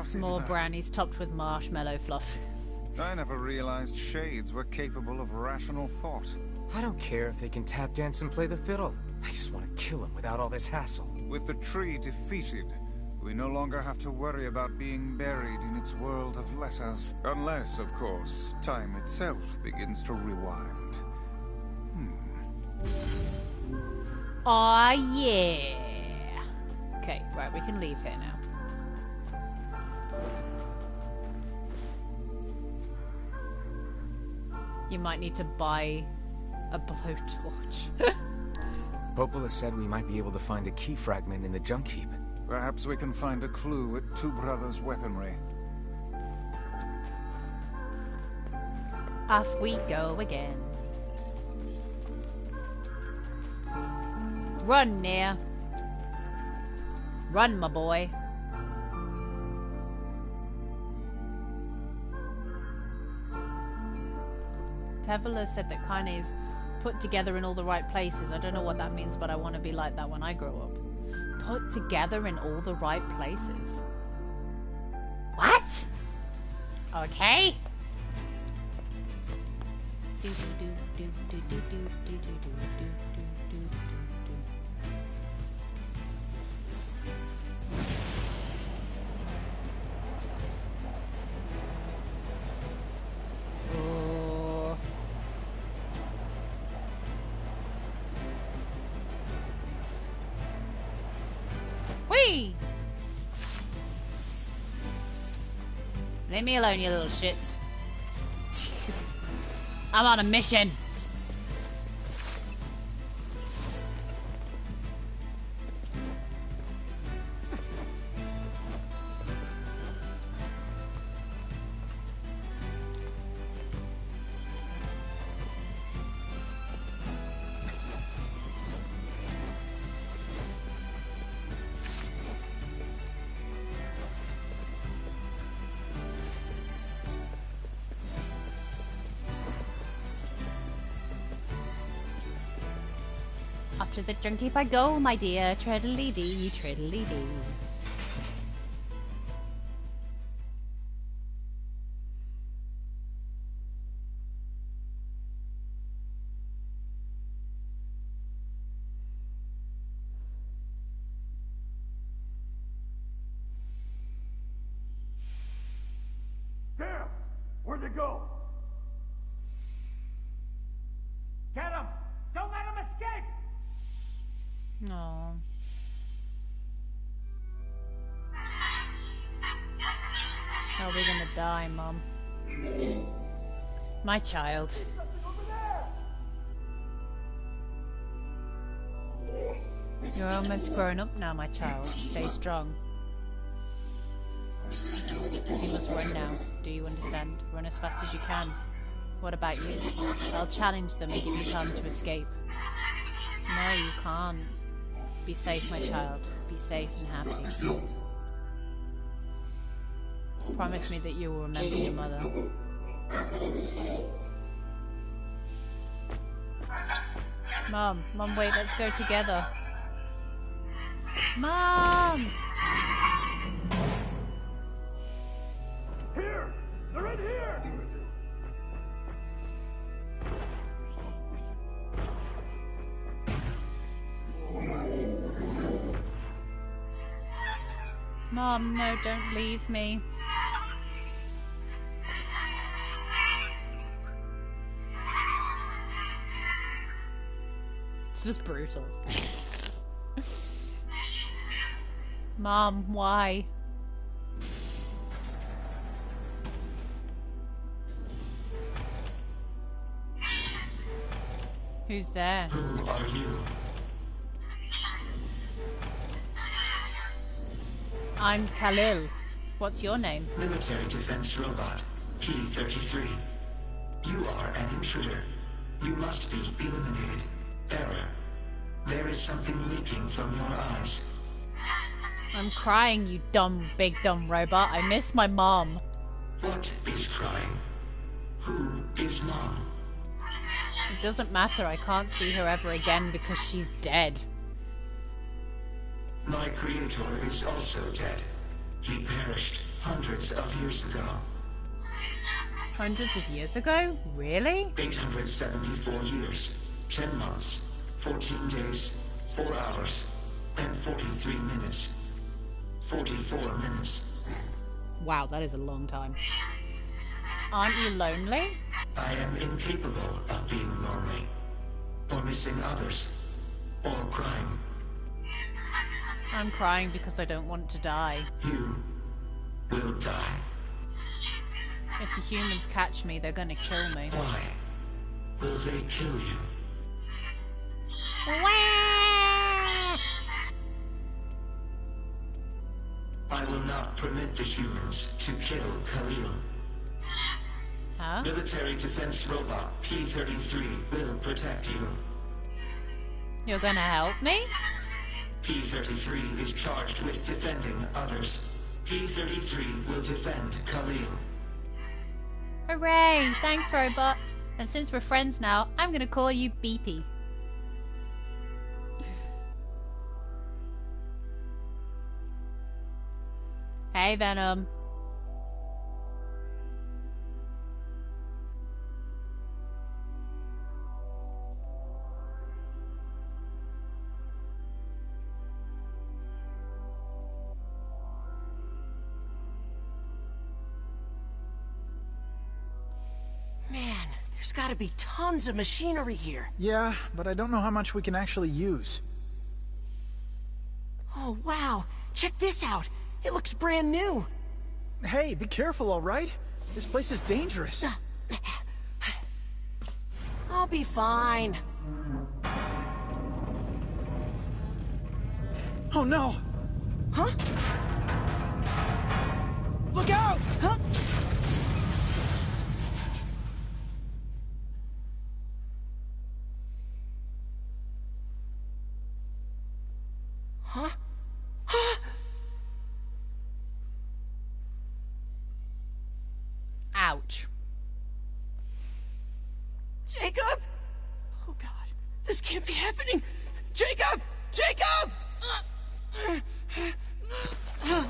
Small brownies topped with marshmallow fluff. I never realized shades were capable of rational thought. I don't care if they can tap dance and play the fiddle. I just want to kill him without all this hassle. With the tree defeated, we no longer have to worry about being buried in its world of letters. Unless, of course, time itself begins to rewind. Aw, yeah. Okay, right, we can leave here now. You might need to buy a blowtorch. Popola said we might be able to find a key fragment in the junk heap. Perhaps we can find a clue at Two Brothers' weaponry. Off we go again. Run, Nia. Run, my boy. Tevela said that Kaine is put together in all the right places. I don't know what that means, but I want to be like that when I grow up. Put together in all the right places. What? Okay. Whee! Leave me alone, you little shits. I'm on a mission. After the junk heap I go, my dear. Treadly-dee, treadly-dee. Damn! Where'd they go? Get him! Don't let him escape! No. How are we gonna die, Mum? My child. You're almost grown up now, my child. Stay strong. You must run now. Do you understand? Run as fast as you can. What about you? I'll challenge them and give you time to escape. No, you can't. Be safe, my child. Be safe and happy. Promise me that you will remember your mother. Mom, wait, let's go together. Mom! Here! They're in here! Mom, no, don't leave me. It's just brutal. Mom, why? Who's there? Who are you? I'm Khalil. What's your name? Military defense robot, P-33. You are an intruder. You must be eliminated. Error. There is something leaking from your eyes. I'm crying, you big dumb robot. I miss my mom. What is crying? Who is Mom? It doesn't matter. I can't see her ever again because she's dead. My creator is also dead. He perished hundreds of years ago. Hundreds of years ago? Really? 874 years, 10 months, 14 days, 4 hours, and 43 minutes. 44 minutes. Wow, that is a long time. Aren't you lonely? I am incapable of being lonely, or missing others, or crying. I'm crying because I don't want to die. You will die. If the humans catch me, they're gonna kill me. Why will they kill you? I will not permit the humans to kill Khalil. Huh? Military defense robot P-33 will protect you. You're gonna help me? P-33 is charged with defending others. P-33 will defend Khalil. Hooray! Thanks, robot. And since we're friends now, I'm gonna call you Beepy. Hey, Venom. Man, there's gotta be tons of machinery here. Yeah, but I don't know how much we can actually use. Oh, wow. Check this out. It looks brand new. Hey, be careful, all right? This place is dangerous. I'll be fine. Oh, no! Huh? Look out! Huh? Huh? Huh? Ouch. Jacob! Oh God, this can't be happening! Jacob! Jacob! No!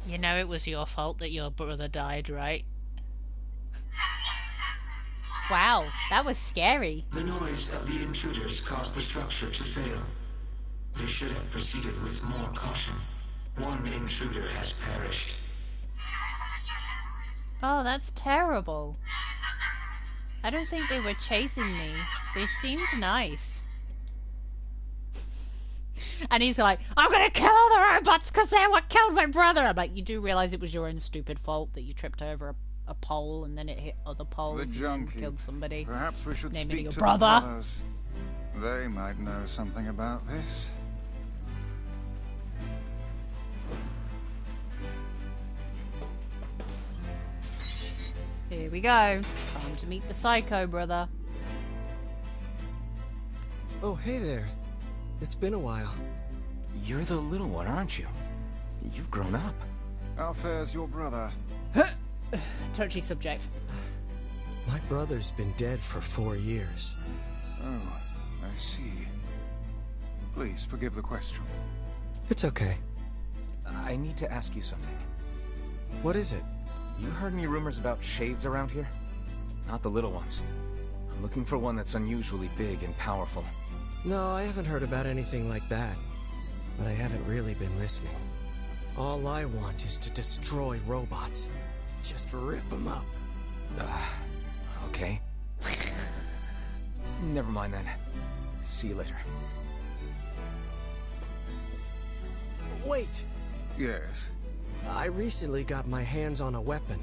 You know it was your fault that your brother died, right? Wow, that was scary. The noise of the intruders caused the structure to fail. They should have proceeded with more caution. One intruder has perished. Oh, that's terrible. I don't think they were chasing me. They seemed nice. And he's like, I'm gonna kill all the robots because they're what killed my brother. I'm like, you do realize it was your own stupid fault that you tripped over a pole and then it hit other poles and killed somebody. Perhaps we should naming speak your to brother. the brothers. They might know something about this. Here we go. Time to meet the Psycho brother. Oh, hey there. It's been a while. You're the little one, aren't you? You've grown up. How fares your brother? Touchy subject. My brother's been dead for 4 years. Oh, I see. Please forgive the question. It's okay. I need to ask you something. What is it? You heard any rumors about shades around here? Not the little ones. I'm looking for one that's unusually big and powerful. No, I haven't heard about anything like that. But I haven't really been listening. All I want is to destroy robots. Just rip them up. Okay. Never mind then. See you later. Wait! Yes? I recently got my hands on a weapon.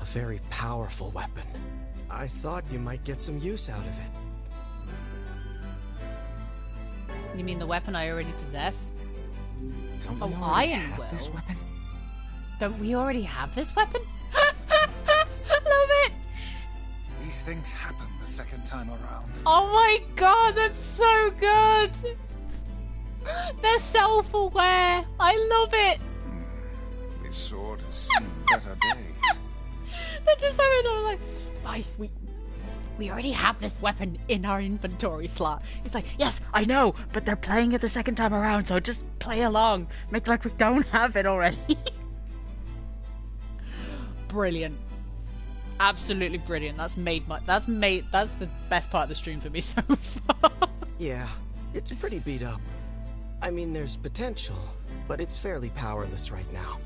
A very powerful weapon. I thought you might get some use out of it. You mean the weapon I already possess? Don't Oh, we already Iron have Will. this weapon? Don't we already have this weapon? Love it! These things happen the second time around. Oh my god, that's so good! They're self-aware. I love it. This sword has seen better days. They're just having all like, Vice, we already have this weapon in our inventory slot. He's like, yes, I know, but they're playing it the second time around, so just play along. Make like we don't have it already. Brilliant. Absolutely brilliant. That's the best part of the stream for me so far. Yeah, it's pretty beat up. I mean, there's potential, but it's fairly powerless right now.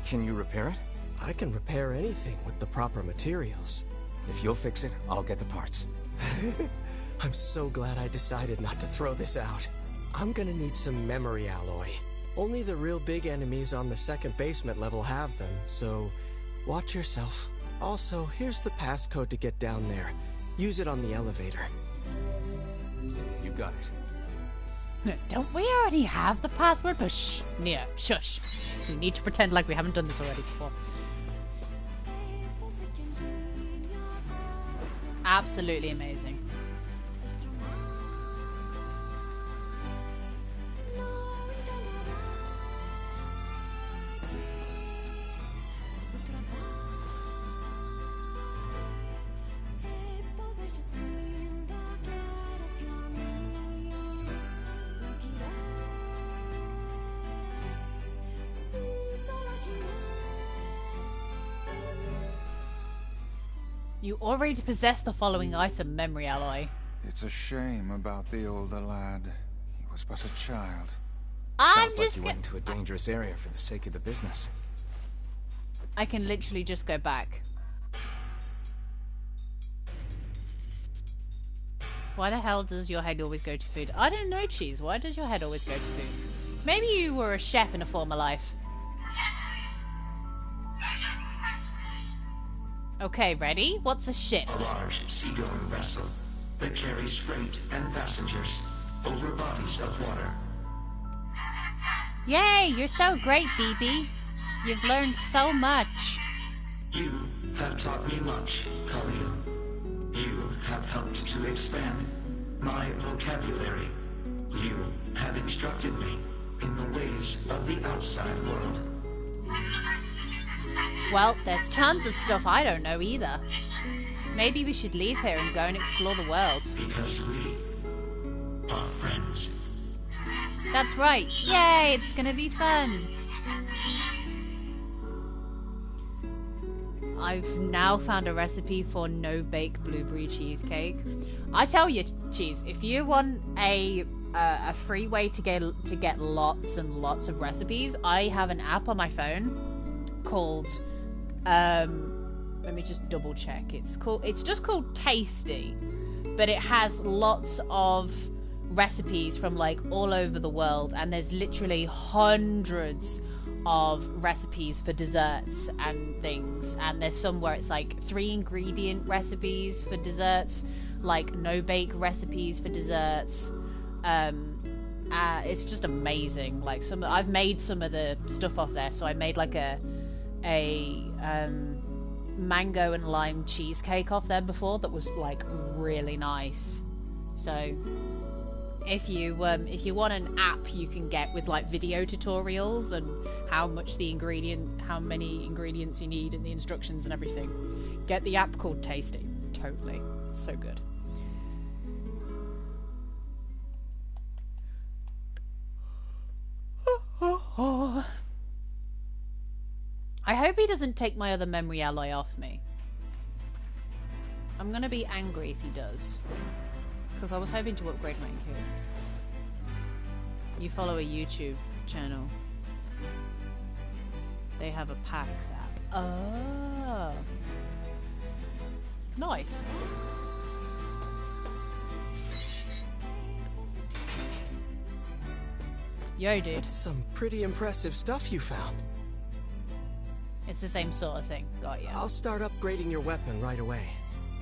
Can you repair it? I can repair anything with the proper materials. If you'll fix it, I'll get the parts. I'm so glad I decided not to throw this out. I'm gonna need some memory alloy. Only the real big enemies on the second basement level have them, so watch yourself. Also, here's the passcode to get down there. Use it on the elevator. You got it. Don't we already have the password? But shh, Nia, shush. We need to pretend like we haven't done this already before. Absolutely amazing. You already possess the following item, memory alloy. It's a shame about the older lad. He was but a child. Sounds like you went into a dangerous area for the sake of the business. I can literally just go back. Why the hell does your head always go to food? I don't know, Cheese. Why does your head always go to food? Maybe you were a chef in a former life. Okay, ready? What's a ship? A large seagoing vessel that carries freight and passengers over bodies of water. Yay! You're so great, BB. You've learned so much. You have taught me much, Khalil. You have helped to expand my vocabulary. You have instructed me in the ways of the outside world. Well, there's tons of stuff I don't know either. Maybe we should leave here and go and explore the world. Because we are friends. That's right. Yay, it's gonna be fun. I've now found a recipe for no-bake blueberry cheesecake. I tell you, Cheese, if you want a free way to get lots and lots of recipes, I have an app on my phone called let me just double check. It's just called Tasty, but it has lots of recipes from like all over the world, and there's literally hundreds of recipes for desserts and things, and there's some where it's like 3 ingredient recipes for desserts, like no bake recipes for desserts. It's just amazing. Like I've made some of the stuff off there. So I made like a mango and lime cheesecake off there before that was like really nice. So if you want an app you can get with like video tutorials and how many ingredients you need and the instructions and everything, get the app called Tasty. Totally. It's so good. I hope he doesn't take my other memory alloy off me. I'm gonna be angry if he does, because I was hoping to upgrade my insurance. You follow a YouTube channel. They have a PAX app. Oh. Nice. Yo, dude. That's some pretty impressive stuff you found. It's the same sort of thing. Got you. I'll start upgrading your weapon right away.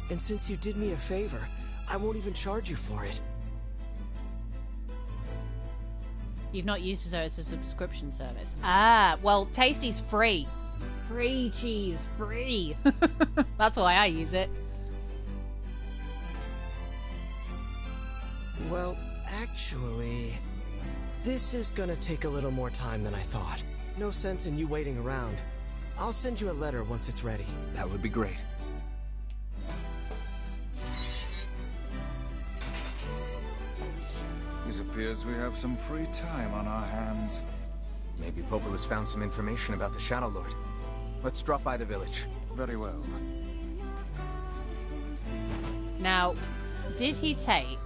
And since you did me a favor, I won't even charge you for it. You've not used it as a subscription service. Ah, well, Tasty's free. Free cheese, free. That's why I use it. Well, actually, this is gonna take a little more time than I thought. No sense in you waiting around. I'll send you a letter once it's ready. That would be great. It appears we have some free time on our hands. Maybe Popol has found some information about the Shadow Lord. Let's drop by the village. Very well. Now, did he take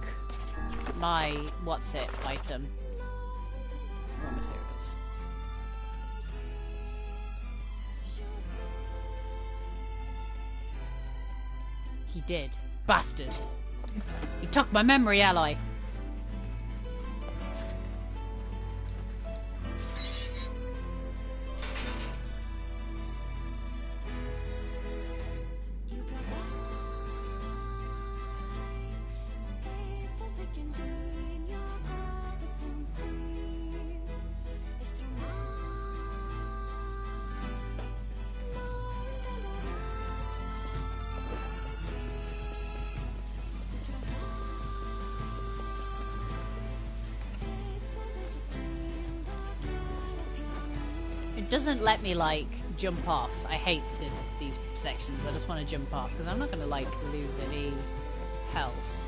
my what's-it item? Raw materials. He did. Bastard. He took my memory alloy. It doesn't let me like jump off. I hate these sections. I just want to jump off because I'm not going to like lose any health.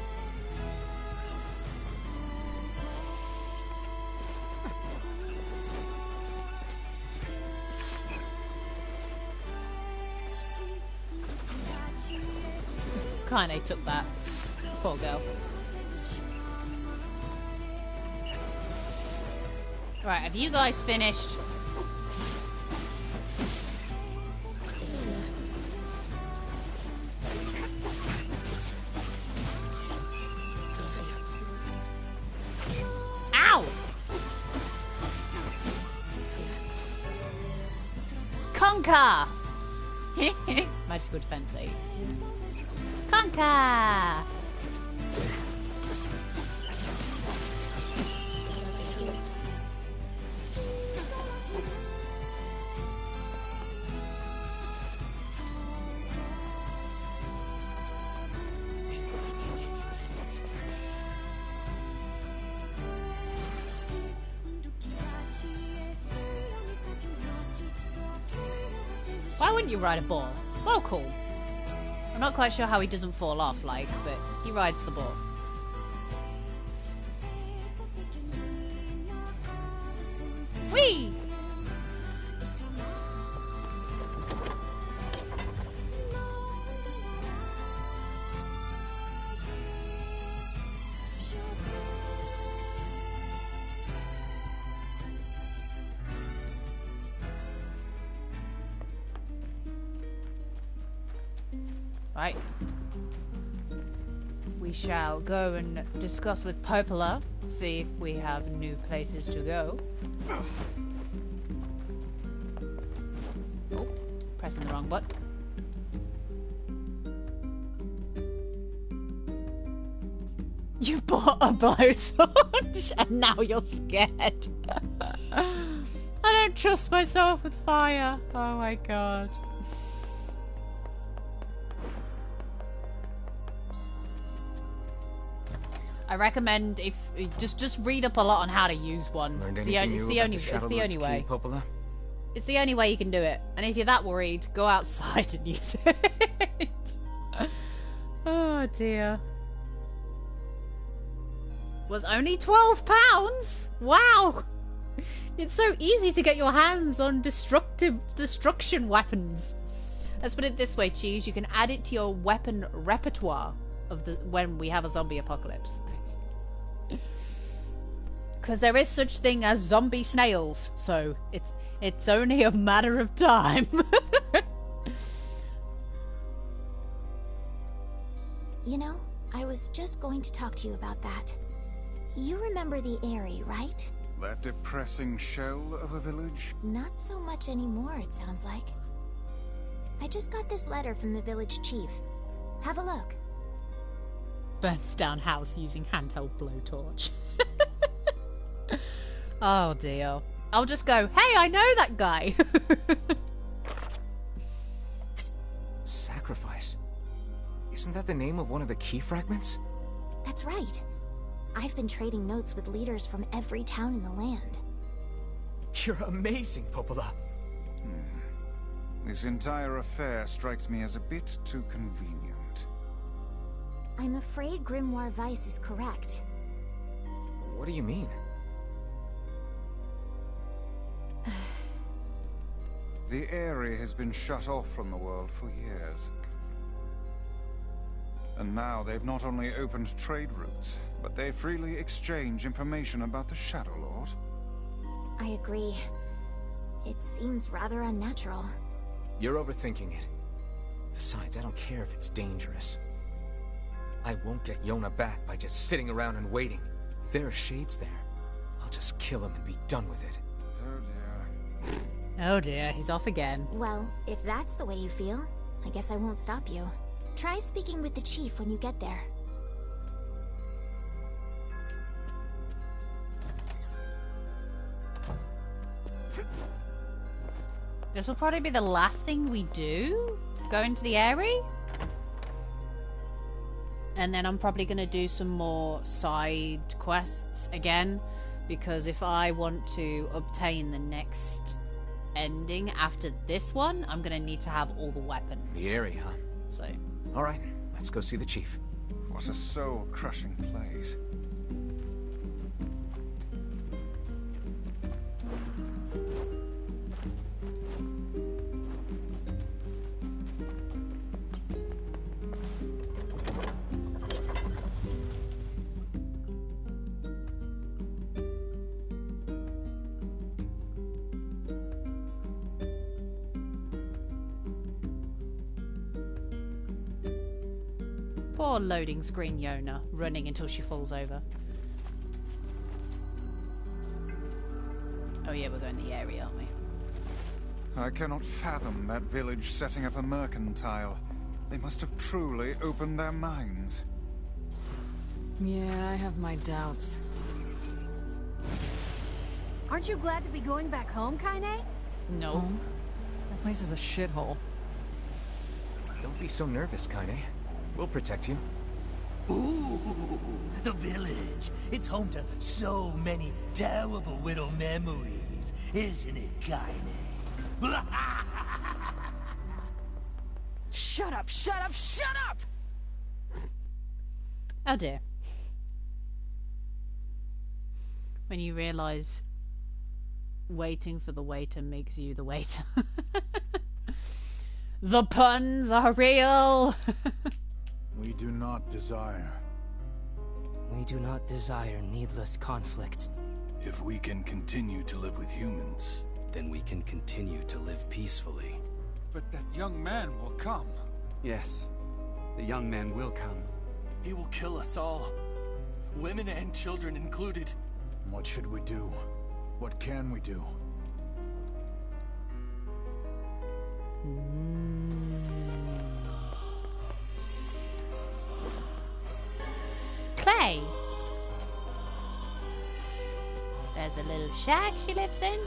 Kaine I took that. Poor girl. Right, have you guys finished? Ow! Conquer! Magical defense 8. Conquer! Why wouldn't you ride a ball? It's well cool. I'm not quite sure how he doesn't fall off, like, but he rides the ball. Whee! Right. We shall go and discuss with Popola, see if we have new places to go. Oh, pressing the wrong button. You bought a blowtorch and now you're scared. I don't trust myself with fire. Oh my god. I recommend if just read up a lot on how to use one. Learned It's anything new about the it's Shadow the Lord's only way. key, Popola? It's the only way you can do it. And if you're that worried, go outside and use it. Oh dear. Was only £12? Wow! It's so easy to get your hands on destruction weapons. Let's put it this way, Cheese. You can add it to your weapon repertoire of the when we have a zombie apocalypse. Because there is such thing as zombie snails, so it's only a matter of time. You know, I was just going to talk to you about that. You remember the Eyrie, right? That depressing shell of a village? Not so much anymore, it sounds like. I just got this letter from the village chief. Have a look. Burns down house using handheld blowtorch. Oh dear. I'll just go, hey, I know that guy. Sacrifice? Isn't that the name of one of the key fragments? That's right. I've been trading notes with leaders from every town in the land. You're amazing, Popola. This entire affair strikes me as a bit too convenient. I'm afraid Grimoire Weiss is correct. What do you mean? The Eyrie has been shut off from the world for years. And now they've not only opened trade routes, but they freely exchange information about the Shadow Lord. I agree. It seems rather unnatural. You're overthinking it. Besides, I don't care if it's dangerous. I won't get Yona back by just sitting around and waiting. If there are shades there, I'll just kill him and be done with it. Oh dear. Oh dear, he's off again. Well, if that's the way you feel, I guess I won't stop you. Try speaking with the chief when you get there. This will probably be the last thing we do. Go into the Eyrie. And then I'm probably going to do some more side quests again. Because if I want to obtain the next ending after this one, I'm going to need to have all the weapons. The Eyrie, huh? So... Alright, let's go see the chief. What a soul-crushing place. Poor loading screen Yona, running until she falls over. Oh yeah, we're going to the Eyrie, aren't we? I cannot fathom that village setting up a mercantile. They must have truly opened their minds. Yeah, I have my doubts. Aren't you glad to be going back home, Kaine? No. Home? That place is a shithole. Don't be so nervous, Kaine. We'll protect you. Ooh, the village. It's home to so many terrible little memories, isn't it, Kaine? Shut up, shut up, shut up! Oh dear. When you realise waiting for the waiter makes you the waiter. The puns are real! We do not desire. We do not desire needless conflict. If we can continue to live with humans, then we can continue to live peacefully. But that young man will come. Yes, The young man will come. He will kill us all. Women and children included. What should we do? What can we do? Clay. There's a little shack she lives in.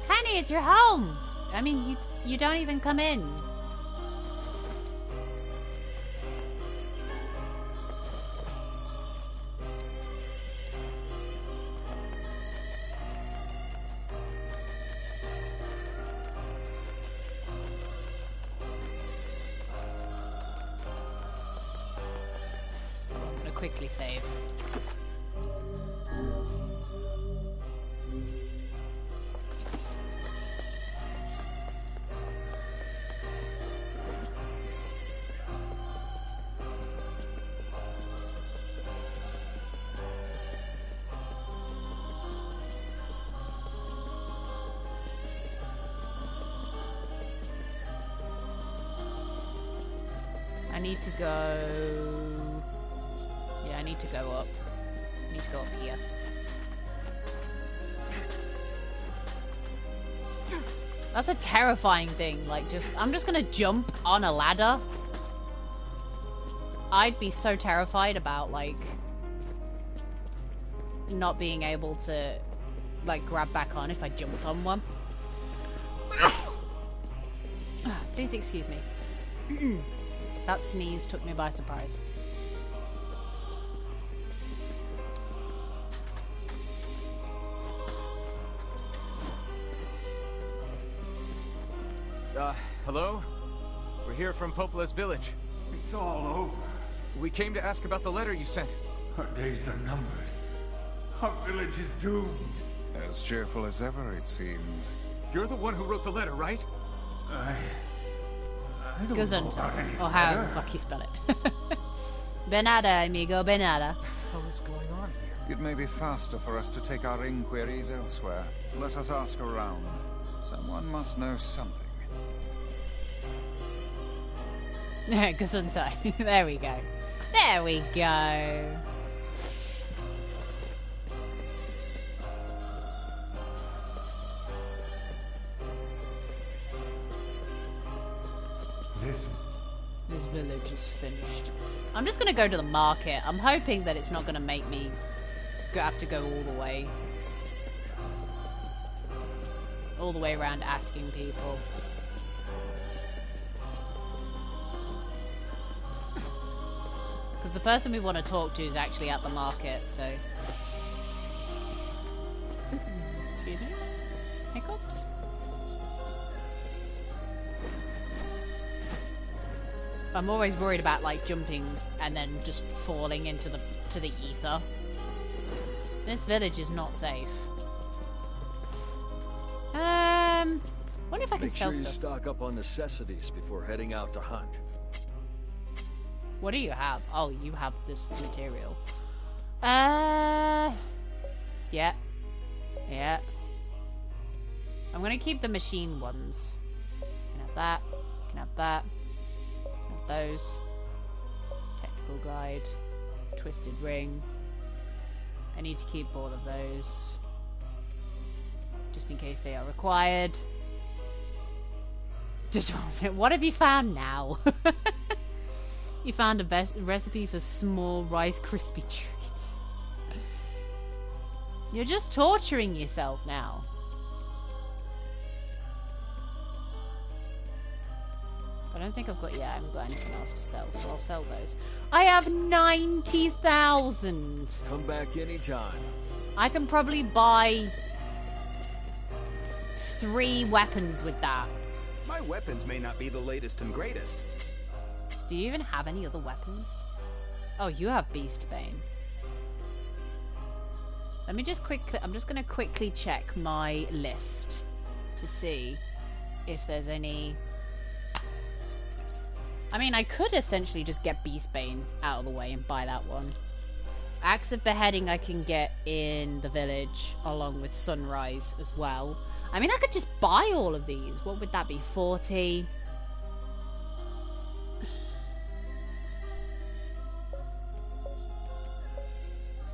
Kaine, it's your home. I mean, you don't even come in. I'm gonna quickly save. I need to go... Yeah, I need to go up. I need to go up here. That's a terrifying thing. Like, I'm just gonna jump on a ladder. I'd be so terrified about, like, not being able to, like, grab back on if I jumped on one. Please excuse me. That sneeze took me by surprise. Hello? We're here from Popola's village. It's all over. We came to ask about the letter you sent. Our days are numbered. Our village is doomed. As cheerful as ever, it seems. You're the one who wrote the letter, right? I don't Gesundheit, know about any or however letter. the fuck you spell it. Benada, amigo, benada. What the hell is going on here? It may be faster for us to take our inquiries elsewhere. Let us ask around. Someone must know something. Gesundheit. There we go. There we go. This village is finished. I'm just gonna go to the market. I'm hoping that it's not gonna make me have to go all the way around asking people. Because the person we want to talk to is actually at the market, so... Excuse me? Hiccups? I'm always worried about, like, jumping and then just falling into the ether. This village is not safe. Wonder if I can Make sell sure you stuff. stock up on necessities before heading out to hunt. What do you have? Oh, you have this material. Yeah. Yeah. I'm gonna keep the machine ones. Can have that. Can have that. Can have those. Technical guide. Twisted ring. I need to keep all of those. Just in case they are required. Just what have you found now? You found a recipe for small Rice Krispie treats. You're just torturing yourself now. I don't think I've got... Yeah, I haven't got anything else to sell, so I'll sell those. I have 90,000! Come back anytime. I can probably buy 3 weapons with that. My weapons may not be the latest and greatest. Do you even have any other weapons? Oh, you have Beastbane. Let me just quickly... I'm just going to quickly check my list to see if there's any... I mean, I could essentially just get Beastbane out of the way and buy that one. Axe of Beheading I can get in the village along with Sunrise as well. I mean, I could just buy all of these. What would that be? 40...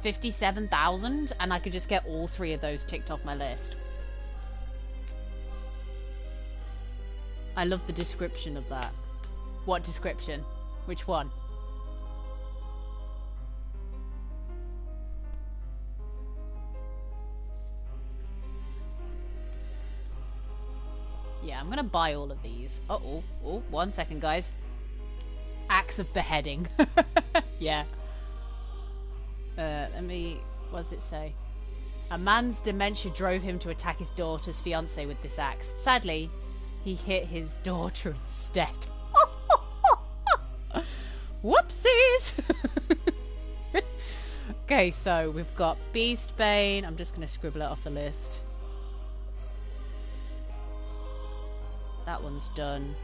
57,000, and I could just get all 3 of those ticked off my list. I love the description of that. What description? Which one? Yeah, I'm gonna buy all of these. Uh-oh. Oh, 1 second, guys. Acts of beheading. Yeah. Let me... What does it say? A man's dementia drove him to attack his daughter's fiancé with this axe. Sadly, he hit his daughter instead. Whoopsies! Okay, so we've got Beastbane. I'm just going to scribble it off the list. That one's done.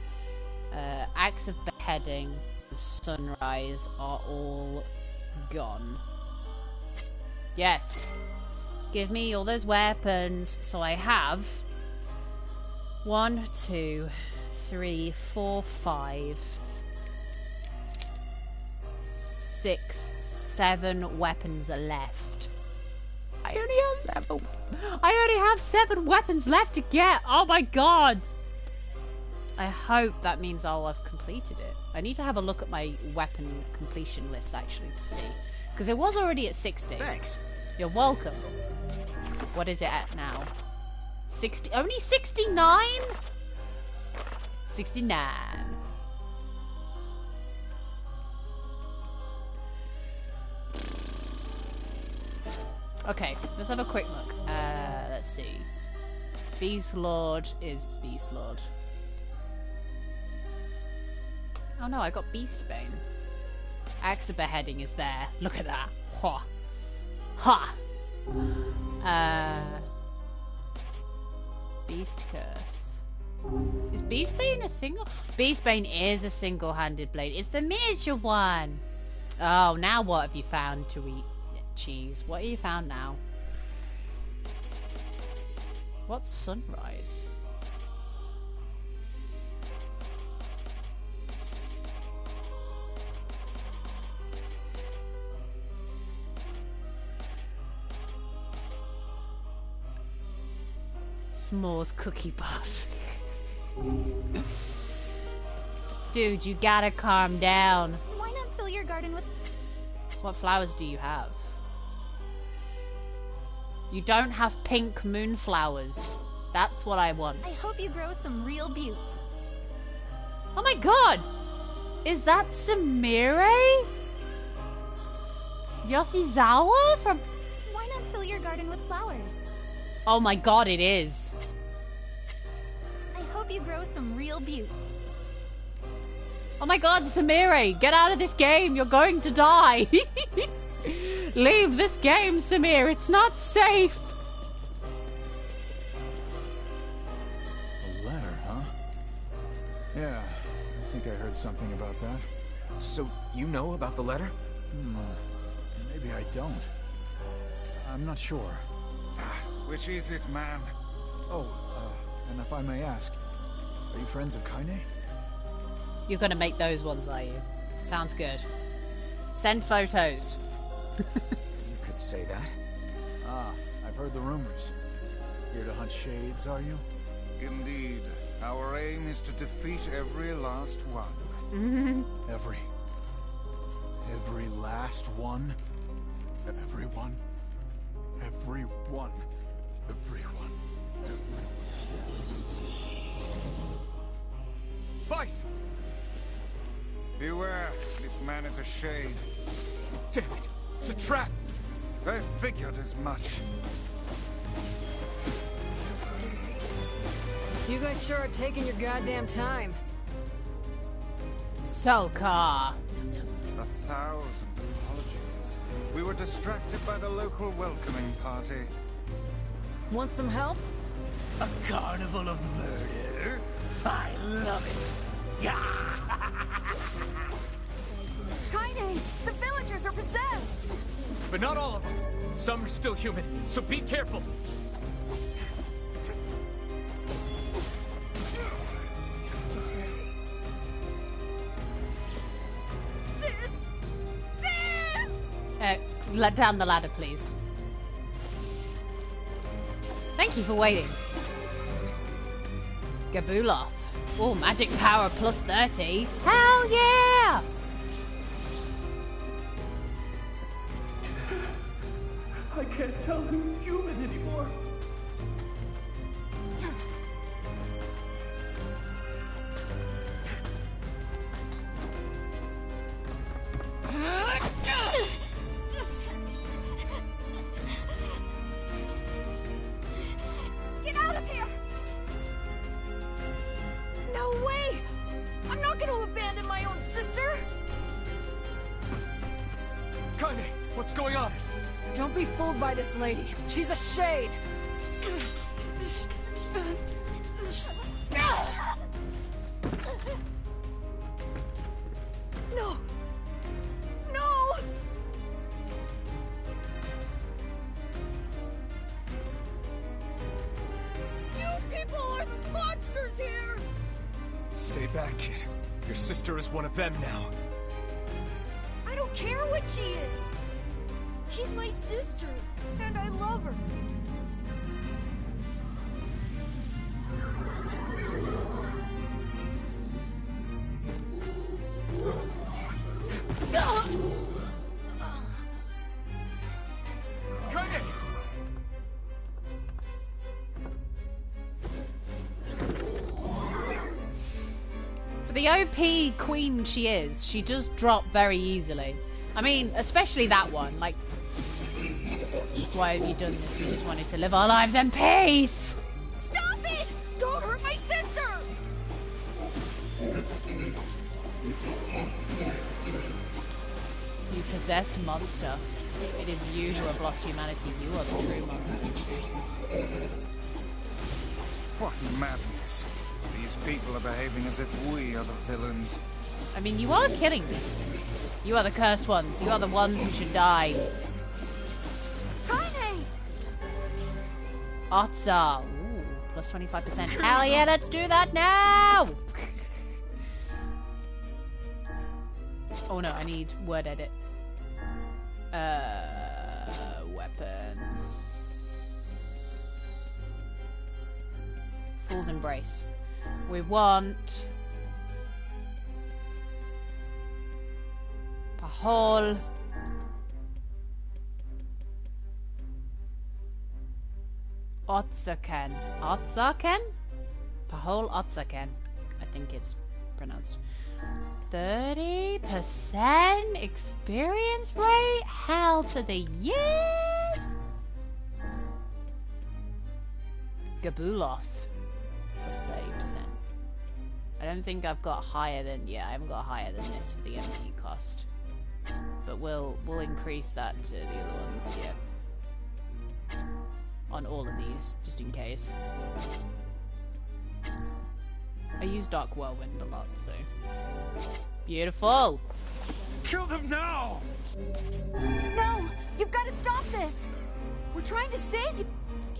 Acts of beheading, sunrise are all gone. Yes. Give me all those weapons. So I have 1, 2, 3, 4, 5, 6, 7 weapons left. I only have 7 weapons left to get. Oh my god. I hope that means I'll have completed it. I need to have a look at my weapon completion list actually to see. Because it was already at 60. Thanks. You're welcome. What is it at now? 60. Only 69? 69. Okay, let's have a quick look. Let's see. Beast Lord is Beast Lord. Oh no, I got Beastbane. Axe of Beheading is there. Look at that. Ha. Ha. Beast Curse. Is Beastbane a single? Beastbane is a single-handed blade. It's the miniature one. Oh, now what have you found to eat? Cheese. What have you found now? What's sunrise? S'mores cookie bars. Dude, you gotta calm down. Why not fill your garden with... What flowers do you have? You don't have pink moonflowers. That's what I want. I hope you grow some real buttes. Oh my god! Is that Sumire? Yoshizawa from... Why not fill your garden with flowers? Oh my god, it is. I hope you grow some real buttes. Oh my god, Sumire! Get out of this game! You're going to die! Leave this game, Samir! It's not safe! A letter, huh? Yeah, I think I heard something about that. So, you know about the letter? Maybe I don't. I'm not sure. Which is it, man? Oh, and if I may ask, are you friends of Kaine? You're gonna make those ones, are you? Sounds good. Send photos. You could say that. Ah, I've heard the rumors. Here to hunt shades, are you? Indeed. Our aim is to defeat every last one. Every last one? Everyone? Everyone. Everyone. Vice! Beware, this man is a shade. Damn it! It's a trap! I figured as much. You guys sure are taking your goddamn time. Sulkar. 1,000 apologies. We were distracted by the local welcoming party. Want some help? A carnival of murder? I love it. Kaine! The villagers are possessed! But not all of them. Some are still human, so be careful. let down the ladder, please. Thank you for waiting. Gabuloth. Oh, magic power plus 30. Hell yeah! I can't tell who's human anymore. Get out of here! No way! I'm not gonna abandon my own sister! Kaine, what's going on? Don't be fooled by this lady. She's a shade. No! No! You people are the monsters here! Stay back, kid. Your sister is one of them now. I don't care what she is! She's my sister, and I love her. Kaine! For the OP queen she is, she does drop very easily. I mean, especially that one. Like, why have you done this? We just wanted to live our lives in peace! Stop it! Don't hurt my sister! You possessed monster. It is you who have lost humanity. You are the true monsters. What madness. These people are behaving as if we are the villains. I mean, you are killing me. You are the cursed ones. You are the ones who should die. Kaine! Otza. Ooh, plus 25%. Hell yeah, let's do that now! Oh no, I need word edit. Weapons. Fool's Embrace. We want Pahol. Otzaken. Otzaken? Pahol Otzaken. I think it's pronounced. 30% experience rate? Hell to the yes! Gabuloth. Plus 30%. I don't think I've got higher than... Yeah, I haven't got higher than this for the MP cost. But we'll increase that to the other ones, yeah. On all of these, just in case. I use Dark Whirlwind a lot, so... Beautiful! Kill them now! No! You've got to stop this! We're trying to save you!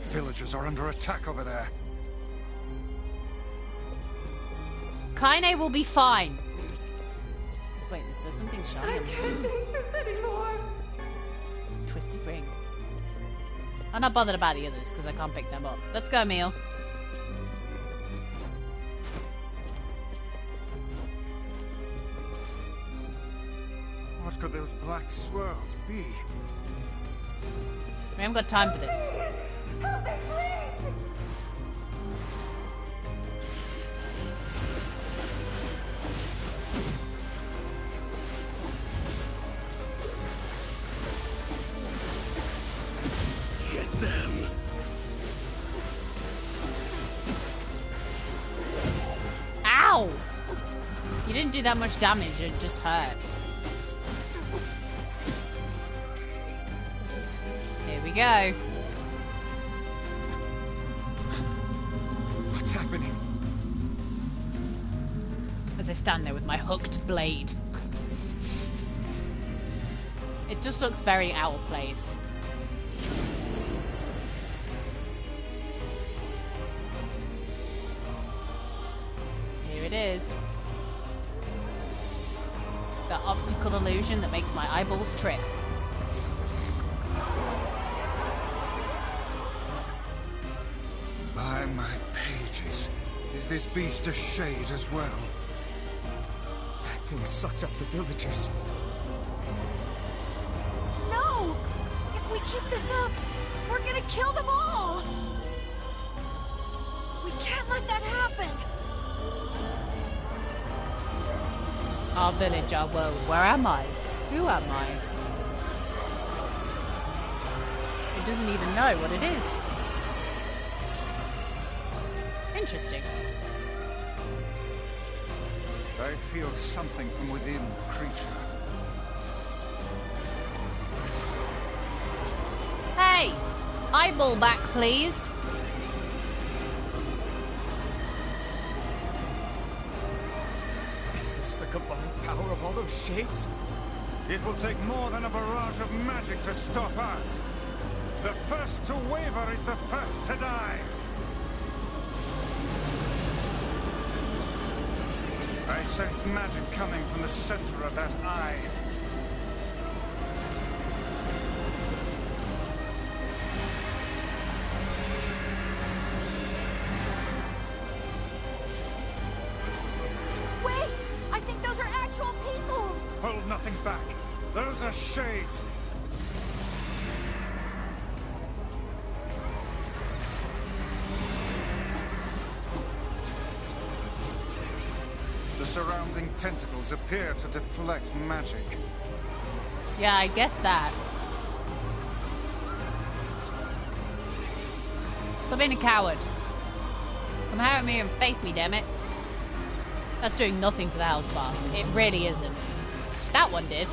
Villagers are under attack over there. Kaine will be fine. Wait, is there something shiny? I can't take this anymore! Twisted ring. I'm not bothered about the others because I can't pick them up. Let's go, Emil. What could those black swirls be? We haven't got time for this. Help me, please! Get them. Ow! You didn't do that much damage, it just hurt. Here we go. What's happening? As I stand there with my hooked blade. It just looks very out of place. Here it is. The optical illusion that makes my eyeballs trip. Is this beast a shade as well? That thing sucked up the villagers. No! If we keep this up, we're gonna kill them all! We can't let that happen! Our village, our world. Where am I? Who am I? It doesn't even know what it is. Interesting. I feel something from within the creature. Hey! Eyeball back, please. Is this the combined power of all those shades? It will take more than a barrage of magic to stop us. The first to waver is the first to die. I sense magic coming from the center of that eye. Wait! I think those are actual people! Hold nothing back. Those are shades. The surrounding tentacles appear to deflect magic. Yeah, I guess that. Stop being a coward. Come out at me and face me, damn it. That's doing nothing to the health bar. It really isn't. That one did.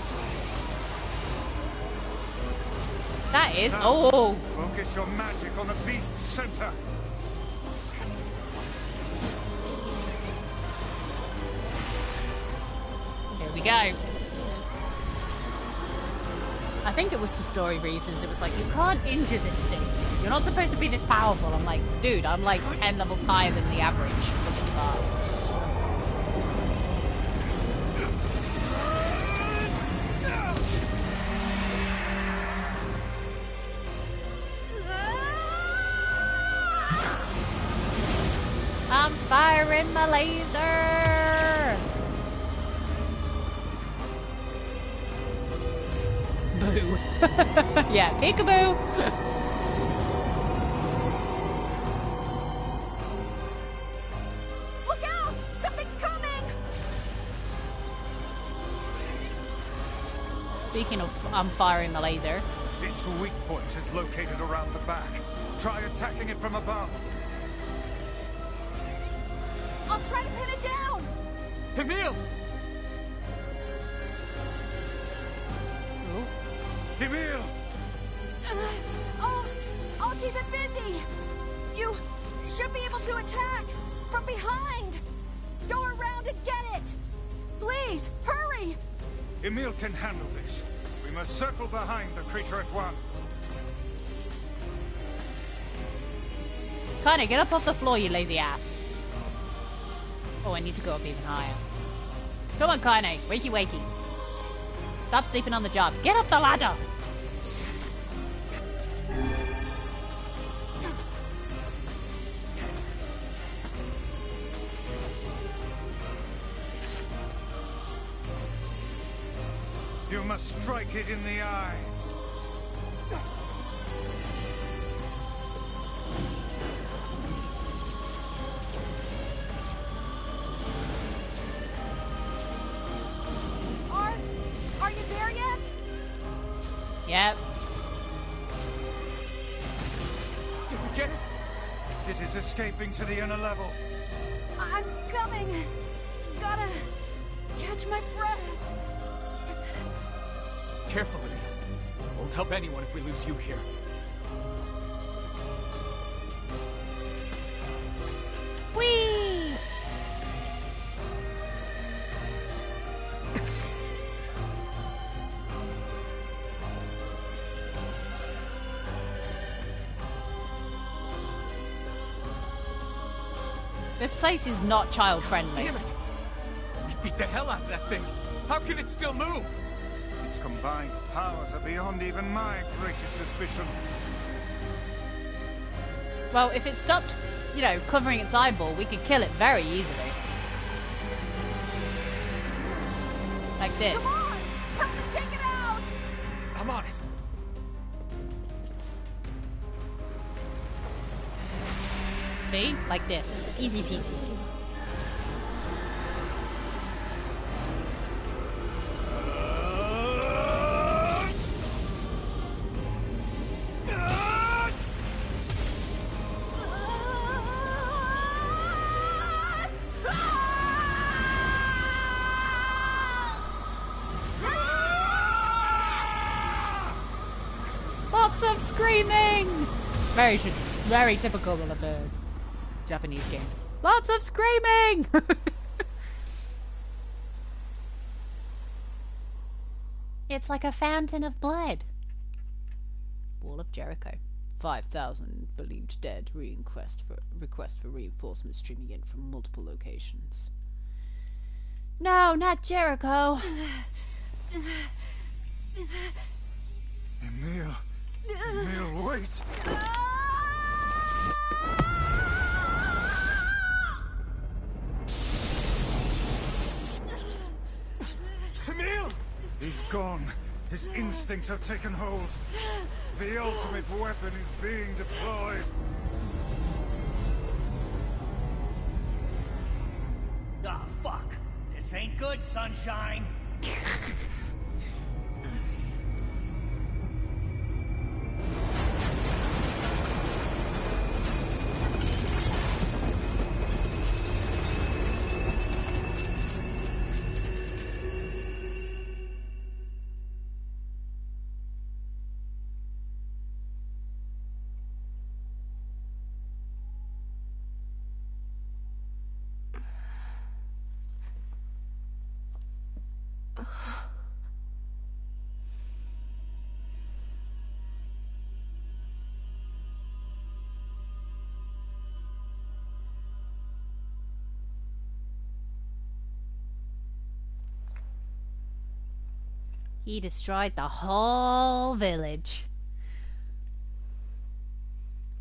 That is. Now, oh! Focus your magic on the beast's center. Here we go. I think it was for story reasons. It was like, you can't injure this thing. You're not supposed to be this powerful. I'm like, dude, I'm like 10 levels higher than the average for this part. I'm firing my laser! Boo. Yeah, peekaboo! Look out! Something's coming! Speaking of, I'm firing my laser. Its weak point is located around the back. Try attacking it from above. I'll try to pin it down! Emil! Emil! I'll keep it busy! You should be able to attack! From behind! Go around and get it! Please, hurry! Emil can handle this. We must circle behind the creature at once. Kaine, get up off the floor, you lazy ass. Oh, I need to go up even higher. Come on, Kaine. Wakey wakey. Stop sleeping on the job. Get up the ladder! You must strike it in the eye. Are you there yet? Yep. Did we get it? It is escaping to the inner level. I'm coming. Gotta catch my breath. Careful, Emil. Won't help anyone if we lose you here. Whee! This place is not child friendly. Damn it! We beat the hell out of that thing. How can it still move? Its combined powers are beyond even my greatest suspicion. Well, if it stopped you know, covering its eyeball, we could kill it very easily. Like this. Come on! Help me take it out! I'm on it. See? Like this. Easy peasy. Lots of screaming! Very typical of a Japanese game. Lots of screaming! It's like a fountain of blood. Wall of Jericho. 5,000 believed dead. Request for reinforcements streaming in from multiple locations. No, not Jericho. Emil, wait. Emil! He's gone. His instincts have taken hold. The ultimate weapon is being deployed. Ah, fuck. This ain't good, sunshine. He destroyed the whole village.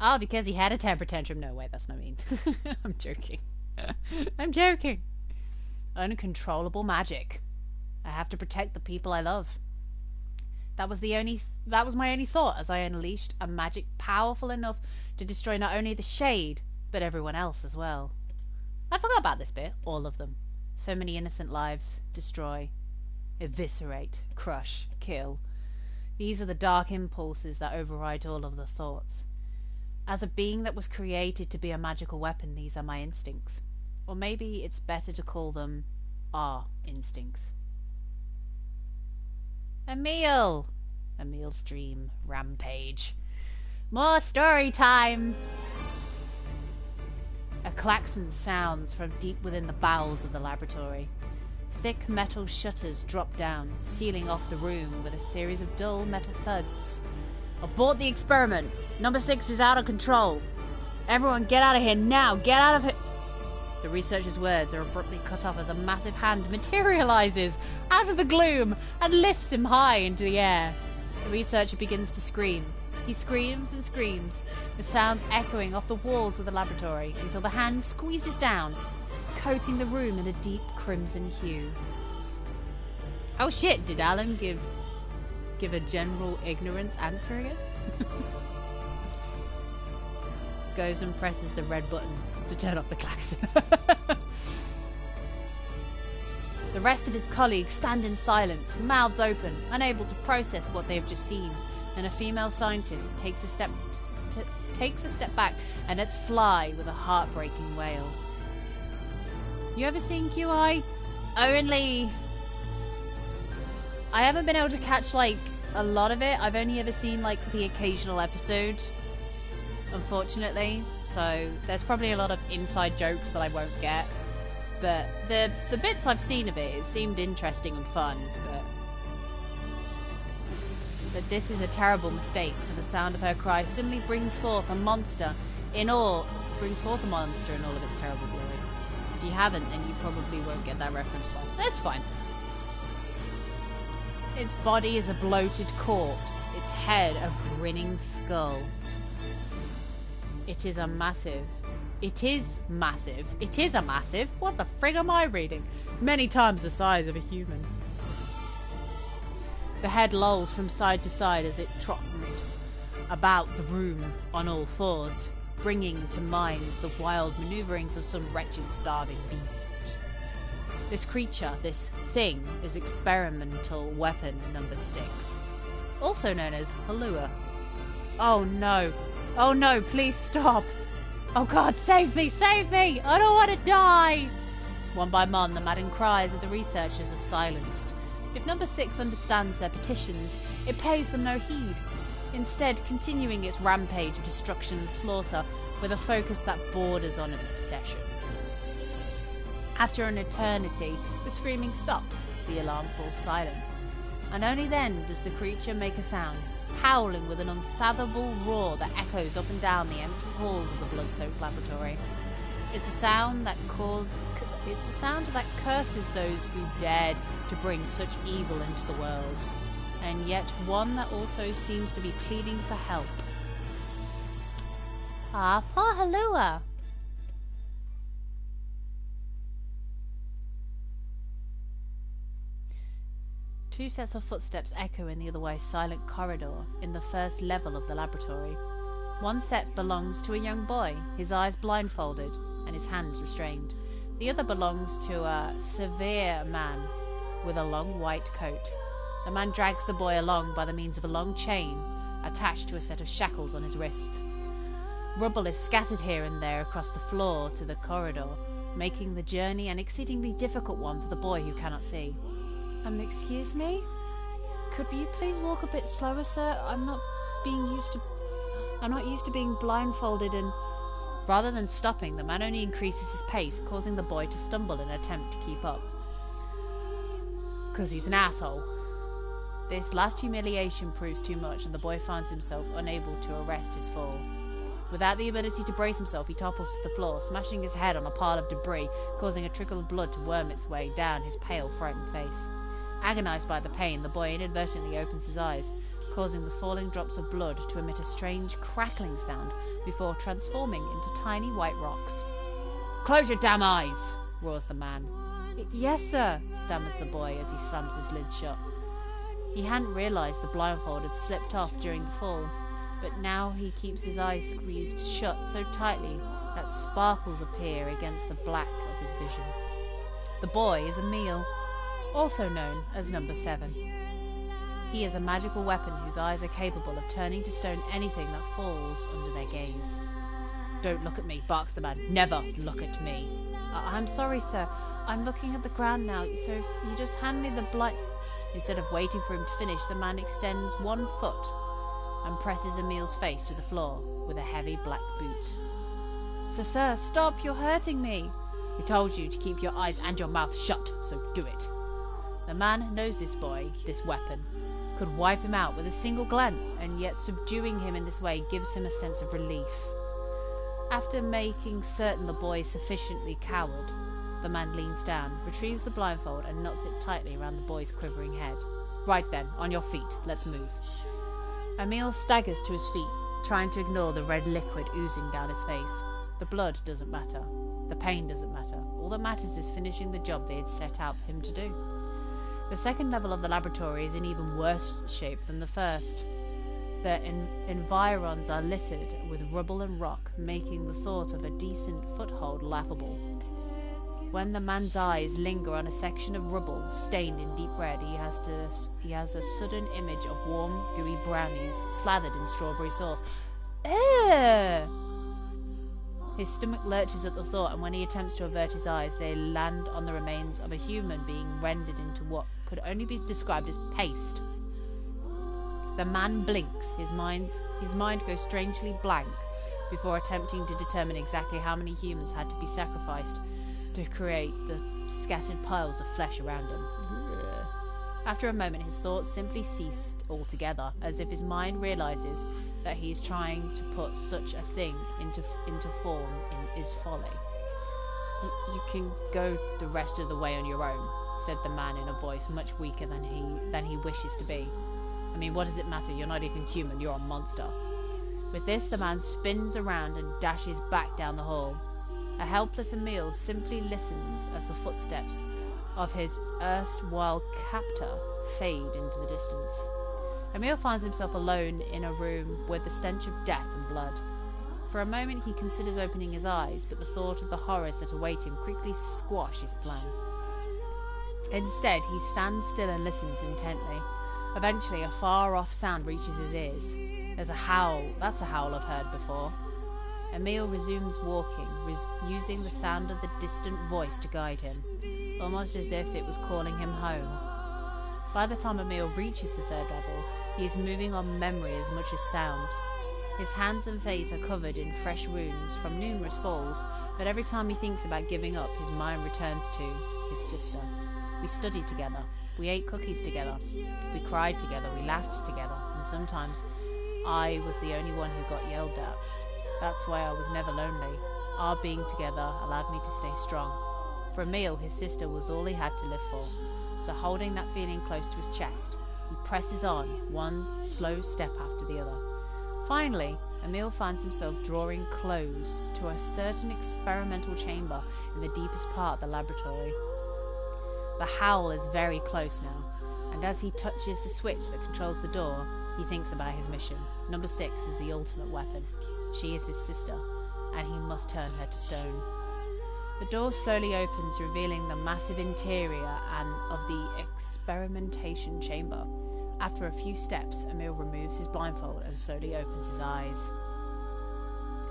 Oh, because he had a temper tantrum. No, wait, that's not mean. I'm joking. I'm joking. Uncontrollable magic. I have to protect the people I love. That was my only thought as I unleashed a magic powerful enough to destroy not only the Shade, but everyone else as well. I forgot about this bit. All of them. So many innocent lives. Destroy. Eviscerate, crush, kill. These are the dark impulses that override all of the thoughts. As a being that was created to be a magical weapon, these are my instincts. Or maybe it's better to call them our instincts. Emil! Emil's dream rampage. More story time! A klaxon sounds from deep within the bowels of the laboratory. Thick metal shutters drop down, sealing off the room with a series of dull metal thuds. Abort the experiment! Number 6 is out of control! Everyone get out of here now! Get out of here! The researcher's words are abruptly cut off as a massive hand materializes out of the gloom and lifts him high into the air. The researcher begins to scream. He screams and screams, with sounds echoing off the walls of the laboratory until the hand squeezes down, coating the room in a deep crimson hue. Oh shit, did Alan give a general ignorance answer again? Goes and presses the red button to turn off the klaxon. The rest of his colleagues stand in silence, mouths open, unable to process what they have just seen, and a female scientist takes a step back and lets fly with a heartbreaking wail. You ever seen QI? Only... I haven't been able to catch, like, a lot of it. I've only ever seen, like, the occasional episode, unfortunately. So, there's probably a lot of inside jokes that I won't get. But the bits I've seen of it seemed interesting and fun, but this is a terrible mistake, for the sound of her cry suddenly brings forth a monster in all of its terrible glory. If you haven't, then you probably won't get that reference one. That's fine. Its body is a bloated corpse, its head a grinning skull. It is a massive, It is massive. It is a massive. What the frig am I reading? Many times the size of a human. The head lolls from side to side as it trots about the room on all fours, bringing to mind the wild maneuverings of some wretched starving beast. This creature, this thing, is experimental weapon number 6, also known as Halua. Oh no. Oh no, please stop. Oh God, save me, save me! I don't want to die! One by one, the maddened cries of the researchers are silenced. If number 6 understands their petitions, it pays them no heed, instead continuing its rampage of destruction and slaughter with a focus that borders on obsession. After an eternity, the screaming stops, the alarm falls silent, and only then does the creature make a sound, howling with an unfathomable roar that echoes up and down the empty halls of the blood-soaked laboratory. It's a sound that curses those who dared to bring such evil into the world, and yet one that also seems to be pleading for help. Ah, poor Halua! Two sets of footsteps echo in the otherwise silent corridor in the first level of the laboratory. One set belongs to a young boy, his eyes blindfolded and his hands restrained. The other belongs to a severe man with a long white coat. The man drags the boy along by the means of a long chain attached to a set of shackles on his wrist. Rubble is scattered here and there across the floor to the corridor, making the journey an exceedingly difficult one for the boy who cannot see. Excuse me? Could you please walk a bit slower, sir? I'm not used to being blindfolded and... Rather than stopping, the man only increases his pace, causing the boy to stumble in an attempt to keep up. 'Cause he's an asshole. This last humiliation proves too much, and the boy finds himself unable to arrest his fall. Without the ability to brace himself, he topples to the floor, smashing his head on a pile of debris, causing a trickle of blood to worm its way down his pale, frightened face. Agonized by the pain, the boy inadvertently opens his eyes, causing the falling drops of blood to emit a strange crackling sound before transforming into tiny white rocks. "Close your damn eyes!" roars the man. "Yes, sir," stammers the boy as he slams his lids shut. He hadn't realized the blindfold had slipped off during the fall, but now he keeps his eyes squeezed shut so tightly that sparkles appear against the black of his vision. The boy is Emil, also known as number 7. He is a magical weapon whose eyes are capable of turning to stone anything that falls under their gaze. "Don't look at me," barks the man. "Never look at me." I'm sorry, sir. I'm looking at the ground now, so if you just hand me the blind..." Instead of waiting for him to finish, the man extends one foot and presses Emil's face to the floor with a heavy black boot. Sir, stop, you're hurting me." "We told you to keep your eyes and your mouth shut, so do it." The man knows this boy, this weapon, could wipe him out with a single glance, and yet subduing him in this way gives him a sense of relief. After making certain the boy is sufficiently cowed, the man leans down, retrieves the blindfold, and knots it tightly around the boy's quivering head. "Right then, on your feet, let's move." Emil staggers to his feet, trying to ignore the red liquid oozing down his face. The blood doesn't matter. The pain doesn't matter. All that matters is finishing the job they had set out for him to do. The second level of the laboratory is in even worse shape than the first. The environs are littered with rubble and rock, making the thought of a decent foothold laughable. When the man's eyes linger on a section of rubble stained in deep red, he has a sudden image of warm, gooey brownies slathered in strawberry sauce. Ew! His stomach lurches at the thought, and when he attempts to avert his eyes, they land on the remains of a human being rendered into what could only be described as paste. The man blinks, his mind goes strangely blank, before attempting to determine exactly how many humans had to be sacrificed to create the scattered piles of flesh around him. Ugh. After a moment, his thoughts simply ceased altogether, as if his mind realizes that he is trying to put such a thing into form is folly. You can go the rest of the way on your own," said the man in a voice much weaker than he wishes to be. "I mean, what does it matter? You're not even human, you're a monster." With this, the man spins around and dashes back down the hall. A helpless Emil simply listens as the footsteps of his erstwhile captor fade into the distance. Emil finds himself alone in a room with the stench of death and blood. For a moment he considers opening his eyes, but the thought of the horrors that await him quickly squash his plan. Instead, he stands still and listens intently. Eventually, a far-off sound reaches his ears. There's a howl. That's a howl I've heard before. Emil resumes walking, using the sound of the distant voice to guide him, almost as if it was calling him home. By the time Emil reaches the third level, he is moving on memory as much as sound. His hands and face are covered in fresh wounds from numerous falls, but every time he thinks about giving up, his mind returns to his sister. We studied together, we ate cookies together, we cried together, we laughed together, and sometimes I was the only one who got yelled at. That's why I was never lonely. Our being together allowed me to stay strong. For Emil, his sister was all he had to live for, so holding that feeling close to his chest, he presses on, one slow step after the other. Finally, Emil finds himself drawing close to a certain experimental chamber in the deepest part of the laboratory. The howl is very close now, and as he touches the switch that controls the door, he thinks about his mission. Number 6 is the ultimate weapon. She is his sister, and he must turn her to stone. The door slowly opens, revealing the massive interior of the experimentation chamber. After a few steps, Emil removes his blindfold and slowly opens his eyes.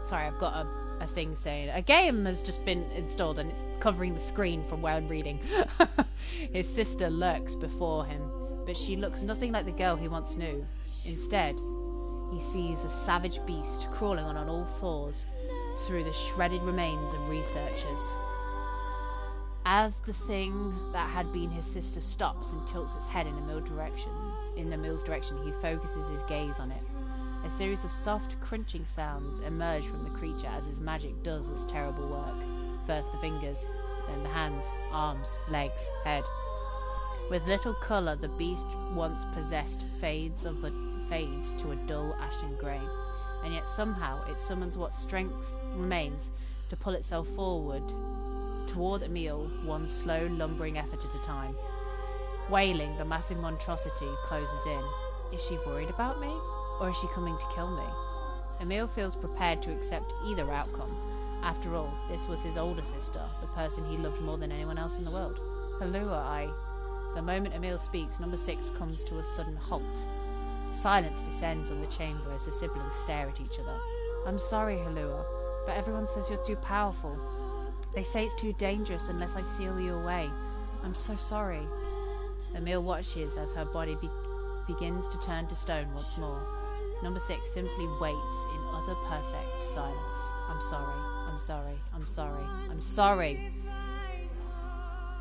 Sorry, I've got a thing saying a game has just been installed and it's covering the screen from where I'm reading. His sister lurks before him, but she looks nothing like the girl he once knew. Instead, he sees a savage beast crawling on all fours through the shredded remains of researchers. As the thing that had been his sister stops and tilts its head in Emil's direction, he focuses his gaze on it. A series of soft, crunching sounds emerge from the creature as his magic does its terrible work. First the fingers, then the hands, arms, legs, head. With little colour, the beast once possessed fades to a dull ashen grey, and yet somehow it summons what strength remains to pull itself forward toward Emil, one slow, lumbering effort at a time. Wailing, the massive monstrosity closes in. Is she worried about me? Or is she coming to kill me? Emil feels prepared to accept either outcome. After all, this was his older sister, the person he loved more than anyone else in the world. Halua, The moment Emil speaks, number 6 comes to a sudden halt. Silence descends on the chamber as the siblings stare at each other. I'm sorry, Halua, but everyone says you're too powerful. They say it's too dangerous unless I seal you away. I'm so sorry. Emil watches as her body begins to turn to stone once more. Number 6 simply waits in utter perfect silence. I'm sorry, I'm sorry, I'm sorry, I'm sorry.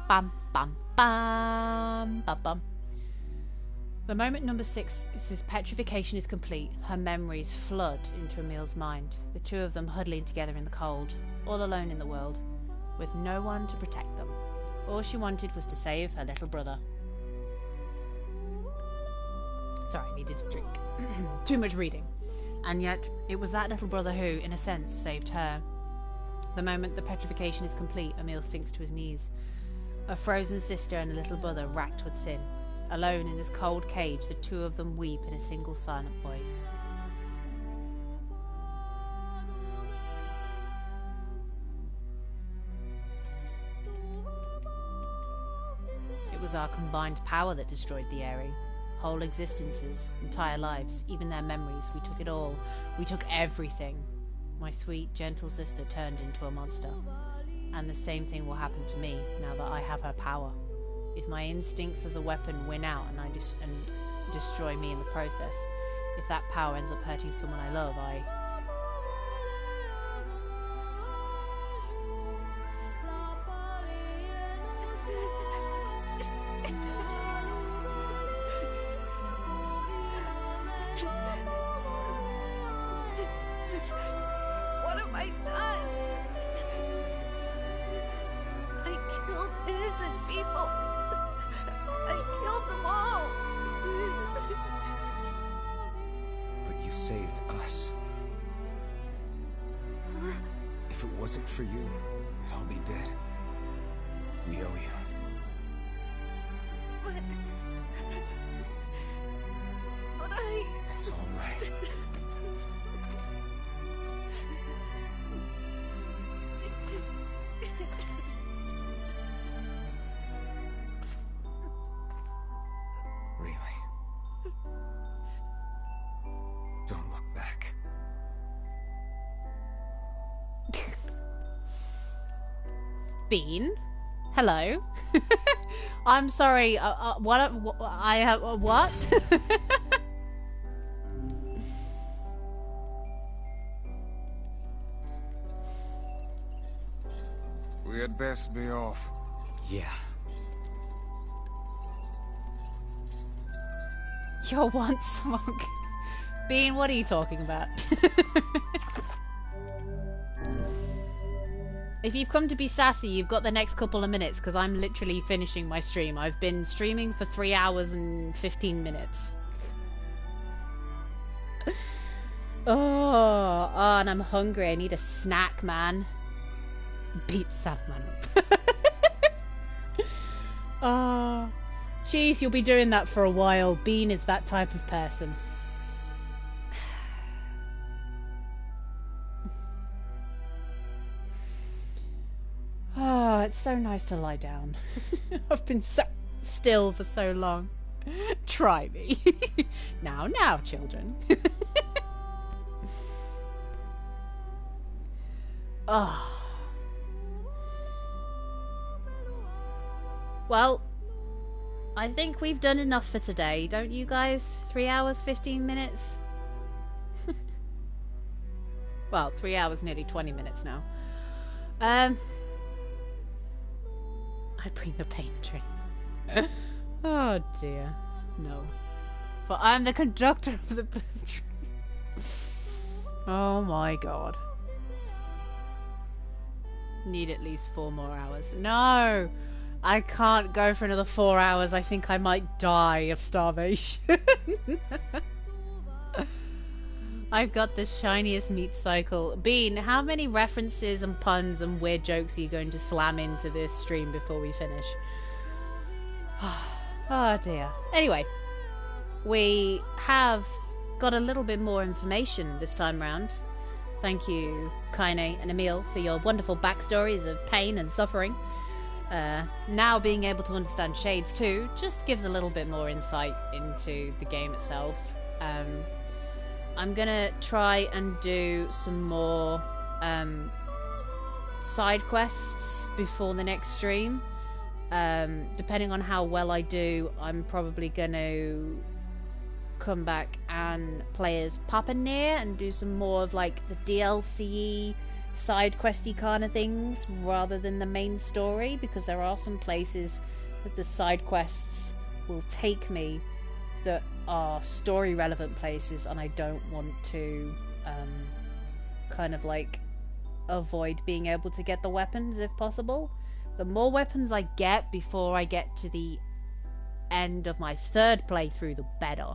Bam, bam, bam, bam, bam. The moment number 6's petrification is complete, her memories flood into Emil's mind, the two of them huddling together in the cold, all alone in the world, with no one to protect them. All she wanted was to save her little brother. Sorry, I needed a drink. Too much reading. And yet, it was that little brother who, in a sense, saved her. The moment the petrification is complete, Emil sinks to his knees. A frozen sister and a little brother racked with sin. Alone in this cold cage, the two of them weep in a single silent voice. It was our combined power that destroyed the Eyrie. Whole existences, entire lives, even their memories. We took it all. We took everything. My sweet, gentle sister turned into a monster. And the same thing will happen to me now that I have her power. If my instincts as a weapon win out and destroy me in the process, if that power ends up hurting someone I love, What have I done? I killed innocent people. I killed them all. But you saved us. If If it wasn't for you, we'd all be dead. We owe you. But It's all right. Really? Don't look back. Bean? Hello? I'm sorry, what? I have what? We had best be off. Yeah. You're one smoke. Bean, what are you talking about? If you've come to be sassy, you've got the next couple of minutes, because I'm literally finishing my stream. I've been streaming for 3 hours and 15 minutes. Oh, and I'm hungry. I need a snack, man. Beat Sadman up. Oh, jeez, you'll be doing that for a while. Bean is that type of person. Oh, it's so nice to lie down. I've been so still for so long. Try me. Now, children. Oh. Well, I think we've done enough for today, don't you guys? 3 hours, 15 minutes? Well, 3 hours, nearly 20 minutes now. I bring the pain train. Oh dear. No. For I'm the conductor of the train. Oh my god. Need at least 4 more hours. No! I can't go for another 4 hours. I think I might die of starvation. I've got the shiniest meat cycle. Bean, how many references and puns and weird jokes are you going to slam into this stream before we finish? Oh dear. Anyway, we have got a little bit more information this time round. Thank you, Kaine and Emil, for your wonderful backstories of pain and suffering. Now being able to understand shades too just gives a little bit more insight into the game itself. I'm gonna try and do some more side quests before the next stream. Depending on how well I do, I'm probably gonna come back and play as Papa Near and do some more of like the DLC side questy kind of things rather than the main story, because there are some places that the side quests will take me that are story relevant places, and I don't want to kind of like avoid being able to get the weapons if possible. The more weapons I get before I get to the end of my third playthrough, the better,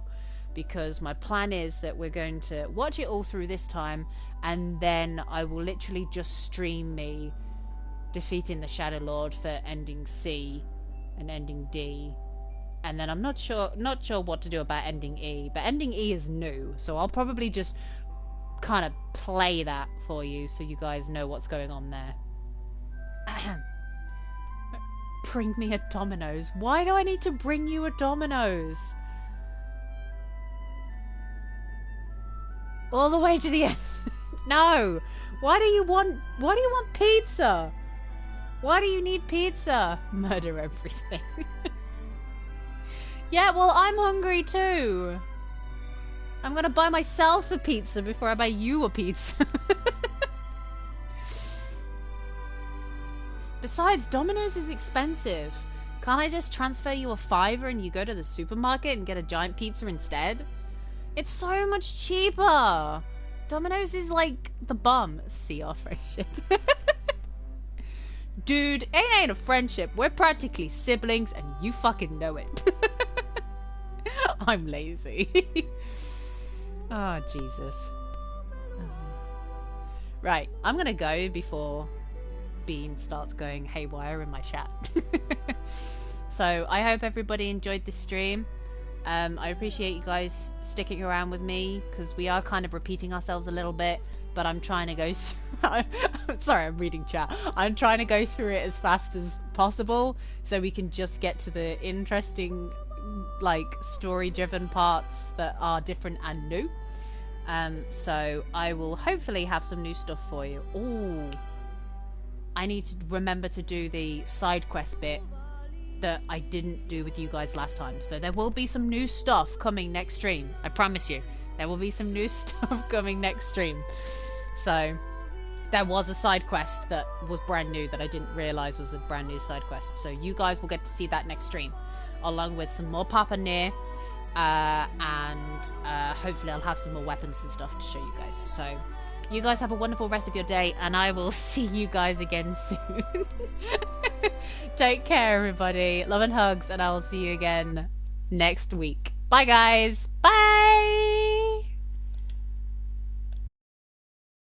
because my plan is that we're going to watch it all through this time, and then I will literally just stream me defeating the Shadow Lord for ending C and ending D, and then I'm not sure what to do about ending E, but ending E is new, so I'll probably just kind of play that for you so you guys know what's going on there. Bring me a Domino's. Why do I need to bring you a Domino's? All the way to the end. No. Why do you want pizza? Why do you need pizza? Murder everything. Yeah, well, I'm hungry too. I'm gonna buy myself a pizza before I buy you a pizza. Besides, Domino's is expensive. Can't I just transfer you a $5 and you go to the supermarket and get a giant pizza instead? It's so much cheaper. Domino's is like the bum. See our friendship. Dude, it ain't a friendship. We're practically siblings and you fucking know it. I'm lazy. Oh, Jesus. Right, I'm gonna go before Bean starts going haywire in my chat. So I hope everybody enjoyed this stream. I appreciate you guys sticking around with me because we are kind of repeating ourselves a little bit, but I'm trying to go sorry, I'm reading chat. I'm trying to go through it as fast as possible so we can just get to the interesting, like, story-driven parts that are different and new. So I will hopefully have some new stuff for you. Ooh, I need to remember to do the side quest bit that I didn't do with you guys last time. So there will be some new stuff coming next stream. I promise you. There will be some new stuff coming next stream. So there was a side quest that was brand new that I didn't realise was a brand new side quest. So you guys will get to see that next stream. Along with some more Papa Near. And hopefully I'll have some more weapons and stuff to show you guys. So you guys have a wonderful rest of your day, and I will see you guys again soon. Take care, everybody. Love and hugs, and I will see you again next week. Bye, guys. Bye.